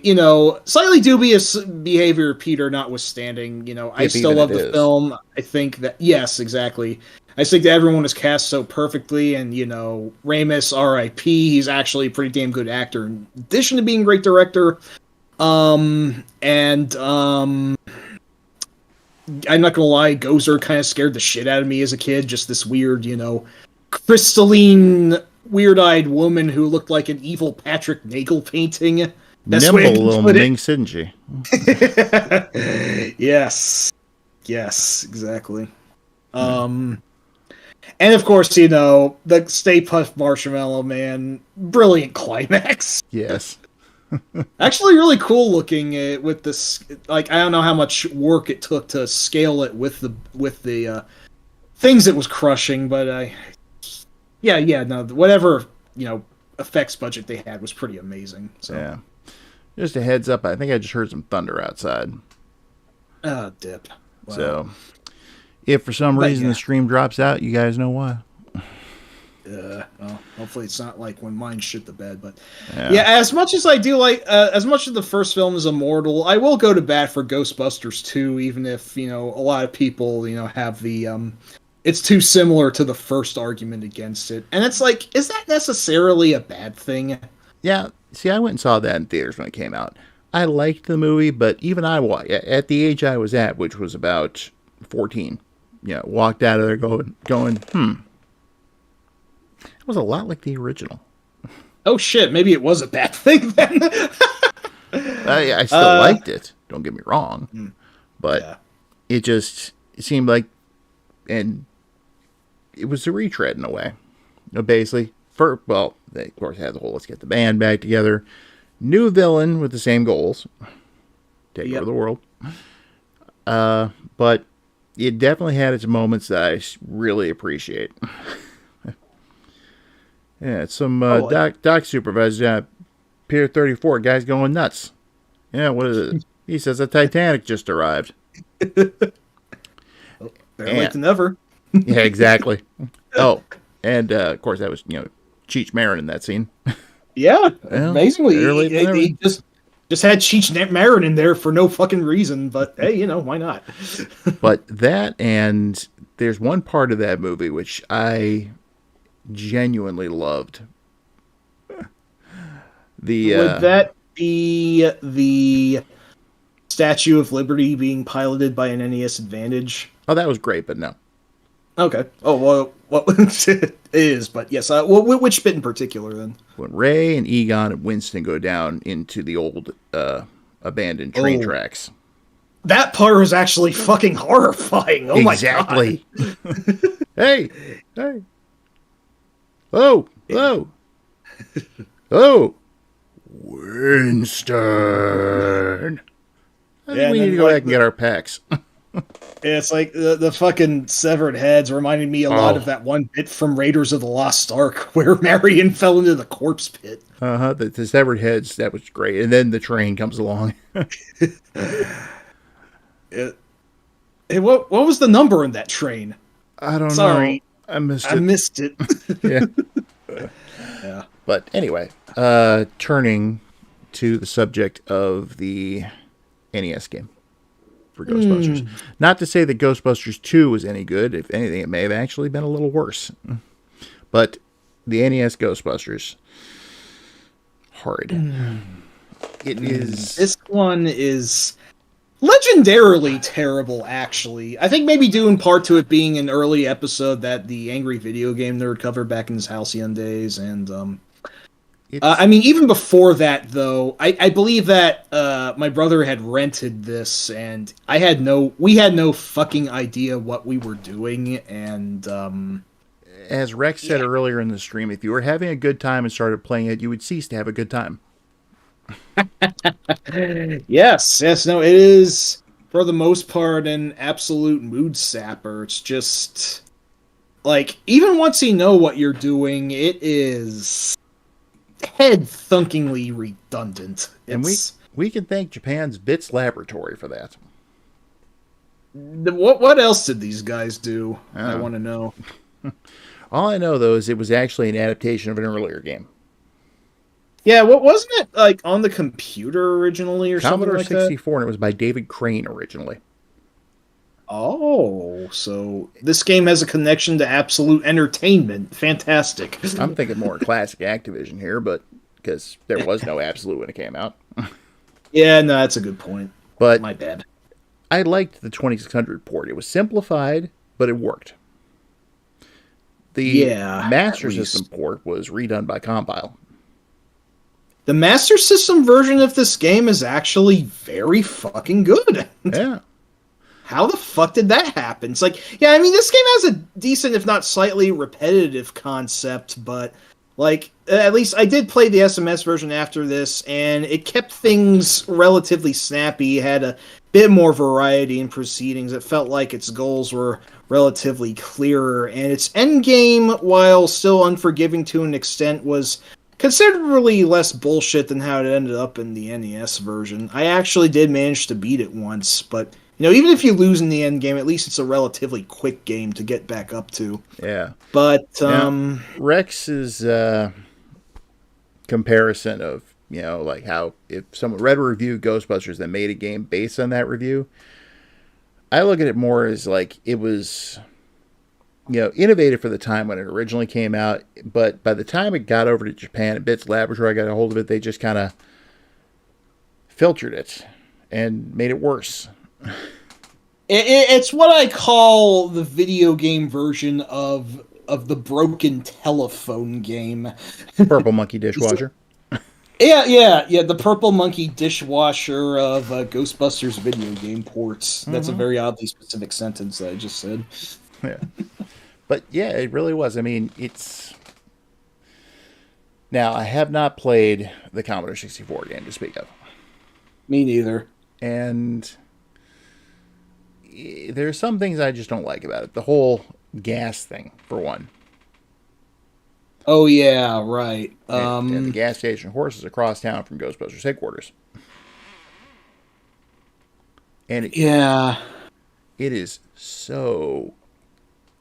slightly dubious behavior, Peter notwithstanding, I still love the film. I think that, yes, exactly. I think that everyone was cast so perfectly, and, Ramis, R.I.P., he's actually a pretty damn good actor, in addition to being a great director. I'm not gonna lie, Gozer kind of scared the shit out of me as a kid, just this weird, crystalline, weird-eyed woman who looked like an evil Patrick Nagel painting. That's nimble little Ming Sinji. Yes, exactly. And of course, the Stay Puft Marshmallow Man, brilliant climax. Yes. Actually, really cool looking with this. Like, I don't know how much work it took to scale it with the things it was crushing, but whatever effects budget they had was pretty amazing. So. Yeah. Just a heads up, I think I just heard some thunder outside. Dip. Wow. So, if for some reason the stream drops out, you guys know why. Well, hopefully it's not like when mine shit the bed, but as much as I do like, as much as the first film is immortal, I will go to bat for Ghostbusters 2, even if, a lot of people, have the, it's too similar to the first argument against it. And it's like, is that necessarily a bad thing? Yeah. See, I went and saw that in theaters when it came out. I liked the movie, but even at the age I was at, which was about 14, walked out of there going, it was a lot like the original. Oh shit, maybe it was a bad thing then. I still liked it, don't get me wrong. But it seemed like, and it was a retread in a way. Basically, they of course had the whole let's get the band back together. New villain with the same goals. Take over the world. But it definitely had its moments that I really appreciate. Yeah, some doc supervisor, Pier 34, guy's going nuts. Yeah, what is it? He says the Titanic just arrived. Better late than never. Yeah, exactly. Oh, and of course that was Cheech Marin in that scene. Yeah, Well, amazingly, early than ever. he just had Cheech Marin in there for no fucking reason. But hey, why not? But that, and there's one part of that movie which I genuinely loved. The Would that be the Statue of Liberty being piloted by an NES Advantage? oh, that was great, but no. Okay. Oh well, what it is, but yes. Which bit in particular then? When Ray and Egon and Winston go down into the old abandoned train Oh, tracks. that part was actually fucking horrifying. Oh my god. Exactly. Hey, hey, oh, oh, oh, Winston. I think Yeah, we and need then to go back and get our packs. it's like the fucking severed heads reminded me a lot of Oh, that one bit from Raiders of the Lost Ark where Marion fell into the corpse pit. the severed heads, that was great. And then the train comes along. It, what was the number in that train? I don't know. Sorry, I missed I it. missed it. Yeah. Yeah. But anyway, turning to the subject of the NES game for Ghostbusters. Not to say that Ghostbusters 2 was any good. If anything, it may have actually been a little worse. But the NES Ghostbusters, hard. It is. This one is legendarily terrible, actually. I think maybe due in part to it being an early episode that the Angry Video Game Nerd covered back in his halcyon days, and I mean, even before that, though, I believe that my brother had rented this, and we had no fucking idea what we were doing, and as Rex said earlier in the stream, if you were having a good time and started playing it, you would cease to have a good time. yes, no, it is for the most part an absolute mood sapper. It's just like even once you know what you're doing, it is head thunkingly redundant. And we can thank Japan's Bits Laboratory for that. What else did these guys do? I Oh. want to know. All I know, though, is it was actually an adaptation of an earlier game. Yeah, what wasn't it like on the computer originally or Commodore something like 64, and it was by David Crane originally. Oh, so this game has a connection to Absolute Entertainment. Fantastic. I'm thinking more classic Activision here, but because there was no Absolute when it came out. Yeah, no, that's a good point. But My bad. I liked the 2600 port. It was simplified, but it worked. The Yeah, Master at least. System port was redone by Compile. The Master System version of this game is actually very fucking good. Yeah. How the fuck did that happen? It's like, yeah, I mean, this game has a decent, if not slightly repetitive concept, but, like, at least I did play the SMS version after this, and it kept things relatively snappy, had a bit more variety in proceedings. It felt like its goals were relatively clearer, and its endgame, while still unforgiving to an extent, was considerably less bullshit than how it ended up in the NES version. I actually did manage to beat it once, but even if you lose in the end game, at least it's a relatively quick game to get back up to. Yeah. But Now, Rex's comparison of, like how if someone read a review of Ghostbusters that made a game based on that review, I look at it more as like it was, innovative for the time when it originally came out. But by the time it got over to Japan and Bits Laboratory got a hold of it, they just kind of filtered it and made it worse. it's what I call the video game version of the broken telephone game. Purple Monkey Dishwasher. Yeah. The Purple Monkey Dishwasher of Ghostbusters video game ports. That's a very oddly specific sentence that I just said. Yeah. But yeah, it really was. I mean, it's... Now, I have not played the Commodore 64 game to speak of. Me neither. And there's some things I just don't like about it. The whole gas thing, for one. Oh yeah, right. And the gas station horses across town from Ghostbusters headquarters. And yeah. it is so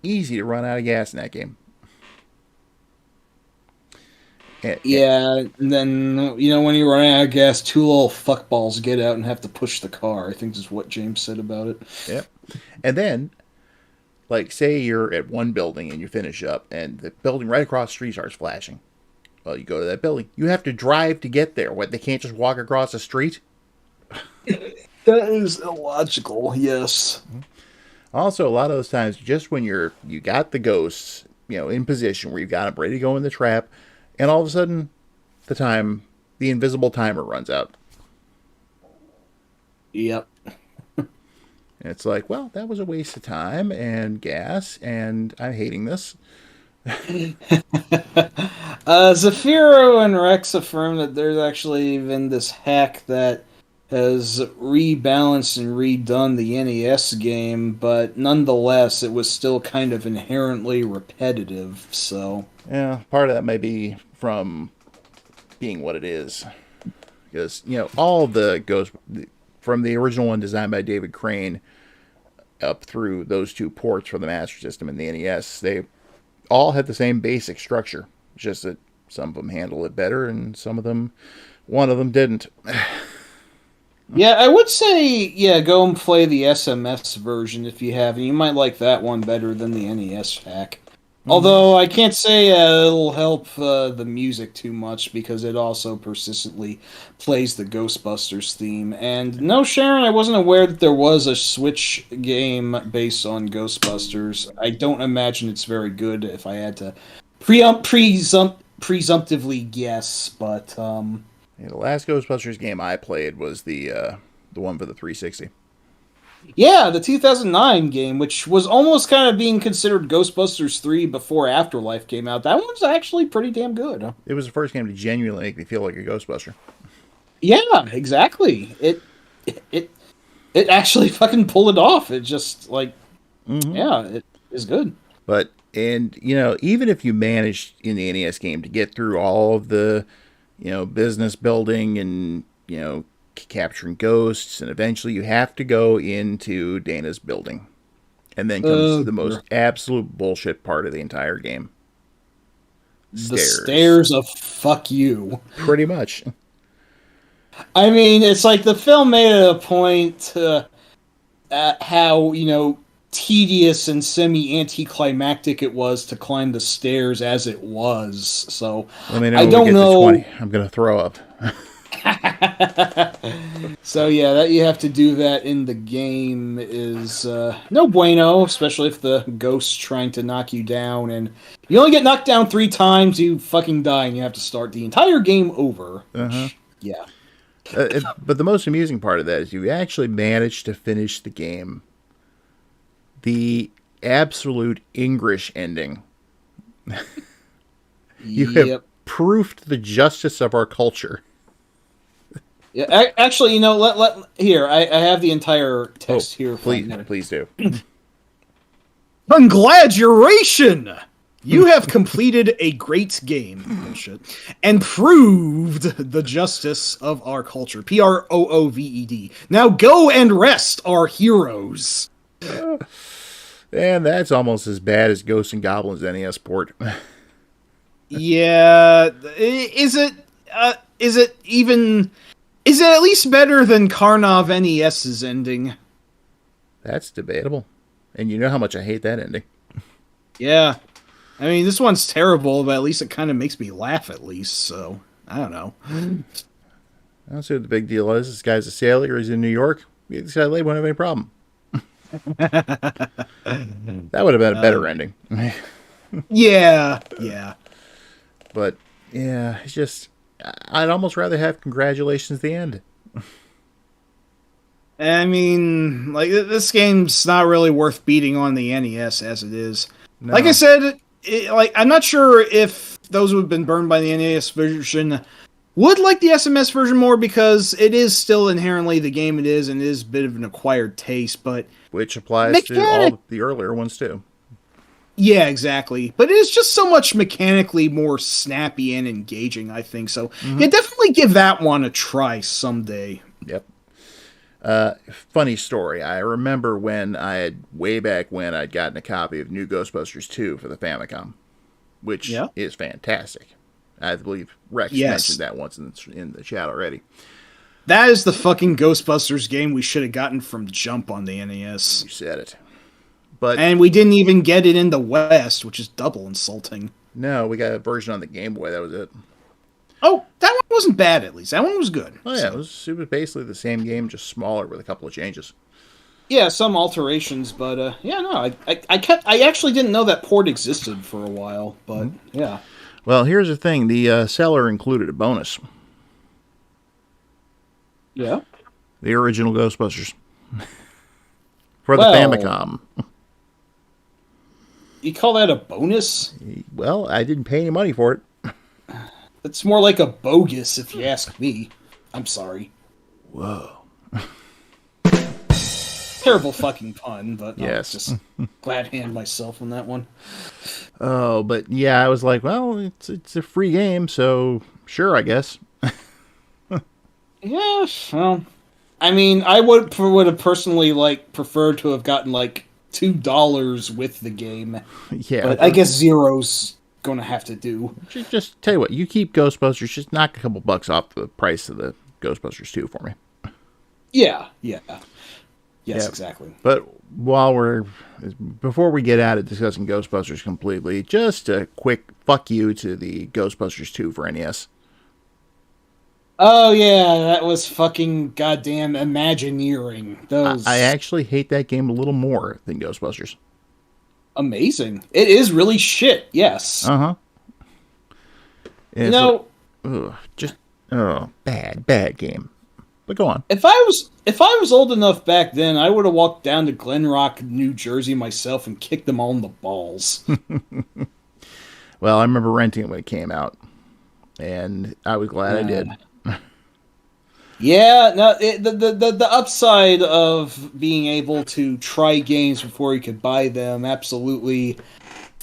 easy to run out of gas in that game. And, Yeah, and then, when you run out of gas, two little fuckballs get out and have to push the car. I think is what James said about it. yep. And then, like, say you're at one building and you finish up, and the building right across the street starts flashing. Well, you go to that building. You have to drive to get there. What, they can't just walk across the street? That is illogical, yes. Also, a lot of those times, just when you got the ghosts, in position where you got them ready to go in the trap, and all of a sudden, the invisible timer runs out. Yep. And it's like, well, that was a waste of time and gas, and I'm hating this. Zafiro and Rex affirm that there's actually even this hack that has rebalanced and redone the NES game, but nonetheless, it was still kind of inherently repetitive, so... Yeah, part of that may be from being what it is. Because, all of the Ghost, from the original one designed by David Crane up through those two ports for the Master System and the NES, they all had the same basic structure. It's just that some of them handle it better and one of them didn't. Yeah, I would say, go and play the SMS version if you have, and you might like that one better than the NES hack. Although I can't say it'll help the music too much because it also persistently plays the Ghostbusters theme. And no, Sharon, I wasn't aware that there was a Switch game based on Ghostbusters. I don't imagine it's very good if I had to presumptively guess, but... Yeah, the last Ghostbusters game I played was the one for the 360. Yeah, the 2009 game, which was almost kind of being considered Ghostbusters 3 before Afterlife came out. That one's actually pretty damn good. It was the first game to genuinely make me feel like a Ghostbuster. Yeah, exactly. It actually fucking pulled it off. It just, yeah, it is good. But, even if you managed in the NES game to get through all of the, business building and, capturing ghosts, and eventually you have to go into Dana's building. And then comes the most absolute bullshit part of the entire game. The stairs of fuck you. Pretty much. I mean, it's like the film made it a point how, tedious and semi-anticlimactic it was to climb the stairs as it was. So, I don't know. I'm going to throw up. So yeah, that you have to do that in the game is no bueno, especially if the ghost's trying to knock you down, and you only get knocked down 3 times, you fucking die, and you have to start the entire game over. Which, yeah. But the most amusing part of that is you actually managed to finish the game. The absolute English ending. You have proofed the justice of our culture. Yeah, actually, let here. I have the entire text here. Please do. Congratulations! You have completed a great game, bullshit, and proved the justice of our culture. Prooved. Now go and rest, our heroes. And that's almost as bad as Ghosts and Goblins NES port. Yeah, is it even? Is it at least better than Karnov NES's ending? That's debatable. And you know how much I hate that ending. Yeah. I mean, this one's terrible, but at least it kind of makes me laugh at least, so I don't know. I don't see what the big deal is. This guy's a sailor, he's in New York. This guy won't have any problem. That would have been a better ending. Yeah. But, yeah, it's just... I'd almost rather have congratulations at the end. I mean, this game's not really worth beating on the NES as it is. No. Like I said, I'm not sure if those who have been burned by the NES version would like the SMS version more, because it is still inherently the game it is, and it is a bit of an acquired taste, but... Which applies to all the earlier ones, too. Yeah, exactly. But it is just so much mechanically more snappy and engaging, I think. So, yeah, definitely give that one a try someday. Yep. Funny story. I remember when way back when I'd gotten a copy of New Ghostbusters 2 for the Famicom, which Yeah. is fantastic. I believe Rex mentioned Yes. that once in the chat already. That is the fucking Ghostbusters game we should have gotten from Jump on the NES. You said it. But And we didn't even get it in the West, which is double insulting. no, we got a version on the Game Boy. That was it. Oh, that one wasn't bad at least. That one was good. Oh, yeah. So, It was basically the same game, just smaller with a couple of changes. yeah, some alterations, but yeah, no, I actually didn't know that port existed for a while, but yeah. Well, here's the thing. The seller included a bonus. Yeah. The original Ghostbusters. For the Well, Famicom. you call that a bonus? Well, I didn't pay any money for it. It's more like a bogus, if you ask me. I'm sorry. Whoa. Terrible fucking pun, but Yes. I'll just glad hand myself on that one. Oh, but yeah, I was like, well, it's a free game, so sure, I guess. Yeah, well, I mean, I would have personally preferred to have gotten $2 with the game, Yeah. but I guess zero's gonna have to do. Just tell you what, you keep Ghostbusters, just knock a couple bucks off the price of the Ghostbusters 2 for me. Yeah, yes, Yeah. exactly. But before we get out of discussing Ghostbusters completely, just a quick fuck you to the Ghostbusters 2 for NES. Oh yeah, that was fucking goddamn Imagineering. Those I actually hate that game a little more than Ghostbusters. amazing. It is really shit. Yes. Uh-huh. You know, bad game. But go on. if I was old enough back then, I would have walked down to Glen Rock, New Jersey myself and kicked them all in the balls. Well, I remember renting it when it came out, and I was glad I did. Yeah, no, the upside of being able to try games before you could buy them absolutely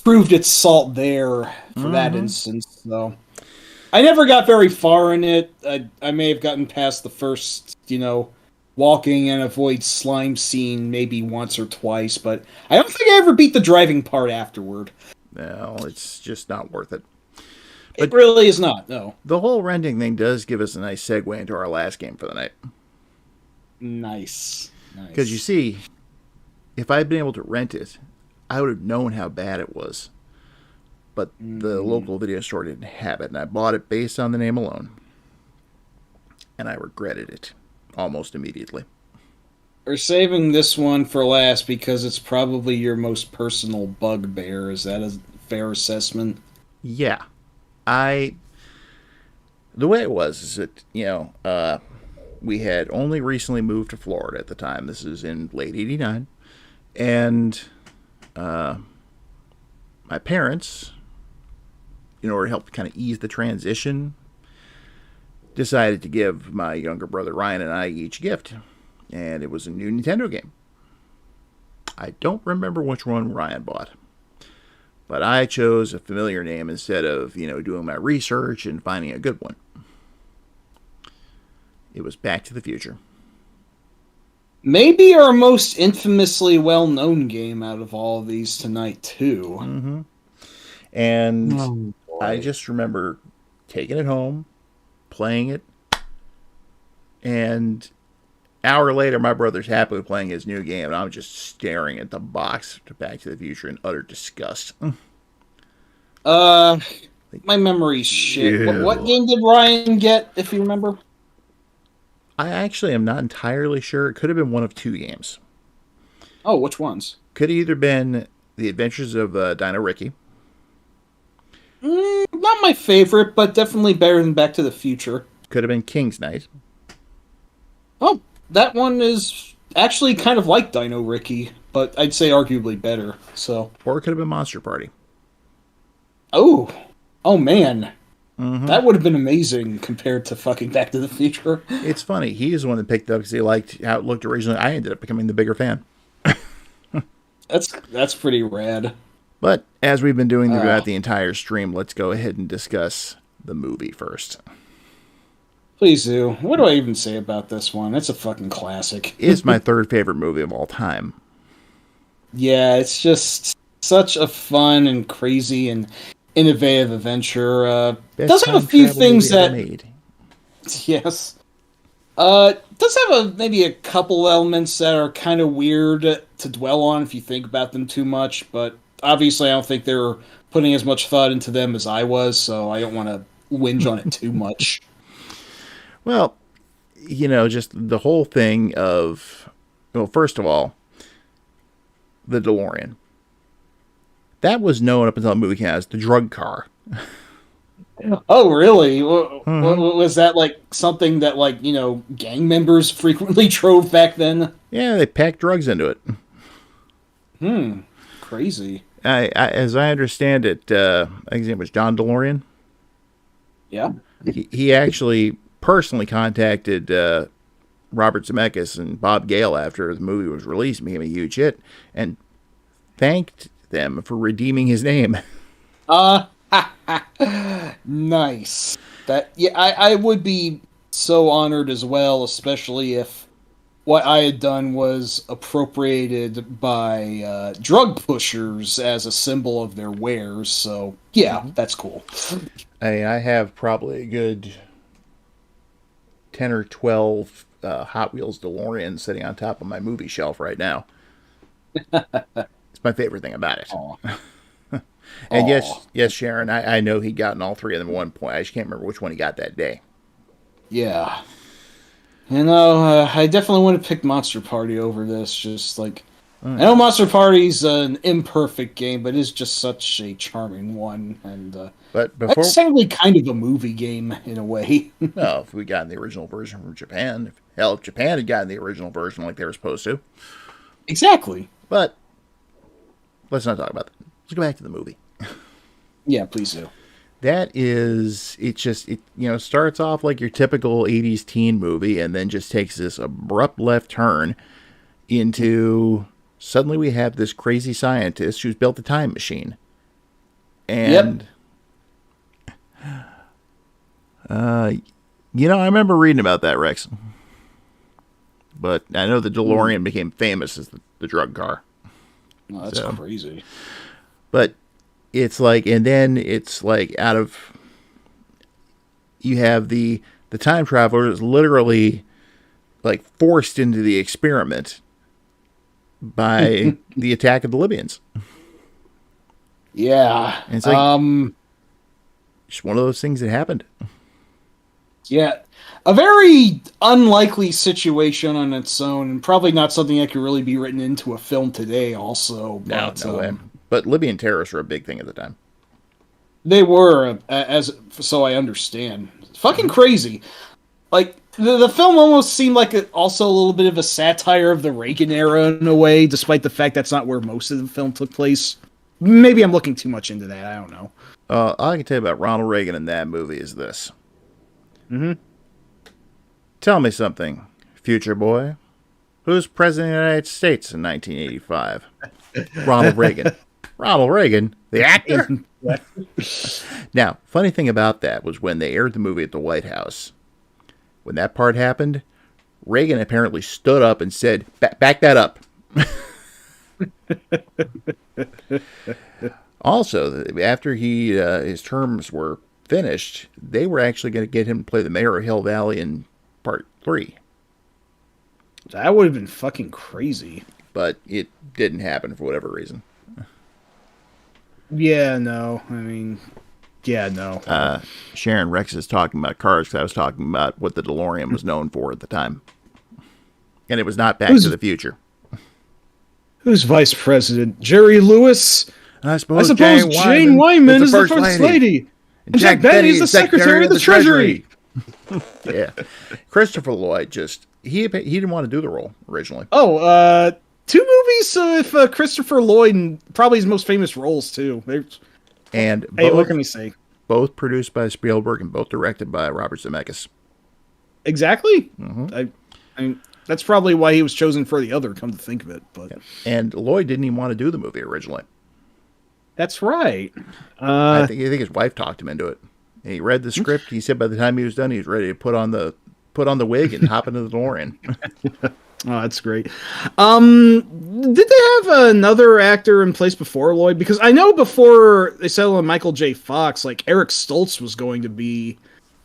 proved its salt there for that instance. So I never got very far in it. I may have gotten past the first, walking and avoid slime scene maybe once or twice, but I don't think I ever beat the driving part afterward. No, it's just not worth it. It really is not, no. The whole renting thing does give us a nice segue into our last game for the night. Nice. Because you see, if I'd been able to rent it, I would have known how bad it was. But the local video store didn't have it, and I bought it based on the name alone. And I regretted it almost immediately. We're saving this one for last because it's probably your most personal bugbear. Is that a fair assessment? Yeah. The way it was is that, we had only recently moved to Florida at the time. This is in late 89. And my parents, in order to help kind of ease the transition, decided to give my younger brother Ryan and I each a gift. And it was a new Nintendo game. I don't remember which one Ryan bought. But I chose a familiar name instead of, doing my research and finding a good one. It was Back to the Future. Maybe our most infamously well-known game out of all of these tonight, too. Mm-hmm. And I just remember taking it home, playing it, and an hour later, my brother's happily playing his new game, and I'm just staring at the box to Back to the Future in utter disgust. My memory's shit. What game did Ryan get, if you remember? I actually am not entirely sure. It could have been one of two games. Oh, which ones? Could have either been The Adventures of Dino Ricky. Not my favorite, but definitely better than Back to the Future. Could have been King's Knight. Oh, that one is actually kind of like Dino Ricky, but I'd say arguably better. So, Or it could have been Monster Party. oh man, that would have been amazing compared to fucking Back to the Future. It's funny. He is the one that picked it up because he liked how it looked originally. I ended up becoming the bigger fan. That's pretty rad. But as we've been doing throughout the entire stream, let's go ahead and discuss the movie first. Please do. What do I even say about this one? It's a fucking classic. It's my third favorite movie of all time. Yeah, it's just such a fun and crazy and innovative adventure. Best Does have a time few travel things movie ever that, made. yes, does have maybe a couple elements that are kind of weird to dwell on if you think about them too much. But obviously, I don't think they're putting as much thought into them as I was, so I don't want to whinge on it too much. Well, just the whole thing of, well, first of all, the DeLorean. That was known up until the movie came out as the drug car. Oh, really? Mm-hmm. Was that like something that gang members frequently drove back then? Yeah, they packed drugs into it. Hmm, crazy. As I understand it, I think his name was John DeLorean. Yeah. He actually personally contacted Robert Zemeckis and Bob Gale after the movie was released and became a huge hit, and thanked them for redeeming his name. Uh, nice. I would be so honored as well, especially if what I had done was appropriated by drug pushers as a symbol of their wares. So yeah, that's cool. I have probably a good 10 or 12 Hot Wheels DeLoreans sitting on top of my movie shelf right now. It's my favorite thing about it. Aw. And Aw. yes, Sharon, I know he'd gotten all three of them at one point. I just can't remember which one he got that day. Yeah. I definitely would have picked Monster Party over this. Just like I know Monster Party's an imperfect game, but it's just such a charming one, and But before, it's technically kind of a movie game in a way. well, if we got the original version from Japan, if Japan had gotten the original version like they were supposed to. Exactly. But let's not talk about that. Let's go back to the movie. Yeah, please do. That is, starts off like your typical 80s teen movie and then just takes this abrupt left turn into suddenly we have this crazy scientist who's built a time machine. And, I remember reading about that, Rex. But I know the DeLorean became famous as the drug car. Oh, that's crazy. But it's like, and then it's like you have the time traveler is literally like forced into the experiment by the attack of the Libyans. Yeah. And it's like, just one of those things that happened. Yeah. A very unlikely situation on its own, and probably not something that could really be written into a film today also. But, No way. But Libyan terrorists were a big thing at the time. They were, so I understand. Fucking crazy. Like, the film almost seemed like also a little bit of a satire of the Reagan era in a way, despite the fact that's not where most of the film took place. Maybe I'm looking too much into that, I don't know. All I can tell you about Ronald Reagan in that movie is this. Mm-hmm. Tell me something, future boy. Who's president of the United States in 1985? Ronald Reagan. Ronald Reagan, the actor? Now, funny thing about that was when they aired the movie at the White House, when that part happened, Reagan apparently stood up and said, back that up. Also, after his terms were finished, they were actually going to get him to play the mayor of Hill Valley in part 3. That would have been fucking crazy. But it didn't happen for whatever reason. Yeah, no. I mean, yeah, no. Sharon Rex is talking about cars because I was talking about what the DeLorean was known for at the time. And it was not Back to the Future. Who's vice president? Jerry Lewis? I suppose Jane Wyman is the first lady. And Jack Benny is the secretary of the Treasury. Yeah. Christopher Lloyd he didn't want to do the role originally. Oh, 2 movies with Christopher Lloyd, and probably his most famous roles too. And hey, what can we say? Both produced by Spielberg and both directed by Robert Zemeckis. Exactly. Mm-hmm. I mean, that's probably why he was chosen for the other. Come to think of it, but and Lloyd didn't even want to do the movie originally. That's right. I think his wife talked him into it. And he read the script. He said by the time he was done, he was ready to put on the wig and hop into the DeLorean. Oh, that's great. Did they have another actor in place before Lloyd? Because I know before they settled on Michael J. Fox, like Eric Stoltz was going to be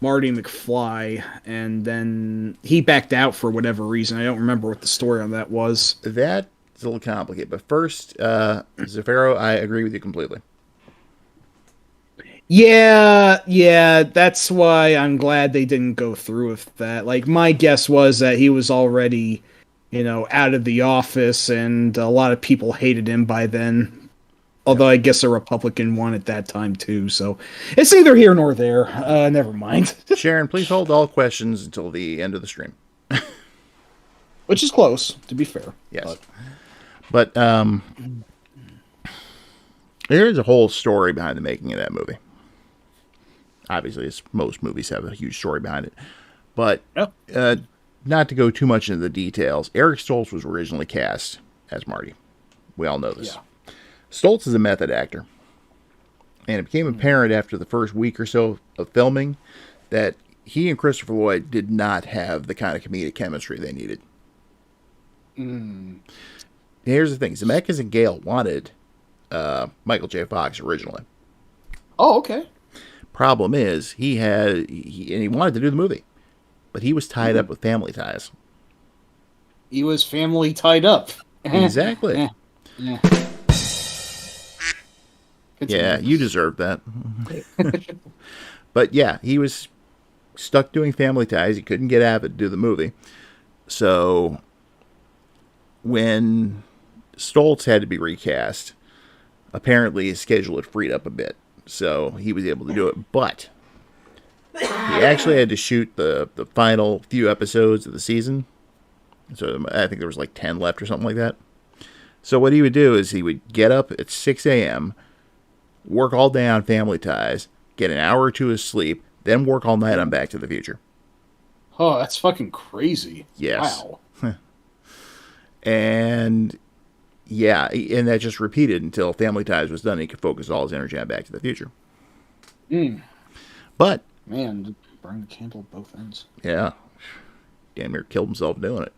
Marty McFly, and then he backed out for whatever reason. I don't remember what the story on that was. That's a little complicated. But first, Zafiro, I agree with you completely. Yeah, that's why I'm glad they didn't go through with that. Like, my guess was that he was already, out of the office, and a lot of people hated him by then. Although I guess a Republican won at that time, too, so it's neither here nor there. Never mind. Sharon, please hold all questions until the end of the stream. Which is close, to be fair. Yes. But there's a whole story behind the making of that movie. Obviously, as most movies have a huge story behind it. But not to go too much into the details, Eric Stoltz was originally cast as Marty. We all know this. Yeah. Stoltz is a method actor. And it became apparent after the first week or so of filming that he and Christopher Lloyd did not have the kind of comedic chemistry they needed. Here's the thing. Zemeckis and Gale wanted Michael J. Fox originally. Oh, okay. Problem is, he wanted to do the movie, but he was tied up with family ties. He was family tied up. Exactly. Yeah, you deserved that. But yeah, he was stuck doing family ties. He couldn't get Abbott to do the movie. So when Stoltz had to be recast, apparently his schedule had freed up a bit. So he was able to do it. But he actually had to shoot the final few episodes of the season. So I think there was like 10 left or something like that. So what he would do is he would get up at 6 a.m., work all day on Family Ties, get an hour or two of sleep, then work all night on Back to the Future. Oh, that's fucking crazy. Yes. Wow. And yeah, and that just repeated until Family Ties was done and he could focus all his energy on Back to the Future. But man, burn the candle at both ends. Yeah. Damn near killed himself doing it.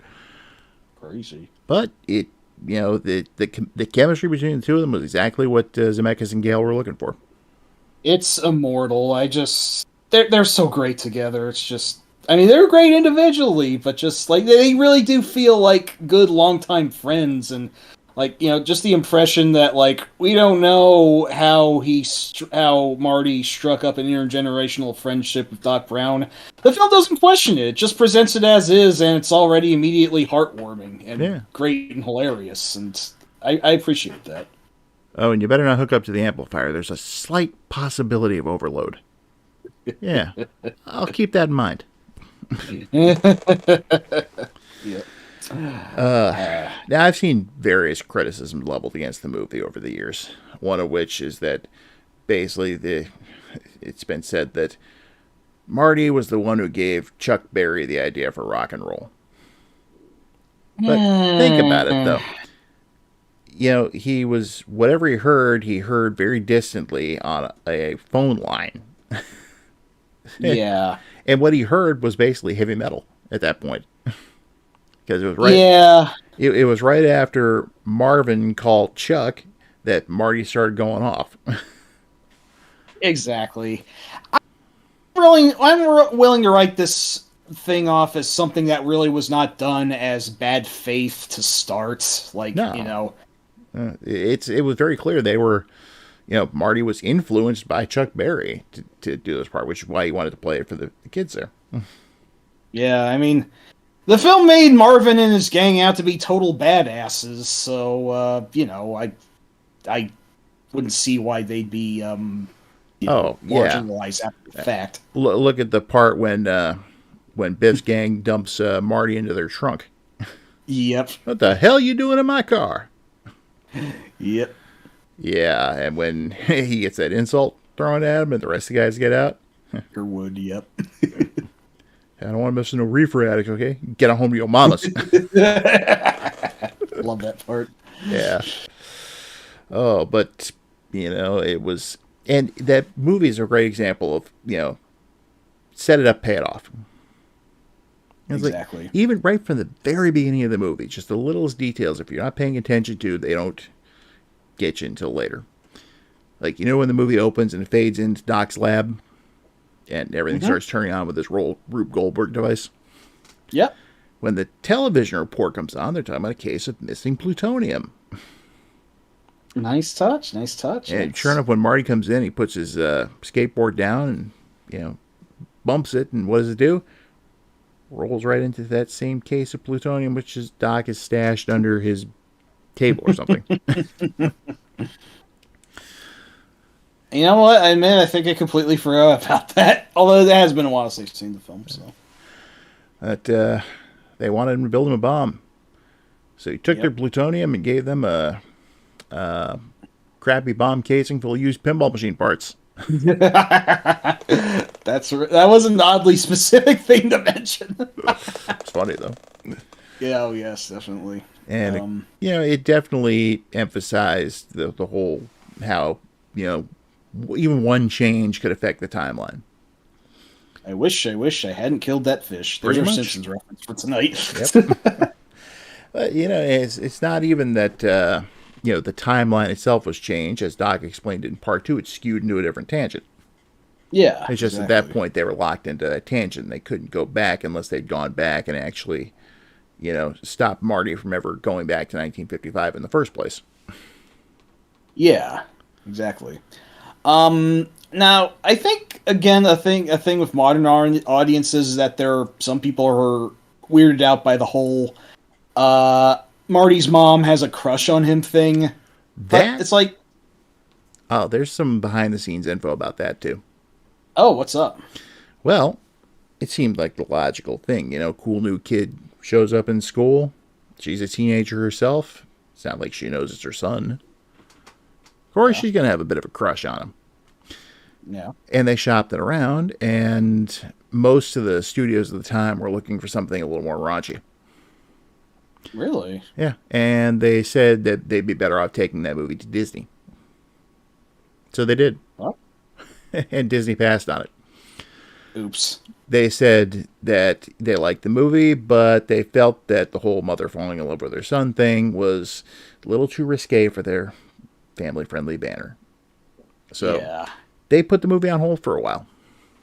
Crazy. But it, the chemistry between the two of them was exactly what Zemeckis and Gale were looking for. It's immortal. They're so great together. It's just, they're great individually, but just like they really do feel like good longtime friends, and like just the impression that like we don't know how Marty struck up an intergenerational friendship with Doc Brown. The film doesn't question it; it just presents it as is, and it's already immediately heartwarming and great and hilarious, and I appreciate that. Oh, and you better not hook up to the amplifier. There's a slight possibility of overload. Yeah, I'll keep that in mind. Yeah. Now, I've seen various criticisms leveled against the movie over the years. One of which is that basically it's been said that Marty was the one who gave Chuck Berry the idea for rock and roll. But think about it, though. He was, whatever he heard very distantly on a phone line. Yeah. And what he heard was basically heavy metal at that point. Because it was right. Yeah. It was right after Marvin called Chuck that Marty started going off. Exactly. I'm willing to write this thing off as something that really was not done as bad faith to start. Like, no. It was very clear they were, Marty was influenced by Chuck Berry to do this part, which is why he wanted to play it for the kids there. Yeah, the film made Marvin and his gang out to be total badasses, so, I wouldn't see why they'd be, marginalized after the fact. Look at the part when Biff's gang dumps Marty into their trunk. Yep. What the hell you doing in my car? Yep. Yeah, and when he gets that insult thrown at him and the rest of the guys get out. Your wood, yep. I don't want to mess with no reefer addict, okay? Get on home to your mamas. Love that part. Yeah. Oh, but, it was And that movie is a great example of, set it up, pay it off. It's like, Exactly. even right from the very beginning of the movie, just the littlest details, if you're not paying attention to, they don't get you until later. Like, when the movie opens and it fades into Doc's lab and everything Mm-hmm. starts turning on with this Rube Goldberg device. Yep. When the television report comes on, they're talking about a case of missing plutonium. Nice touch. Nice touch. And sure enough, when Marty comes in, he puts his skateboard down and, bumps it. And what does it do? Rolls right into that same case of plutonium, which is Doc is stashed under his table or something. You know what? I think I completely forgot about that. Although it has been a while since I've seen the film, so. But they wanted him to build him a bomb. So he took their plutonium and gave them a crappy bomb casing full of used pinball machine parts. That was an oddly specific thing to mention. It's funny, though. Yeah, oh yes, definitely. And, it definitely emphasized the whole, how, even one change could affect the timeline. I wish I hadn't killed that fish. There's our Simpsons reference for tonight. Yep. But, it's not even that, the timeline itself was changed. As Doc explained in part 2, it skewed into a different tangent. Yeah. It's just at that point they were locked into that tangent. They couldn't go back unless they'd gone back and actually, stop Marty from ever going back to 1955 in the first place. Yeah, exactly. Now, I think, again, a thing with modern audiences is that there are some people are weirded out by the whole Marty's mom has a crush on him thing. But it's like... Oh, there's some behind-the-scenes info about that, too. Oh, what's up? Well, it seemed like the logical thing. Cool new kid shows up in school. She's a teenager herself. It's not like she knows it's her son. Of course, she's going to have a bit of a crush on him. Yeah. And they shopped it around, and most of the studios at the time were looking for something a little more raunchy. Really? Yeah. And they said that they'd be better off taking that movie to Disney. So they did. What? And Disney passed on it. Oops. They said that they liked the movie, but they felt that the whole mother falling in love with her son thing was a little too risque for their family-friendly banner. So they put the movie on hold for a while.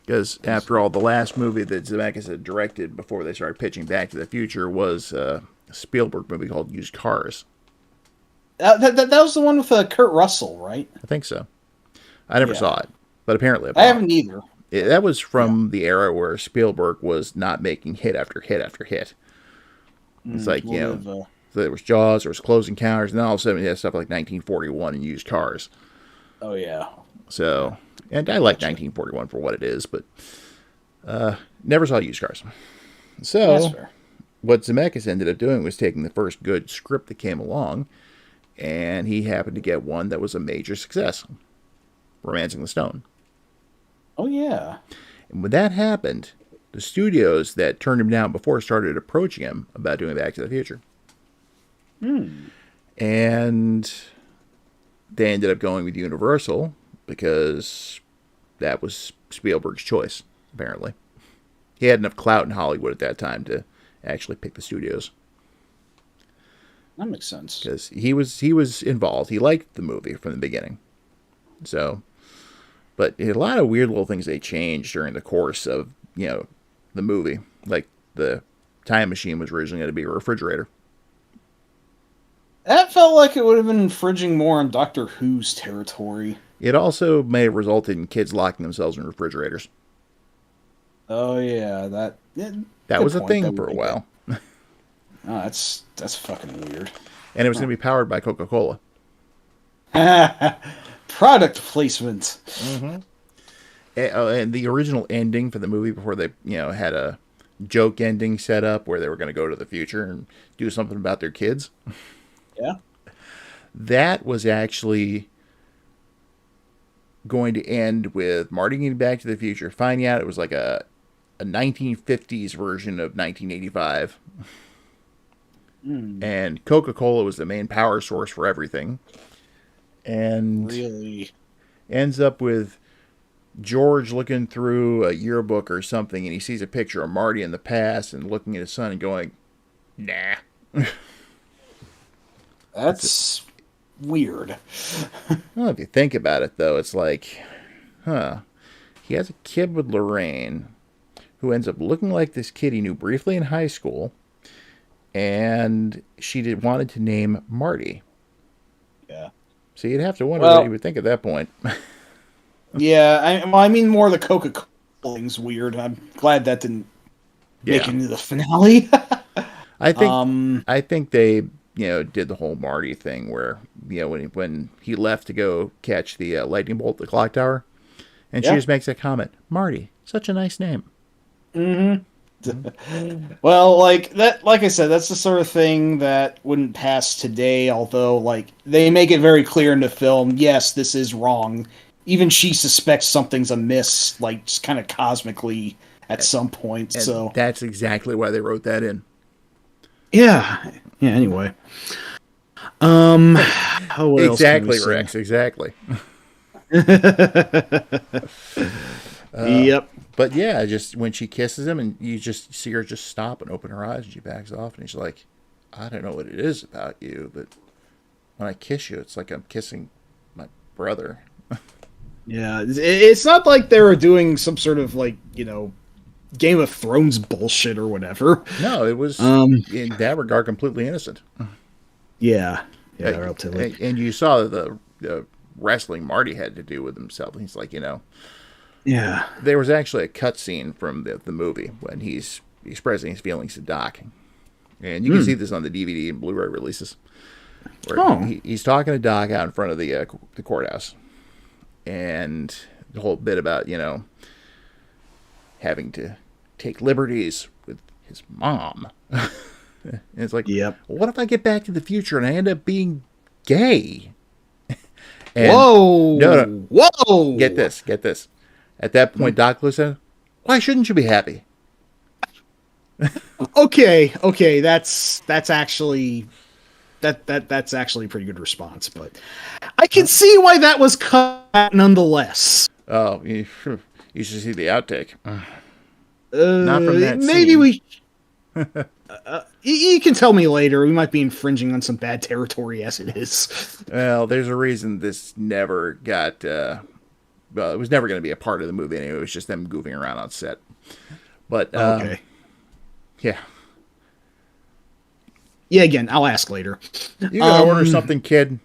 Because, after all, the last movie that Zemeckis had directed before they started pitching Back to the Future was a Spielberg movie called Used Cars. That was the one with Kurt Russell, right? I think so. I never saw it, but apparently I haven't either. That was from the era where Spielberg was not making hit after hit after hit. It's like, so there was Jaws, there was Close Encounters, and then all of a sudden you had stuff like 1941 and Used Cars. Oh, yeah. So, and I like 1941 for what it is, but never saw Used Cars. So, that's fair. What Zemeckis ended up doing was taking the first good script that came along, and he happened to get one that was a major success. Romancing the Stone. Oh, yeah. And when that happened, the studios that turned him down before started approaching him about doing Back to the Future. And they ended up going with Universal because that was Spielberg's choice, apparently. He had enough clout in Hollywood at that time to actually pick the studios. That makes sense. Because he was involved. He liked the movie from the beginning. So... But a lot of weird little things they changed during the course of, the movie. Like the time machine was originally going to be a refrigerator. That felt like it would have been infringing more on Doctor Who's territory. It also may have resulted in kids locking themselves in refrigerators. Oh, yeah. That was a thing for a while. Oh, that's fucking weird. And it was going to be powered by Coca-Cola. Product placement. Mm-hmm. And the original ending for the movie before they, had a joke ending set up where they were going to go to the future and do something about their kids. Yeah. That was actually going to end with Marty getting back to the future, finding out it was like a 1950s version of 1985. And Coca-Cola was the main power source for everything. And really, ends up with George looking through a yearbook or something, and he sees a picture of Marty in the past and looking at his son and going, nah. That's weird. Well, if you think about it, though, it's like, huh. He has a kid with Lorraine who ends up looking like this kid he knew briefly in high school, and wanted to name Marty. Yeah. So you'd have to wonder what he would think at that point. Yeah, I mean, more the Coca-Cola thing's weird. I'm glad that didn't make it into the finale. I think they did the whole Marty thing where when he left to go catch the lightning bolt at the clock tower, and she just makes that comment, Marty, such a nice name. Mm-hmm. Well, like I said, that's the sort of thing that wouldn't pass today. Although, like, they make it very clear in the film, yes, this is wrong. Even she suspects something's amiss, like just kind of cosmically at some point. And so that's exactly why they wrote that in. Yeah. Anyway. What Exactly, else can we Rex. Exactly. Yep. But yeah, just when she kisses him, and you just see her just stop and open her eyes, and she backs off, and he's like, "I don't know what it is about you, but when I kiss you, it's like I'm kissing my brother." Yeah, it's not like they were doing some sort of like Game of Thrones bullshit or whatever. No, it was in that regard completely innocent. Yeah, relatively. And you saw the wrestling Marty had to do with himself. He's like, yeah. There was actually a cut scene from the movie when he's expressing his feelings to Doc, and you can see this on the DVD and Blu-ray releases. Where he's talking to Doc out in front of the courthouse, and the whole bit about having to take liberties with his mom. And it's like, yep. What if I get back to the future and I end up being gay? And whoa! No. Whoa! Get this. At that point, Doc looks at him, why shouldn't you be happy? Okay, that's actually that's actually a pretty good response, but I can see why that was cut nonetheless. Oh, you should see the outtake. Not from that maybe scene. we. You can tell me later. We might be infringing on some bad territory as it is. Well, there's a reason this never got. Well, it was never going to be a part of the movie anyway. It was just them goofing around on set. But okay. Yeah. Yeah. Again, I'll ask later. You gotta order something, kid.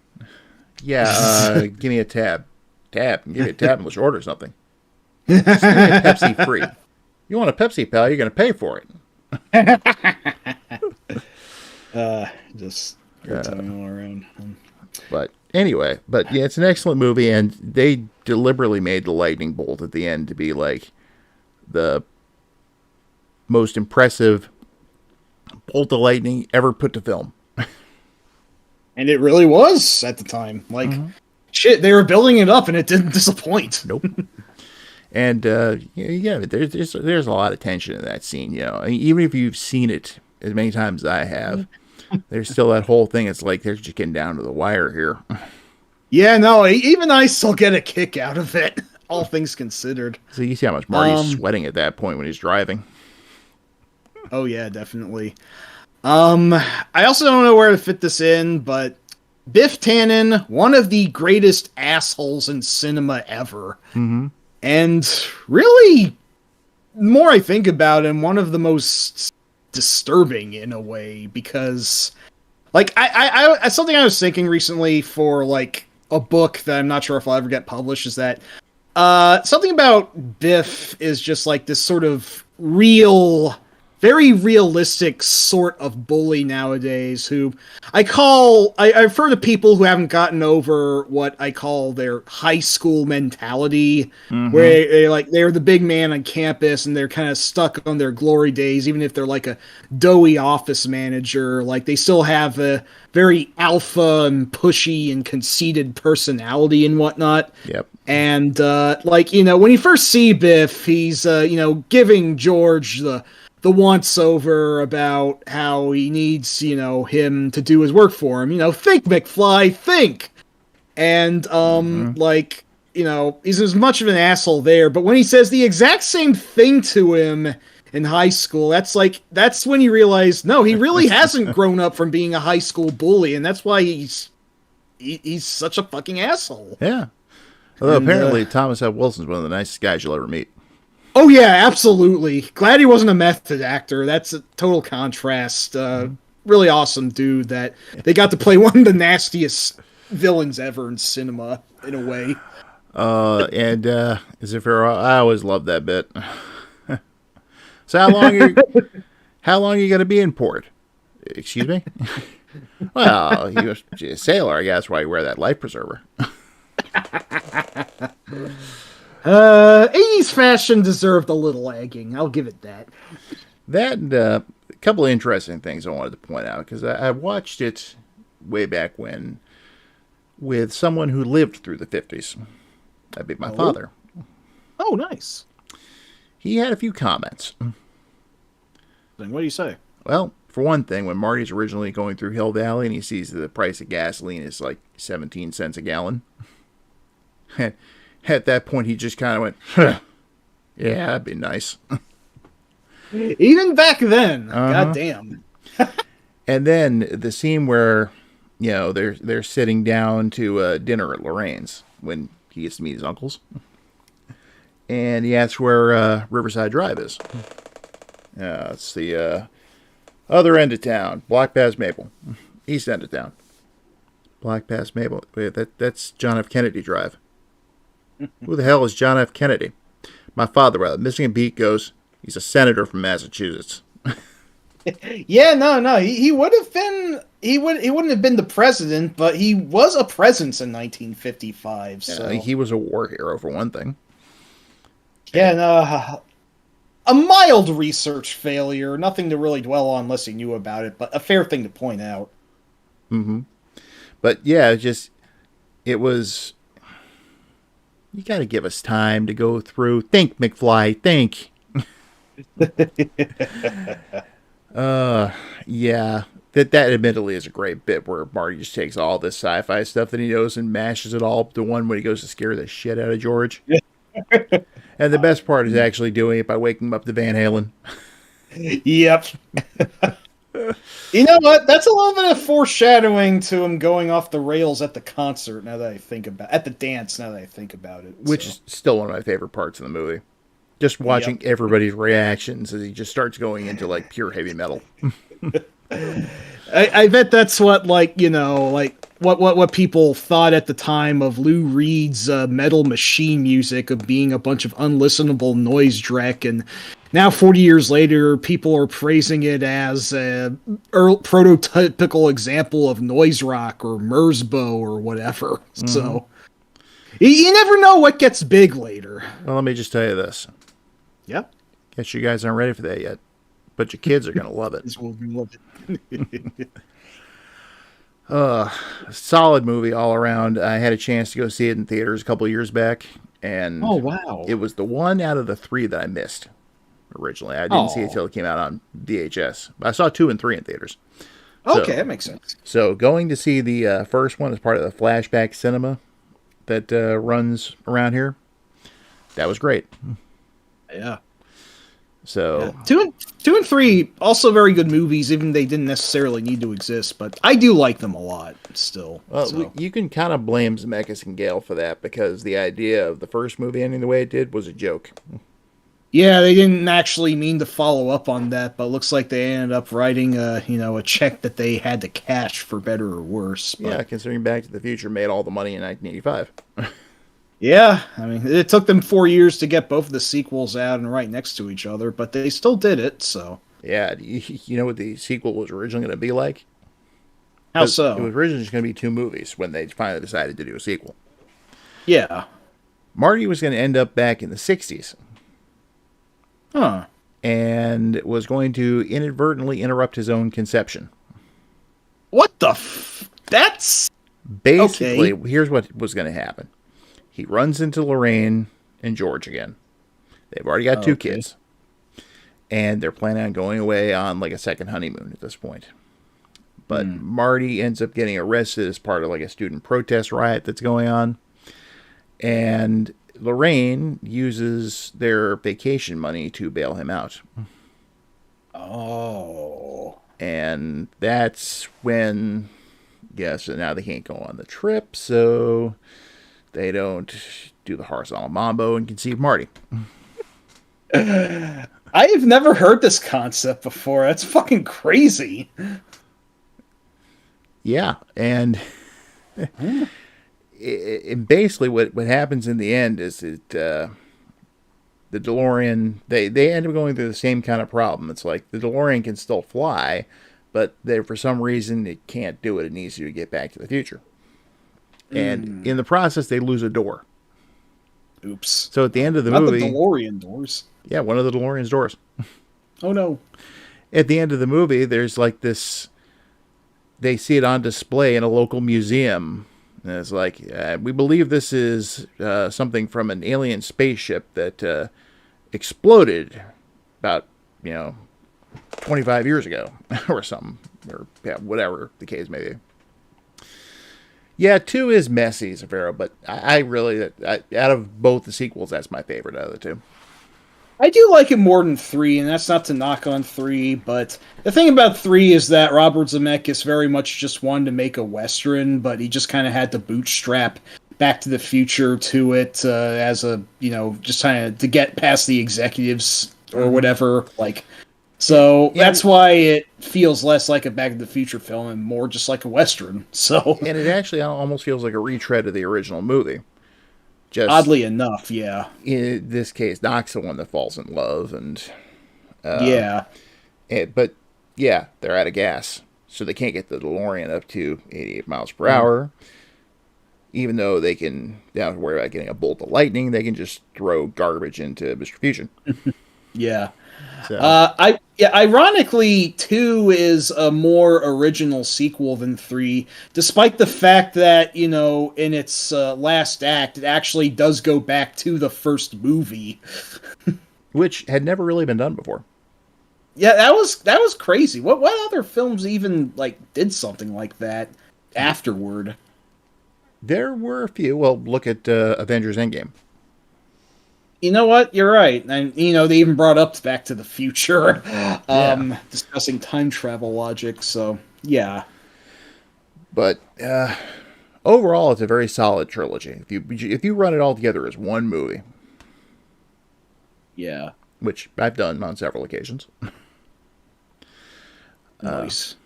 Yeah. Give me a tab. Give me a tab and let's order something. Just give me a Pepsi free. You want a Pepsi, pal? You're gonna pay for it. Just all around. But anyway, yeah, it's an excellent movie, and they deliberately made the lightning bolt at the end to be like the most impressive bolt of lightning ever put to film. And it really was at the time. Like, shit, they were building it up, and it didn't disappoint. Nope. And there's a lot of tension in that scene. Even if you've seen it as many times as I have, there's still that whole thing. It's like they're just getting down to the wire here. Yeah, no, even I still get a kick out of it, all things considered. So you see how much Marty's sweating at that point when he's driving. Oh yeah, definitely. I also don't know where to fit this in, but Biff Tannen, one of the greatest assholes in cinema ever. Mm-hmm. And really, the more I think about him, one of the most disturbing in a way, because like I something I was thinking recently for like a book that I'm not sure if I'll ever get published is that something about Biff is just like this sort of very realistic sort of bully nowadays who I've heard of people who haven't gotten over what I call their high school mentality, where they're the big man on campus and they're kind of stuck on their glory days, even if they're like a doughy office manager, like they still have a very alpha and pushy and conceited personality and whatnot. Yep. And when you first see Biff, he's giving George the once over about how he needs, him to do his work for him. Think, McFly, think. And, he's as much of an asshole there, but when he says the exact same thing to him in high school, that's when you realize, no, he really hasn't grown up from being a high school bully, and that's why he's such a fucking asshole. Yeah. Although apparently Thomas F. Wilson's one of the nicest guys you'll ever meet. Oh yeah, absolutely. Glad he wasn't a method actor. That's a total contrast. Really awesome dude that they got to play one of the nastiest villains ever in cinema, in a way. And as if I always loved that bit. So how long are you gonna be in port? Excuse me? Well, he was a sailor, I guess, why you wear that life preserver. 80s fashion deserved a little egging. I'll give it that. That and a couple of interesting things I wanted to point out, because I watched it way back when with someone who lived through the 50s. That'd be my father. Oh, nice. He had a few comments. Then what do you say? Well, for one thing, when Marty's originally going through Hill Valley and he sees the price of gasoline is like 17 cents a gallon, at that point he just kind of went, huh, yeah, that'd be nice. Even back then, goddamn. And then the scene where, they're sitting down to dinner at Lorraine's when he gets to meet his uncles, and he asks where Riverside Drive is. It's the other end of town, block past Maple, east end of town. Block past Maple. Wait, that's John F. Kennedy Drive. Who the hell is John F. Kennedy? My father, missing a beat, goes, he's a senator from Massachusetts. Yeah, no, he would have been. He wouldn't have been the president, but he was a presence in 1955. So he was a war hero for one thing. Yeah, no, a mild research failure. Nothing to really dwell on unless you knew about it, but a fair thing to point out. Mm-hmm. But yeah, it was. You got to give us time to go through. Think, McFly. Think. Yeah. That admittedly is a great bit where Marty just takes all this sci-fi stuff that he knows and mashes it all up to one when he goes to scare the shit out of George. And the best part is actually doing it by waking him up to Van Halen. Yep. You know what? That's a little bit of foreshadowing to him going off the rails at the concert. Now that I think about at the dance, now that I think about it, which is still one of my favorite parts of the movie. Just watching everybody's reactions as he just starts going into like pure heavy metal. I bet that's what what people thought at the time of Lou Reed's Metal Machine music of being a bunch of unlistenable noise dreck, and now 40 years later people are praising it as a prototypical example of noise rock or Merzbow or whatever. Mm-hmm. So you never know what gets big later. Well, let me just tell you this. Yep. Guess you guys aren't ready for that yet, but your kids are going to love it. Solid movie all around. I had a chance to go see it in theaters a couple of years back, and oh wow, it was the one out of the three that I missed originally. I didn't see it till it came out on VHS. I saw 2 and 3 in theaters. Okay, that makes sense. So going to see the first one as part of the flashback cinema that runs around here, that was great. Yeah. So yeah. 2 and 3 also very good movies, even they didn't necessarily need to exist, but I do like them a lot still. Well, so. You can kind of blame Zemeckis and Gale for that because the idea of the first movie ending the way it did was a joke. Yeah, they didn't actually mean to follow up on that, but looks like they ended up writing a check that they had to cash for better or worse. But... yeah, considering Back to the Future made all the money in 1985. Yeah, I mean, it took them 4 years to get both of the sequels out and right next to each other, but they still did it, so... Yeah, you know what the sequel was originally going to be like? How so? It was originally just going to be 2 movies when they finally decided to do a sequel. Yeah. Marty was going to end up back in the 60s. Huh. And was going to inadvertently interrupt his own conception. What the That's... Basically, Here's what was going to happen. He runs into Lorraine and George again. They've already got 2 kids. And they're planning on going away on like a second honeymoon at this point. But Marty ends up getting arrested as part of like a student protest riot that's going on. And Lorraine uses their vacation money to bail him out. Oh. And that's when, yeah, so now they can't go on the trip, so they don't do the horizontal mambo and conceive Marty. I have never heard this concept before. That's fucking crazy. Yeah, and basically what happens in the end is the DeLorean, they end up going through the same kind of problem. It's like the DeLorean can still fly, but for some reason it can't do it. It needs to get back to the future. And in the process, they lose a door. Oops. So at the end of the Not movie... the DeLorean doors. Yeah, one of the DeLorean's doors. Oh, no. At the end of the movie, there's like this... They see it on display in a local museum. And it's like, we believe this is something from an alien spaceship that exploded about, 25 years ago or something. Or whatever the case may be. Yeah, 2 is messy, Severo, but I really, out of both the sequels, that's my favorite out of the 2. I do like it more than 3, and that's not to knock on 3, but the thing about 3 is that Robert Zemeckis very much just wanted to make a Western, but he just kind of had to bootstrap Back to the Future to it as a, just kind of to get past the executives or whatever, So that's why it feels less like a Back to the Future film and more just like a Western. So, and it actually almost feels like a retread of the original movie. Just oddly enough, yeah. In this case, Doc's the one that falls in love, and yeah. But yeah, they're out of gas, so they can't get the DeLorean up to 88 miles per hour. Even though they don't have to worry about getting a bolt of lightning, they can just throw garbage into Mr. Fusion. Yeah. So. Ironically, 2 is a more original sequel than 3, despite the fact that, in its last act, it actually does go back to the first movie. Which had never really been done before. Yeah, that was crazy. What other films even, did something like that afterward? There were a few. Well, look at Avengers Endgame. You know what? You're right. And, they even brought up Back to the Future, discussing time travel logic, so, yeah. But, overall, it's a very solid trilogy. If you run it all together as one movie. Yeah. Which I've done on several occasions. Nice.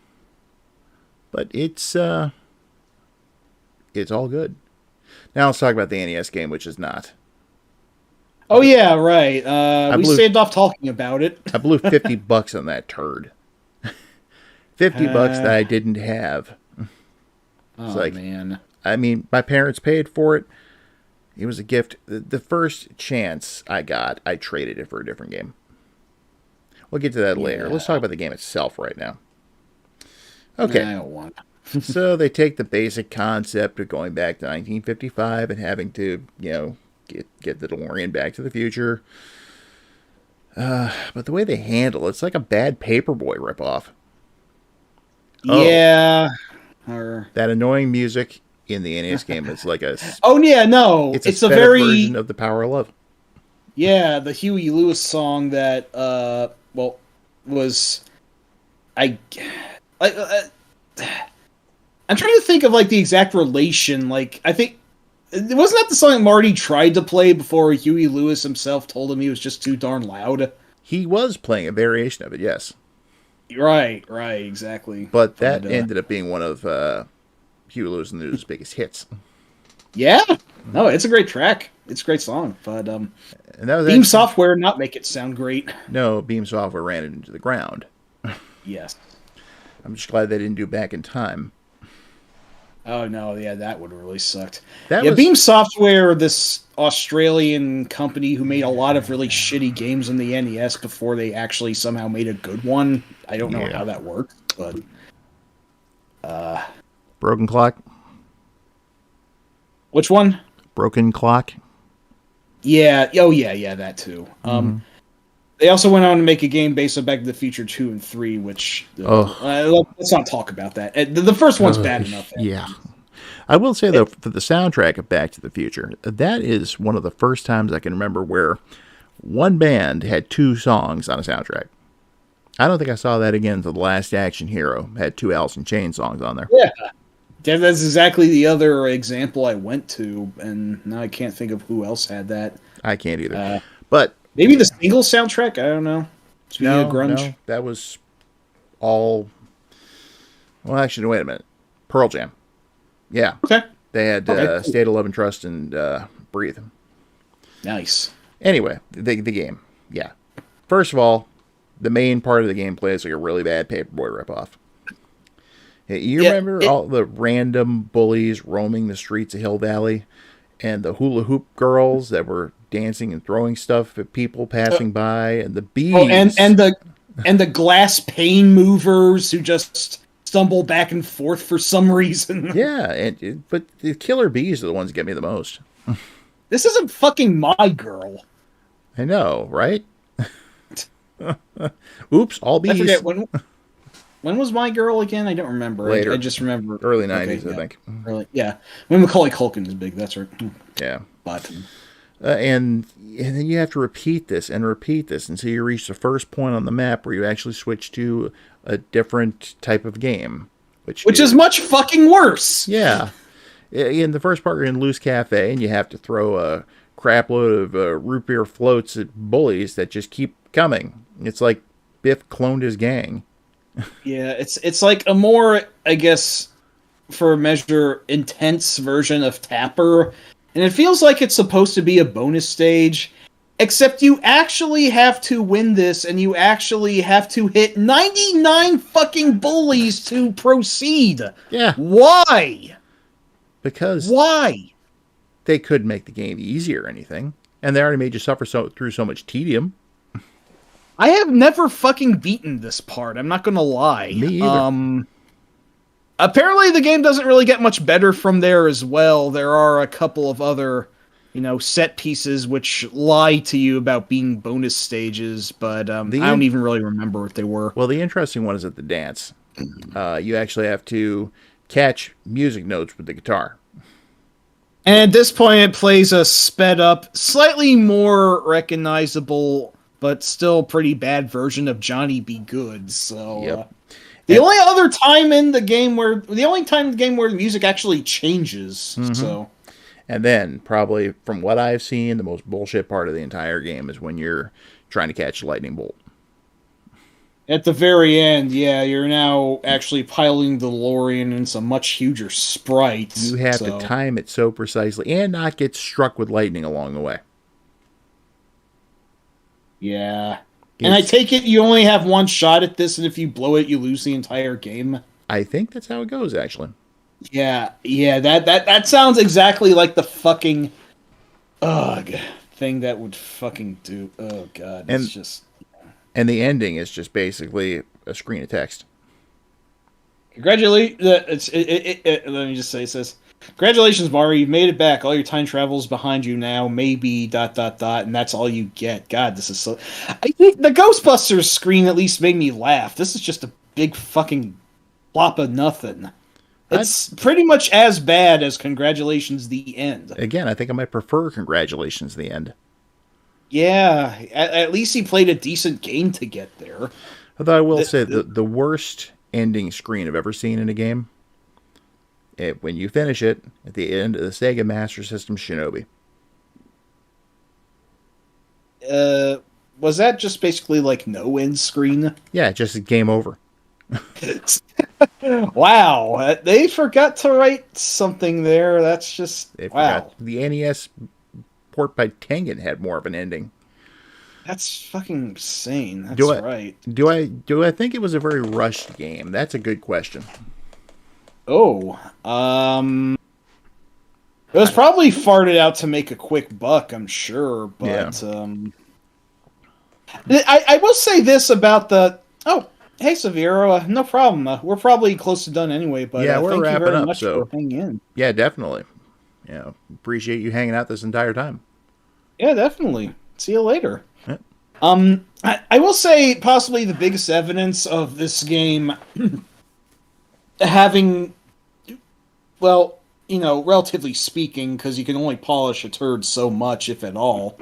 But it's all good. Now let's talk about the NES game, which is not. Oh, yeah, right. We saved off talking about it. I blew $50 on that turd. $50 that I didn't have. Oh, man. I mean, my parents paid for it. It was a gift. The first chance I got, I traded it for a different game. We'll get to that later. Let's talk about the game itself right now. Okay. I don't want. So they take the basic concept of going back to 1955 and having to, get the DeLorean back to the future. But the way they handle it's like a bad Paperboy ripoff. Yeah. That annoying music in the NES game is like a... Oh, yeah, no. It's a very... version of The Power of Love. Yeah, the Huey Lewis song that, was... I'm trying to think of, the exact relation. I think... Wasn't that the song Marty tried to play before Huey Lewis himself told him he was just too darn loud? He was playing a variation of it, yes. Right, exactly. But that ended up being one of Huey Lewis and New's biggest hits. Yeah? No, it's a great track. It's a great song. But and that was Beam Software not make it sound great. No, Beam Software ran it into the ground. Yes. I'm just glad they didn't do Back in Time. Oh, no, yeah, that would have really sucked. Was... Beam Software, this Australian company who made a lot of really shitty games on the NES before they actually somehow made a good one. I don't know how that worked, but... Broken Clock? Which one? Broken Clock? Yeah, that too. They also went on to make a game based on Back to the Future 2 and 3, which... let's not talk about that. The first one's bad enough. Yeah. I will say, though, for the soundtrack of Back to the Future, that is one of the first times I can remember where one band had two songs on a soundtrack. I don't think I saw that again until The Last Action Hero had two Alice in Chains songs on there. Yeah. Yeah, that's exactly the other example I went to, and now I can't think of who else had that. I can't either. But Maybe the single soundtrack? I don't know. Speaking of grunge. that was all. Well, actually, wait a minute. Pearl Jam. Yeah. Okay. They had Okay, cool. State of Love and Trust and Breathe. Nice. Anyway, the game. Yeah. First of all, the main part of the gameplay is like a really bad Paperboy ripoff. You remember all the random bullies roaming the streets of Hill Valley and the hula hoop girls that were dancing and throwing stuff at people passing by and the bees. Oh, and the glass pane movers who just stumble back and forth for some reason. Yeah, but the killer bees are the ones that get me the most. This isn't fucking My Girl. I know, right? Oops, all bees. I forget when was My Girl again? I don't remember. Later. I just remember Early 90s, yeah. I think. Yeah. When Macaulay Culkin is big, that's right. Yeah. But and then you have to repeat this until you reach the first point on the map where you actually switch to a different type of game. Which is much fucking worse. Yeah. In the first part, you're in Loose Cafe, and you have to throw a crap load of root beer floats at bullies that just keep coming. It's like Biff cloned his gang. Yeah, it's like a more, I guess, for a measure, intense version of Tapper. And it feels like it's supposed to be a bonus stage, except you actually have to win this, and you actually have to hit 99 fucking bullies to proceed. Yeah. Why? Because Why? they couldn't make the game easy or anything. And they already made you suffer through so much tedium. I have never fucking beaten this part, I'm not gonna lie. Me either. Apparently the game doesn't really get much better from there as well. There are a couple of other, set pieces which lie to you about being bonus stages, but I don't even really remember what they were. Well, the interesting one is at the dance. You actually have to catch music notes with the guitar. And at this point it plays a sped up, slightly more recognizable, but still pretty bad version of Johnny Be Good. So Yep. the only time in the game where the music actually changes. Mm-hmm. So, and then probably from what I've seen, the most bullshit part of the entire game is when you're trying to catch a lightning bolt. at the very end, yeah, you're now actually piloting the DeLorean in some much huger sprites. You have to time it so precisely and not get struck with lightning along the way. Yeah. And I take it you only have one shot at this, and if you blow it, you lose the entire game? I think that's how it goes, actually. Yeah, that sounds exactly like the fucking thing that would fucking do. Oh god, it's just. And the ending is just basically a screen of text. Congratulations! Let me just say, it says, "Congratulations, Mario! You've made it back. All your time travel's behind you now. Maybe ... and that's all you get." God, this is so. The Ghostbusters screen at least made me laugh. This is just a big fucking plop of nothing. It's pretty much as bad as Congratulations, the end. Again, I think I might prefer Congratulations, the end. Yeah, at least he played a decent game to get there. Although I will say the worst ending screen I've ever seen in a game, when you finish it, at the end of the Sega Master System Shinobi. Was that just basically like no end screen? Yeah, just a game over. Wow, they forgot to write something there. That's just wow. The NES port by Tengen had more of an ending. That's fucking insane. That's right. Do I think it was a very rushed game? That's a good question. Oh, it was probably farted out to make a quick buck, I'm sure. But I will say this about the. Oh, hey, Severo, no problem. We're probably close to done anyway. But yeah, we're thank wrapping you very up. much So for hanging in. Yeah, definitely. Yeah, appreciate you hanging out this entire time. Yeah, definitely. See you later. Yeah. I will say possibly the biggest evidence of this game having, well, relatively speaking, because you can only polish a turd so much, if at all.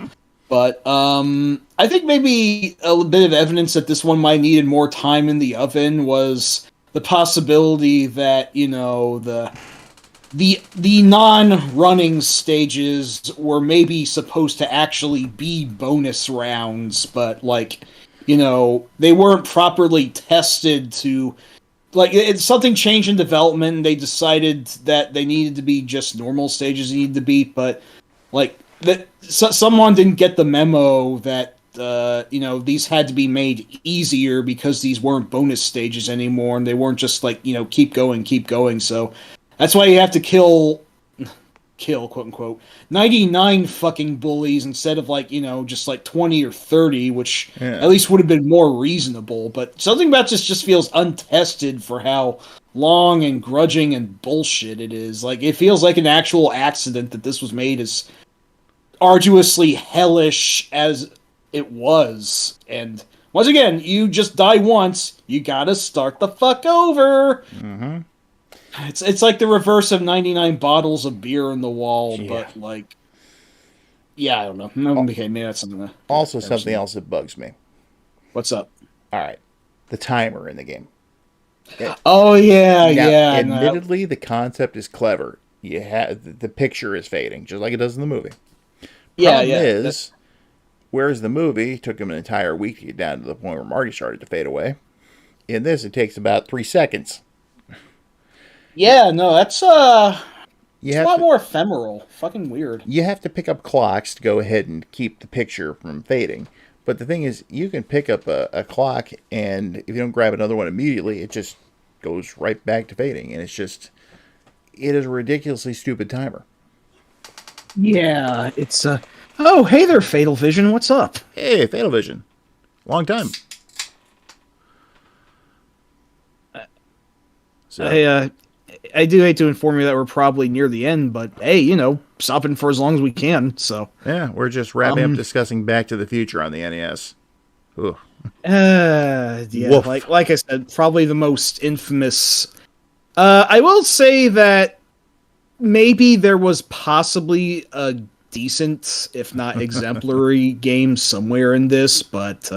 But I think maybe a bit of evidence that this one might needed more time in the oven was the possibility that the non-running stages were maybe supposed to actually be bonus rounds, but they weren't properly tested to something changed in development, and they decided that they needed to be just normal stages you need to beat, but someone didn't get the memo that these had to be made easier because these weren't bonus stages anymore, and they weren't just keep going. So that's why you have to kill quote unquote 99 fucking bullies instead of just 20 or 30, which at least would have been more reasonable. But something about this just feels untested for how long and grudging and bullshit it is. It feels like an actual accident that this was made as arduously hellish as it was. And once again, you just die once, you gotta start the fuck over. Mm-hmm. It's like the reverse of 99 bottles of beer in the wall, but I don't know. Okay, maybe that's something. Also, something else that bugs me. What's up? All right, the timer in the game. Admittedly, the concept is clever. You have the picture is fading, just like it does in the movie. Problem is, whereas the movie took him an entire week to get down to the point where Marty started to fade away. In this, it takes about 3 seconds. Yeah, no, that's a lot more ephemeral. Fucking weird. You have to pick up clocks to go ahead and keep the picture from fading. But the thing is, you can pick up a clock, and if you don't grab another one immediately, it just goes right back to fading. And it is a ridiculously stupid timer. Yeah, it's oh, hey there, Fatal Vision. What's up? Hey, Fatal Vision. Long time. So. I do hate to inform you that we're probably near the end, but hey, stopping for as long as we can. So yeah, we're just wrapping up discussing Back to the Future on the NES. Ooh. Yeah, like I said, probably the most infamous. I will say that maybe there was possibly a decent, if not exemplary, game somewhere in this, but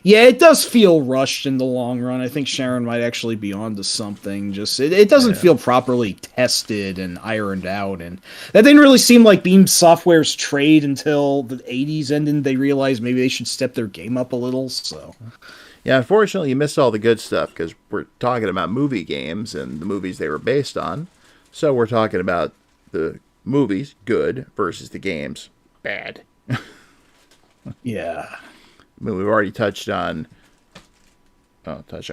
it does feel rushed in the long run. I think Sharon might actually be onto something. Just it doesn't feel properly tested and ironed out, and that didn't really seem like Beam Software's trade until the 80s ended. And they realized maybe they should step their game up a little. So yeah, unfortunately, you missed all the good stuff because we're talking about movie games and the movies they were based on. So we're talking about the movies, good, versus the games, bad. Yeah. I mean, we've already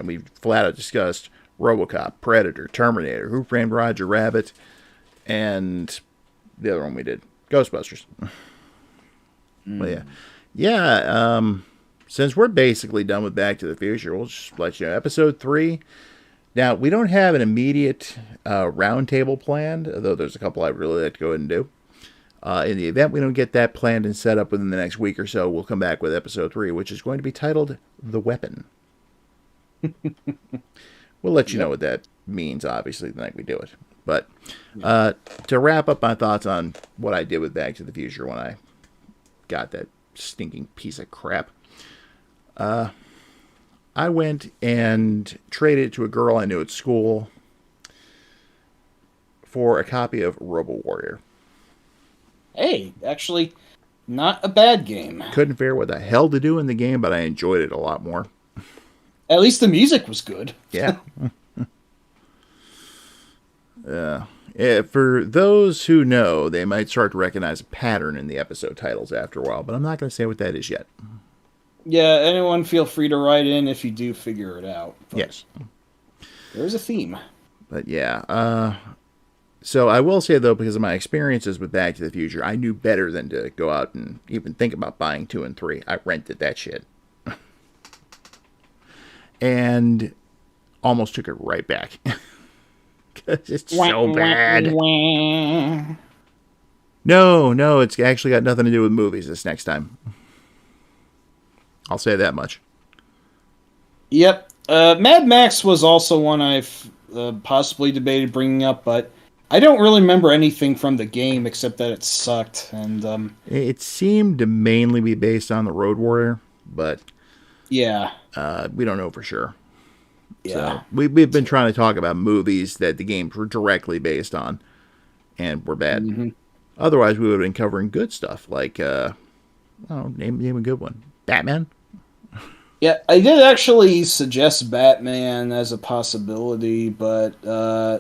we've flat out discussed RoboCop, Predator, Terminator, Who Framed Roger Rabbit, and the other one we did, Ghostbusters. But since we're basically done with Back to the Future, we'll just let you know, episode 3. Now, we don't have an immediate roundtable planned, although there's a couple I'd really like to go ahead and do. In the event we don't get that planned and set up within the next week or so, we'll come back with episode 3, which is going to be titled The Weapon. We'll let you know what that means, obviously, the night we do it. But to wrap up my thoughts on what I did with Back to the Future when I got that stinking piece of crap, I went and traded it to a girl I knew at school for a copy of Robo Warrior. Hey, actually, not a bad game. Couldn't figure what the hell to do in the game, but I enjoyed it a lot more. At least the music was good. Yeah. For those who know, they might start to recognize a pattern in the episode titles after a while, but I'm not going to say what that is yet. Yeah, anyone feel free to write in if you do figure it out. Yes. There's a theme. But yeah, so I will say, though, because of my experiences with Back to the Future, I knew better than to go out and even think about buying 2 and 3. I rented that shit. And almost took it right back. Because it's so bad. No, it's actually got nothing to do with movies this next time. I'll say that much. Yep. Mad Max was also one I've possibly debated bringing up, but I don't really remember anything from the game except that it sucked. And It seemed to mainly be based on the Road Warrior, but yeah, we don't know for sure. yeah. So we've been trying to talk about movies that the games were directly based on and were bad. Hmm. Otherwise, we would have been covering good stuff like, oh, name a good one. Batman? Yeah, I did actually suggest Batman as a possibility, but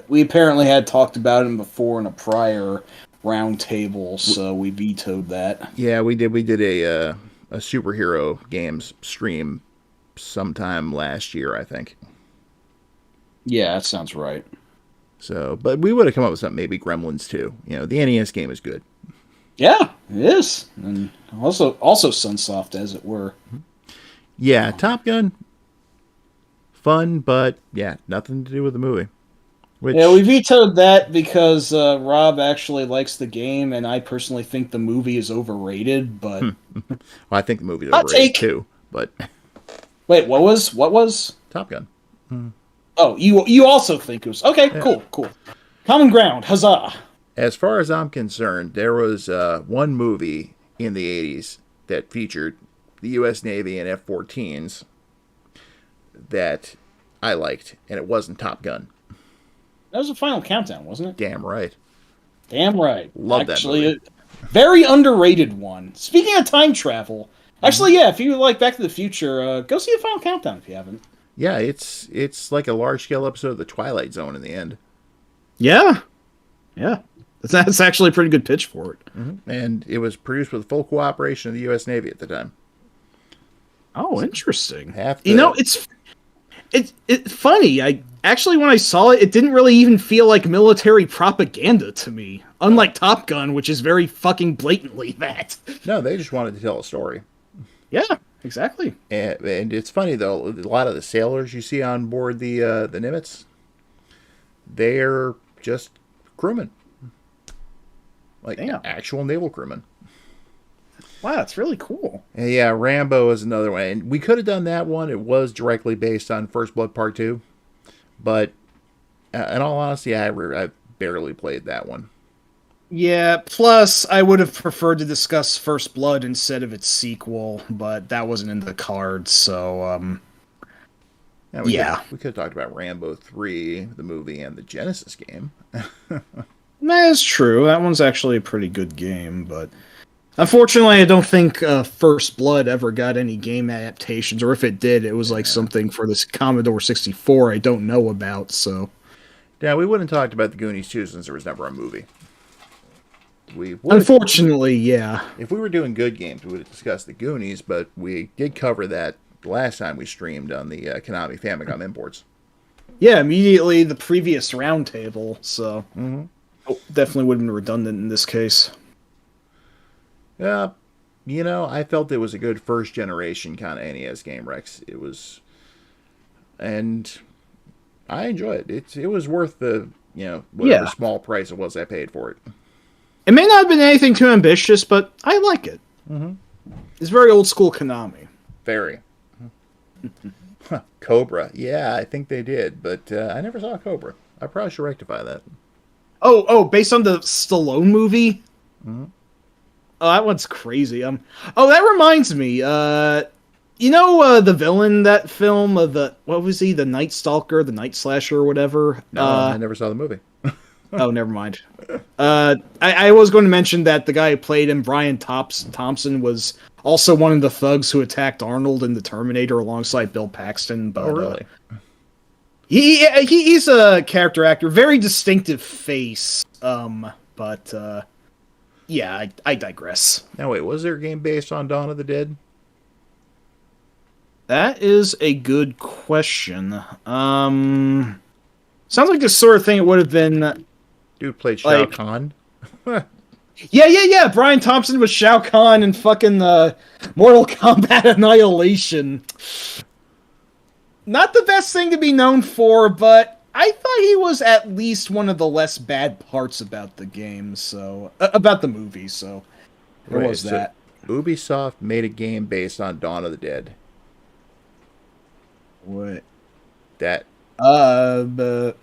we apparently had talked about him before in a prior round table, so we vetoed that. Yeah, we did. We did a superhero games stream sometime last year, I think. Yeah, that sounds right. So, but we would have come up with something, maybe Gremlins 2. The NES game is good. Yeah, it is, and also Sunsoft, as it were. Yeah, Top Gun, fun, but yeah, nothing to do with the movie. Yeah, we Which, vetoed that because Rob actually likes the game, and I personally think the movie is overrated. But well, I think the movie's hot overrated take. too. But Wait, what was? Top Gun. Oh, you also think it was okay? Yeah. Cool. Common ground, huzzah! As far as I'm concerned, there was one movie in the '80s that featured the U.S. Navy and F-14s that I liked, and it wasn't Top Gun. That was the final countdown, wasn't it? Damn right. Damn right. Love that Actually, movie. a very underrated one. Speaking of time travel, actually, yeah, if you like Back to the Future, go see the final countdown if you haven't. Yeah, it's like a large scale episode of the Twilight Zone in the end, Yeah, yeah. That's actually a pretty good pitch for it. and it was produced with full cooperation of the U.S. Navy at the time. Oh, interesting. Half You know, the it's funny. I actually, when I saw it, it didn't really even feel like military propaganda to me. Unlike Top Gun, which is very fucking blatantly that. no, they just wanted to tell a story. Yeah, exactly. And it's funny though, a lot of the sailors you see on board the Nimitz, they're just crewmen, like Damn. actual naval crewmen. Wow, that's really cool. And yeah, Rambo is another one, and we could have done that one. It was directly based on First Blood Part 2, but in all honesty, I barely played that one. Yeah, plus I would have preferred to discuss First Blood instead of its sequel, but that wasn't in the cards, so Yeah, yeah. we could have talked about Rambo 3, the movie, and the Genesis game. That's true. That one's actually a pretty good game, but unfortunately I don't think First Blood ever got any game adaptations, or if it did, it was like something for this Commodore 64 I don't know about, so Yeah, we wouldn't have talked about the Goonies 2 since there was never a movie. We would, unfortunately, yeah. if we were doing good games, we would have discussed the Goonies, but we did cover that last time we streamed on the Konami Famicom imports. Yeah, immediately the previous roundtable, so Mm-hmm. definitely would have been redundant in this case. Yeah, I felt it was a good first generation kind of NES game, Rex. It was, and I enjoy it. It was worth the whatever Yeah. small price it was I paid for it. It may not have been anything too ambitious, but I like it. Mm-hmm. It's very old school Konami. Very. Huh, Cobra. Yeah, I think they did, but I never saw Cobra. I probably should rectify that. Based on the Stallone movie? Mm-hmm. Oh, that one's crazy. That reminds me. The villain in that film of what was he? The Night Stalker, the Night Slasher, or whatever. No, I never saw the movie. Oh, never mind. I was going to mention that the guy who played him, Brian Thompson, was also one of the thugs who attacked Arnold in the Terminator alongside Bill Paxton. But, Oh, really? He's a character actor, very distinctive face. But yeah, I digress. Now, wait, was there a game based on Dawn of the Dead? That is a good question. Sounds like the sort of thing it would have been. Dude played Shao Like- Kahn. Yeah. Brian Thompson was Shao Kahn in fucking Mortal Kombat Annihilation. Not the best thing to be known for, but I thought he was at least one of the less bad parts about the game, so about the movie. So there Right, was so that. Ubisoft made a game based on Dawn of the Dead. What? That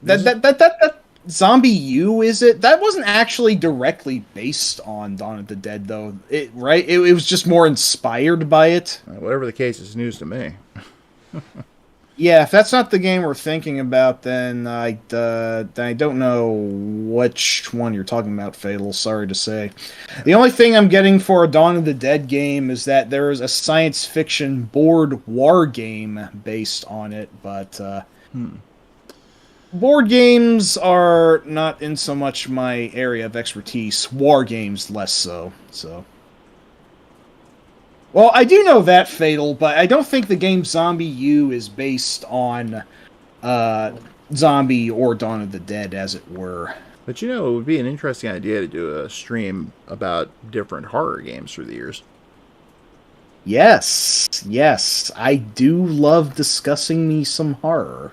That Zombie U, is it? That wasn't actually directly based on Dawn of the Dead, though. It was just more inspired by it. Whatever the case, it's news to me. Yeah, if that's not the game we're thinking about, then I don't know which one you're talking about, Fatal. Sorry to say. The only thing I'm getting for a Dawn of the Dead game is that there is a science fiction board war game based on it, but board games are not in so much my area of expertise. War games less so. So. Well, I do know that, Fatal, but I don't think the game Zombie U is based on Zombie or Dawn of the Dead, as it were. But it would be an interesting idea to do a stream about different horror games through the years. Yes, I do love discussing me some horror.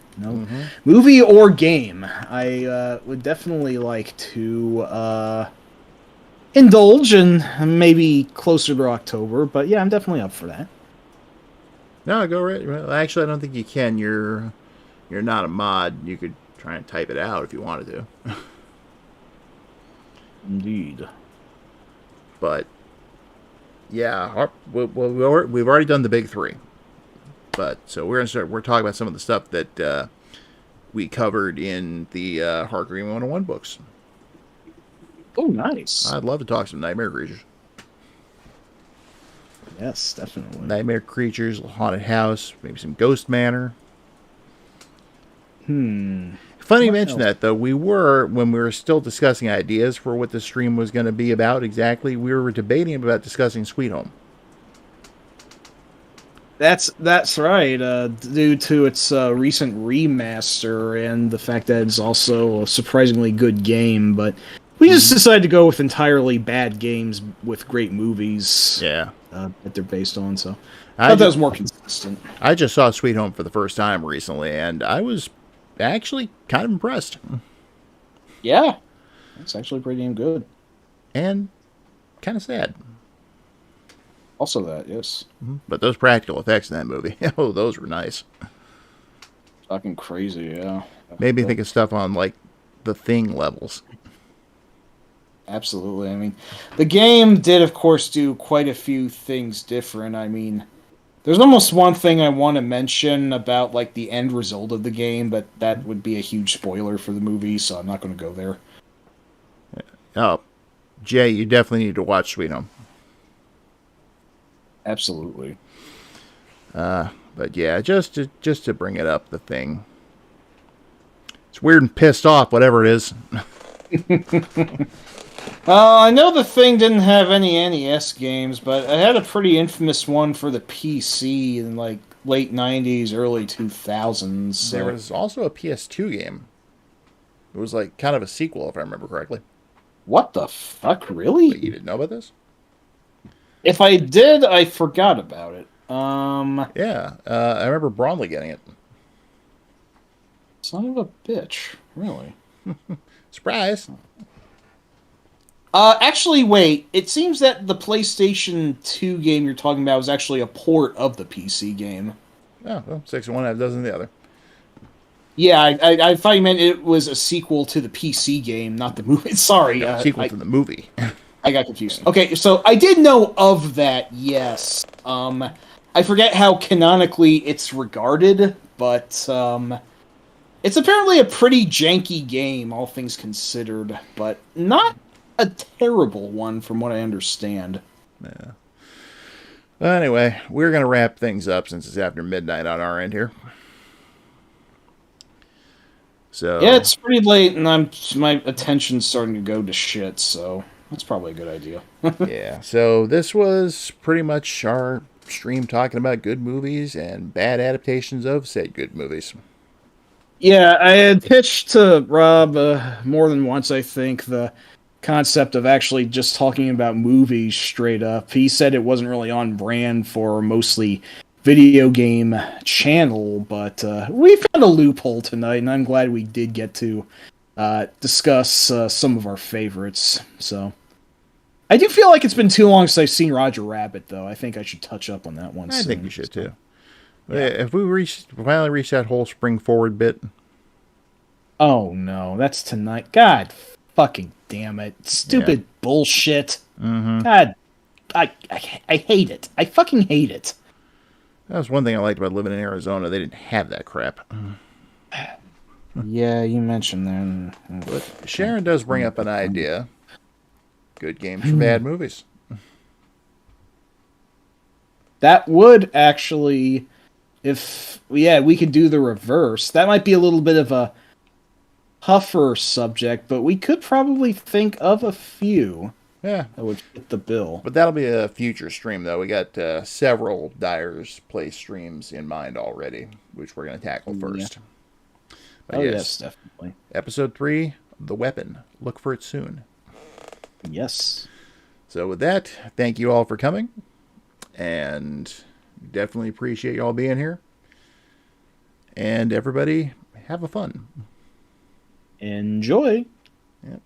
Movie or game. I would definitely like to indulge, and maybe closer to October, but yeah, I'm definitely up for that. No, go right. Well, actually, I don't think you can. You're not a mod. You could try and type it out if you wanted to. Indeed. But yeah, we've already done the big three. But so we're talking about some of the stuff that we covered in the Horror Green 101 books. Oh, nice. I'd love to talk some Nightmare Creatures. Yes, definitely. Nightmare Creatures, Haunted House, maybe some Ghost Manor. Funny you mention that, though. When we were still discussing ideas for what the stream was going to be about exactly, we were debating about discussing Sweet Home. That's right. Due to its recent remaster and the fact that it's also a surprisingly good game, but we just decided to go with entirely bad games with great movies. Yeah. That they're based on. So I thought that was more consistent. I just saw Sweet Home for the first time recently, and I was actually kind of impressed. Yeah, it's actually pretty damn good. And kind of sad. Also that, yes. But those practical effects in that movie, oh, those were nice. Fucking crazy, yeah. Made me think of stuff on, like, the Thing levels. Absolutely. I mean, the game did, of course, do quite a few things different. I mean, there's almost one thing I want to mention about, like, the end result of the game, but that would be a huge spoiler for the movie, so I'm not going to go there. Oh, Jay, you definitely need to watch Sweet Home. Absolutely. But yeah, just to bring it up, the Thing. It's weird and pissed off, whatever it is. I know the Thing didn't have any NES games, but it had a pretty infamous one for the PC in like late 90s, early 2000s. So. There was also a PS2 game. It was like kind of a sequel, if I remember correctly. What the fuck, really? But you didn't know about this? If I did, I forgot about it. Yeah, I remember Bromley getting it. Son of a bitch, really? Surprise! Actually, wait. It seems that the PlayStation 2 game you're talking about was actually a port of the PC game. Oh, well, 6 of one, half dozen of the other. Yeah, I thought you meant it was a sequel to the PC game, not the movie. Sorry. No, sequel to the movie. I got confused. Okay, so I did know of that, yes. I forget how canonically it's regarded, but it's apparently a pretty janky game, all things considered, but not a terrible one from what I understand. Yeah. Well, anyway, we're going to wrap things up since it's after midnight on our end here. So yeah, it's pretty late, and my attention's starting to go to shit, so that's probably a good idea. Yeah, so this was pretty much our stream talking about good movies and bad adaptations of said good movies. Yeah, I had pitched to Rob more than once, I think, the concept of actually just talking about movies straight up. He said it wasn't really on brand for mostly video game channel, but we found a loophole tonight, and I'm glad we did get to discuss some of our favorites. So I do feel like it's been too long since I've seen Roger Rabbit, though. I think I should touch up on that one soon. I think you should, too. Yeah. If we finally reach that whole spring forward bit. Oh no, that's tonight. God fucking damn it. Yeah. Stupid bullshit. Mm-hmm. God, I hate it. I fucking hate it. That was one thing I liked about living in Arizona. They didn't have that crap. Yeah, you mentioned that. But Sharon does bring up an idea. Good games for bad movies. That would actually, if yeah, we could do the reverse. That might be a little bit of a tougher subject, but we could probably think of a few Yeah. that would fit the bill. But that'll be a future stream, though. We got several Dyer's Place streams in mind already, which we're going to tackle Yeah. first. But Oh yes, yes, definitely. episode 3, The Weapon. Look for it soon. Yes. So with that, thank you all for coming. And definitely appreciate you all being here. And everybody, have a fun. Enjoy. Yep.